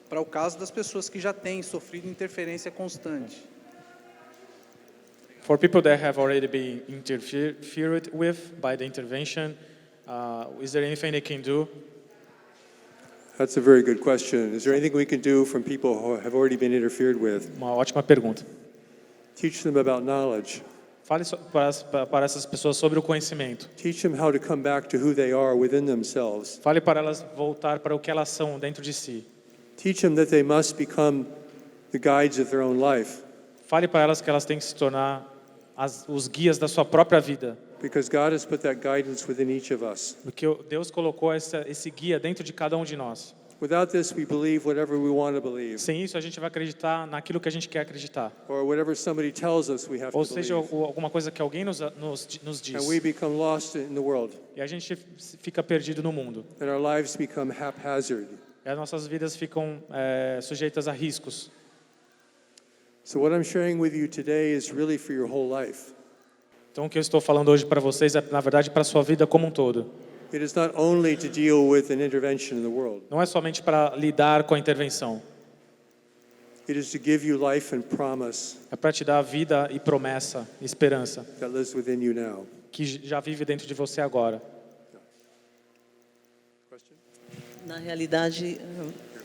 Speaker 17: Para o caso das pessoas que já têm sofrido interferência constante.
Speaker 2: For people that have already been interfered with by the intervention, is there anything they can do?
Speaker 1: That's a very good question. Is there anything we can do from people who have already been interfered with?
Speaker 2: Uma ótima pergunta.
Speaker 1: Teach them about knowledge.
Speaker 2: Fale para essas pessoas sobre o conhecimento.
Speaker 1: Teach them how to come back to who they are within themselves.
Speaker 2: Fale para elas voltar para o que elas são dentro de si.
Speaker 1: Teach them that they must become the guides of their own life.
Speaker 2: Fale para elas que elas têm que se tornar os guias da sua própria vida.
Speaker 1: Because God has put that guidance within each of us.
Speaker 2: Porque Deus colocou esse guia dentro de cada um de nós.
Speaker 1: Without this, we believe whatever we want to believe.
Speaker 2: Sem isso, a gente vai acreditar naquilo que a gente quer acreditar.
Speaker 1: Or whatever somebody tells us we have
Speaker 2: Ou
Speaker 1: to
Speaker 2: seja,
Speaker 1: believe.
Speaker 2: alguma coisa que alguém nos diz.
Speaker 1: And we become lost in the world.
Speaker 2: E a gente fica perdido no mundo.
Speaker 1: And our lives become haphazard.
Speaker 2: E as nossas vidas ficam sujeitas a riscos.
Speaker 1: So what I'm sharing with you today is really for your whole life.
Speaker 2: Então, o que eu estou falando hoje para vocês é, na verdade, para a sua vida como um todo.
Speaker 1: It is not only to deal with an intervention in the world.
Speaker 2: Não é somente para lidar com a intervenção.
Speaker 1: It is to give you life and promise
Speaker 2: É para te dar vida e promessa, esperança,
Speaker 1: that lives within you now.
Speaker 2: que já vive dentro de você agora.
Speaker 18: Na realidade,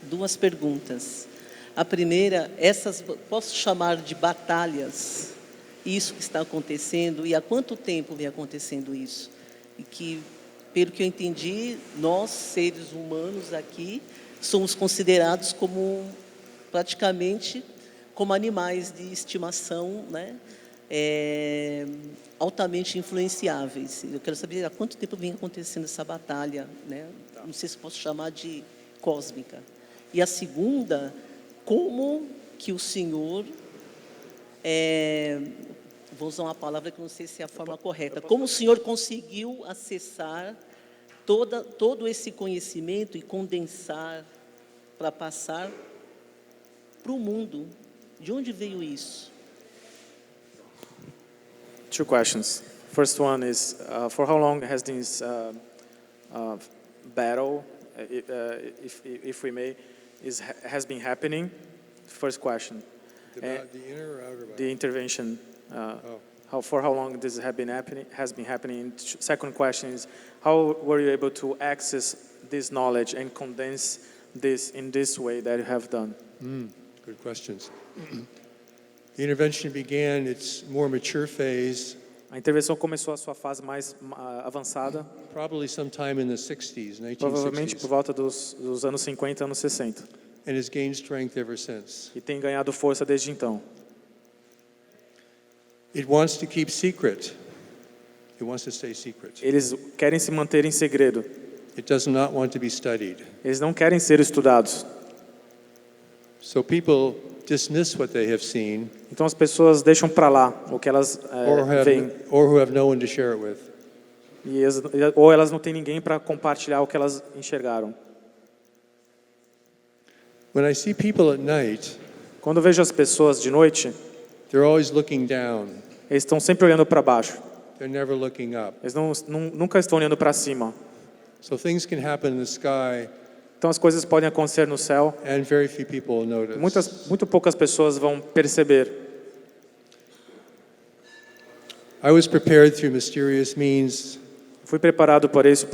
Speaker 18: duas perguntas. A primeira, posso chamar de batalhas, isso que está acontecendo, e há quanto tempo vem acontecendo isso? E que, pelo que eu entendi, nós, seres humanos aqui, somos considerados como, praticamente, como animais de estimação, né? Altamente influenciáveis. Eu quero saber há quanto tempo vem acontecendo essa batalha, né? Não sei se posso chamar de cósmica. E a segunda, como que o Senhor, vou usar uma palavra que não sei se é a forma correta, como o Senhor conseguiu acessar todo esse conhecimento e condensar para passar para o mundo? De onde veio isso?
Speaker 2: Two questions. First one is, for how long has this battle, if we may, has been happening? First question.
Speaker 1: The inner or outer
Speaker 2: The intervention. For how long this has been happening? Second question is, how were you able to access this knowledge and condense this in this way that you have done?
Speaker 1: Good questions. The intervention began its more mature phase
Speaker 2: A intervenção começou a sua fase mais avançada,
Speaker 1: probably sometime in the 60s,
Speaker 2: provavelmente
Speaker 1: 1960s,
Speaker 2: por volta dos anos 50, anos 60.
Speaker 1: and has gained strength ever since.
Speaker 2: E tem ganhado força desde então.
Speaker 1: It wants to keep secret. It wants to stay secret.
Speaker 2: Eles querem se manter em segredo.
Speaker 1: It does not want to be studied.
Speaker 2: Eles não querem ser estudados.
Speaker 1: So people dismiss what they have seen,
Speaker 2: Então as pessoas deixam para lá o que elas veem.
Speaker 1: or who have no one to share it with.
Speaker 2: Ou elas não têm ninguém para compartilhar o que elas enxergaram.
Speaker 1: When I see people at night,
Speaker 2: Quando eu vejo as pessoas de noite,
Speaker 1: they're always looking down.
Speaker 2: eles estão sempre olhando para baixo.
Speaker 1: They're never looking up.
Speaker 2: Eles nunca estão olhando para cima.
Speaker 1: So things can happen in the sky,
Speaker 2: Então as coisas podem acontecer no céu.
Speaker 1: and very few people will notice.
Speaker 2: Muito poucas pessoas vão perceber.
Speaker 1: I was prepared through mysterious means.
Speaker 2: Fui preparado para isso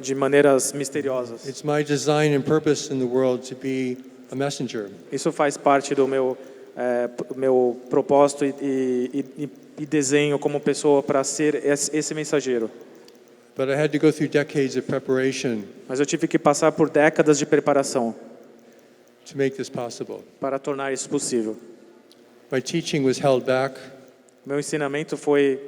Speaker 2: de maneiras misteriosas.
Speaker 1: It's my design and purpose in the world to be a messenger.
Speaker 2: Isso faz parte do meu propósito e desenho como pessoa para ser esse mensageiro.
Speaker 1: But I had to go through decades of preparation
Speaker 2: Mas eu tive que passar por décadas de preparação
Speaker 1: to make this possible.
Speaker 2: para tornar isso possível.
Speaker 1: My teaching was held back.
Speaker 2: Meu ensinamento foi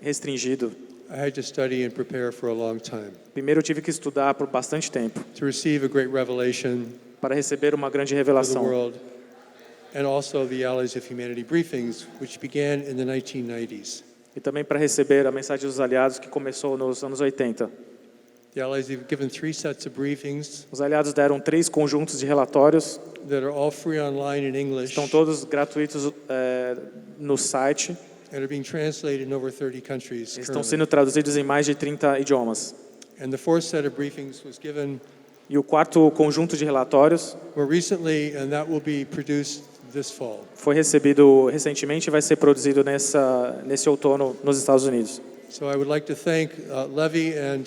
Speaker 2: restringido.
Speaker 1: I had to study and prepare for a long time
Speaker 2: Primeiro eu tive que estudar por bastante tempo
Speaker 1: to receive a great revelation
Speaker 2: para receber uma grande
Speaker 1: of the
Speaker 2: revelação.
Speaker 1: world, and also the Allies of Humanity briefings, which began in the 1990s.
Speaker 2: E também para receber a mensagem dos aliados que começou nos anos 80.
Speaker 1: The Allies have given 3 sets of briefings
Speaker 2: Os aliados deram 3 conjuntos de relatórios.
Speaker 1: that are all free online in English
Speaker 2: Estão todos gratuitos no site.
Speaker 1: and are being translated in over 30 countries
Speaker 2: Estão
Speaker 1: currently.
Speaker 2: sendo traduzidos em mais de 30 idiomas.
Speaker 1: And the 4th set of briefings was given
Speaker 2: E o quarto conjunto de relatórios
Speaker 1: more recently, and that will be produced this fall.
Speaker 2: foi recebido recentemente e vai ser produzido nesse outono nos Estados Unidos.
Speaker 1: So I would like to thank Levi and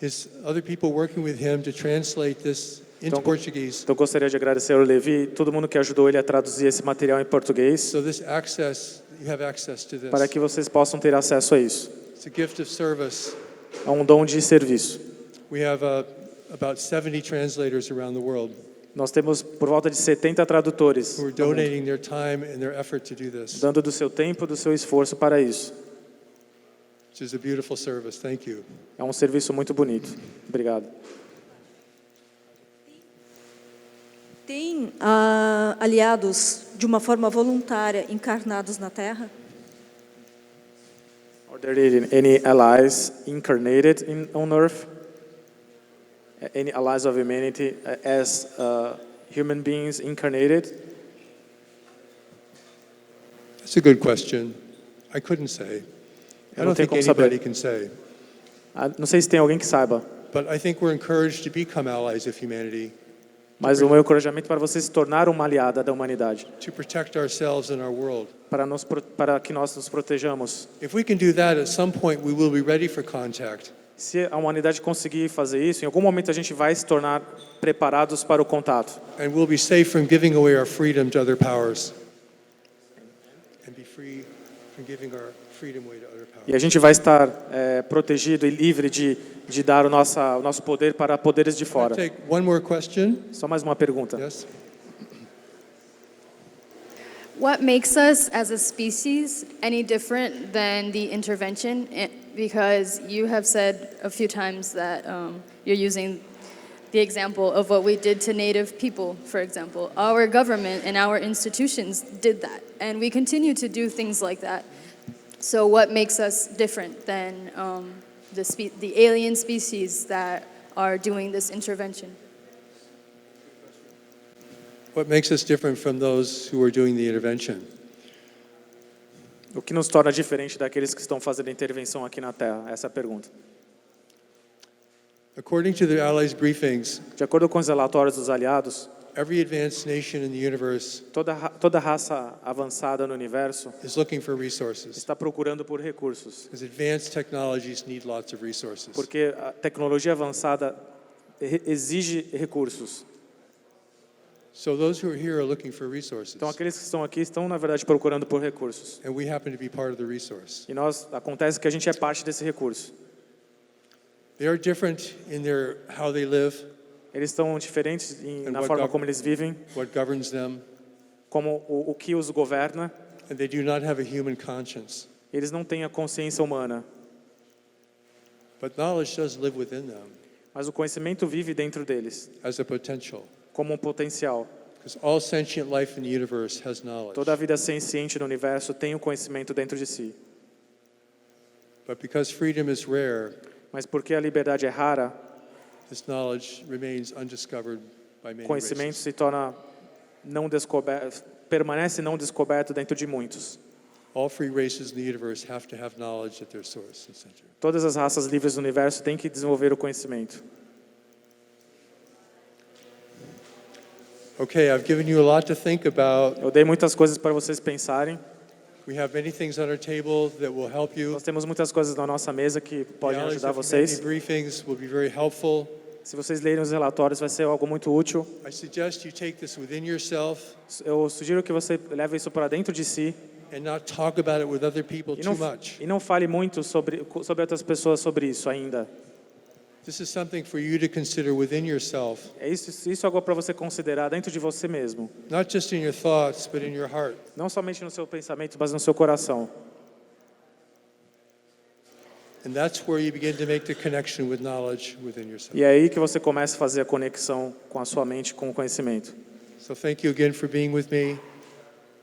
Speaker 1: his other people working with him to translate this into Portuguese.
Speaker 2: Então gostaria de agradecer ao Levi e todo mundo que ajudou ele a traduzir esse material em português,
Speaker 1: So this access, you have access to this.
Speaker 2: para que vocês possam ter acesso a isso.
Speaker 1: It's a gift of service.
Speaker 2: É um dom de serviço.
Speaker 1: We have about 70 translators around the world
Speaker 2: Nós temos por volta de 70 tradutores
Speaker 1: who are donating their time and their effort to do this,
Speaker 2: dando do seu tempo, do seu esforço para isso.
Speaker 1: which is a beautiful service. Thank you.
Speaker 2: É um serviço muito bonito. Obrigado.
Speaker 15: Tem aliados de uma forma voluntária encarnados na Terra?
Speaker 2: Are there any allies incarnated on Earth? Any allies of humanity as human beings incarnated?
Speaker 1: That's a good question. I couldn't say. I
Speaker 2: Eu não
Speaker 1: don't
Speaker 2: tenho
Speaker 1: think
Speaker 2: como
Speaker 1: anybody
Speaker 2: saber.
Speaker 1: can say.
Speaker 2: Não sei se tem alguém que saiba,
Speaker 1: But I think we're encouraged to become allies of humanity,
Speaker 2: mas o meu encorajamento para você se tornar uma aliada da humanidade,
Speaker 1: to protect ourselves and our world.
Speaker 2: para que nós nos protejamos.
Speaker 1: If we can do that, at some point we will be ready for contact.
Speaker 2: Se a humanidade conseguir fazer isso, em algum momento a gente vai se tornar preparados para o contato.
Speaker 1: And we'll be safe from giving away our freedom to other powers. And be free from giving our freedom away to other powers.
Speaker 2: E a gente vai estar protegido e livre de dar o nosso poder para poderes de fora.
Speaker 1: Take one more question.
Speaker 2: Só mais uma pergunta.
Speaker 1: Yes.
Speaker 19: What makes us as a species any different than the intervention? Because you have said a few times that you're using the example of what we did to Native people, for example. Our government and our institutions did that, and we continue to do things like that. So what makes us different than the alien species that are doing this intervention?
Speaker 1: What makes us different from those who are doing the intervention?
Speaker 2: O que nos torna diferente daqueles que estão fazendo a intervenção aqui na Terra? Essa é a pergunta.
Speaker 1: According to the Allies' briefings,
Speaker 2: De acordo com os relatórios dos aliados,
Speaker 1: every advanced nation in the universe
Speaker 2: toda raça avançada no universo
Speaker 1: is looking for resources.
Speaker 2: está procurando por recursos,
Speaker 1: Because advanced technologies need lots of resources.
Speaker 2: porque a tecnologia avançada exige recursos.
Speaker 1: So those who are here are looking for resources.
Speaker 2: Então, aqueles que estão aqui estão, na verdade, procurando por recursos.
Speaker 1: And we happen to be part of the resource.
Speaker 2: E acontece que a gente é parte desse recurso.
Speaker 1: They are different in how they live.
Speaker 2: Eles estão diferentes na
Speaker 1: what
Speaker 2: forma como eles vivem,
Speaker 1: What governs them.
Speaker 2: como o que os governa.
Speaker 1: And they do not have a human conscience.
Speaker 2: Eles não têm a consciência humana.
Speaker 1: But knowledge does live within them.
Speaker 2: Mas o conhecimento vive dentro deles,
Speaker 1: as a potential.
Speaker 2: Como um potencial.
Speaker 1: Because all sentient life in the universe has knowledge.
Speaker 2: Toda a vida senciente no universo tem o conhecimento dentro de si.
Speaker 1: But because freedom is rare,
Speaker 2: mas porque a liberdade é rara,
Speaker 1: this knowledge remains undiscovered by many
Speaker 2: conhecimento
Speaker 1: races.
Speaker 2: se torna não descoberto, permanece não descoberto dentro de muitos.
Speaker 1: All free races in the universe have to have knowledge at their source and center.
Speaker 2: Todas as raças livres do universo têm que desenvolver o conhecimento.
Speaker 1: Okay, I've given you a lot to think about.
Speaker 2: Eu dei muitas coisas para vocês pensarem.
Speaker 1: We have many things on our table that will help you.
Speaker 2: Nós temos muitas coisas na nossa mesa que podem
Speaker 1: The
Speaker 2: ajudar
Speaker 1: analysis of many
Speaker 2: vocês.
Speaker 1: briefings will be very helpful.
Speaker 2: Se vocês lerem os relatórios, vai ser algo muito útil.
Speaker 1: I suggest you take this within yourself.
Speaker 2: Eu sugiro que você leve isso para dentro de si.
Speaker 1: And not talk about it with other people too much.
Speaker 2: E não fale muito sobre outras pessoas sobre isso ainda.
Speaker 1: This is something for you to consider within yourself.
Speaker 2: Isso é algo para você considerar dentro de você mesmo.
Speaker 1: Not just in your thoughts, but in your heart.
Speaker 2: Não somente no seu pensamento, mas no seu coração.
Speaker 1: And that's where you begin to make the connection with knowledge within yourself.
Speaker 2: E é aí que você começa a fazer a conexão com a sua mente, com o conhecimento.
Speaker 1: So thank you again for being with me.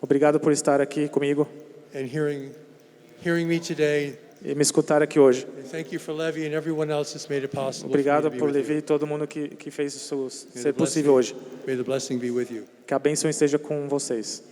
Speaker 2: Obrigado por estar aqui comigo.
Speaker 1: And hearing me today.
Speaker 2: E me escutar aqui hoje.
Speaker 1: And thank you for Levi and everyone else that's made it possible.
Speaker 2: Obrigado por Levi e todo mundo que fez isso ser possível hoje.
Speaker 1: May the blessing be with you.
Speaker 2: Que a bênção esteja com vocês.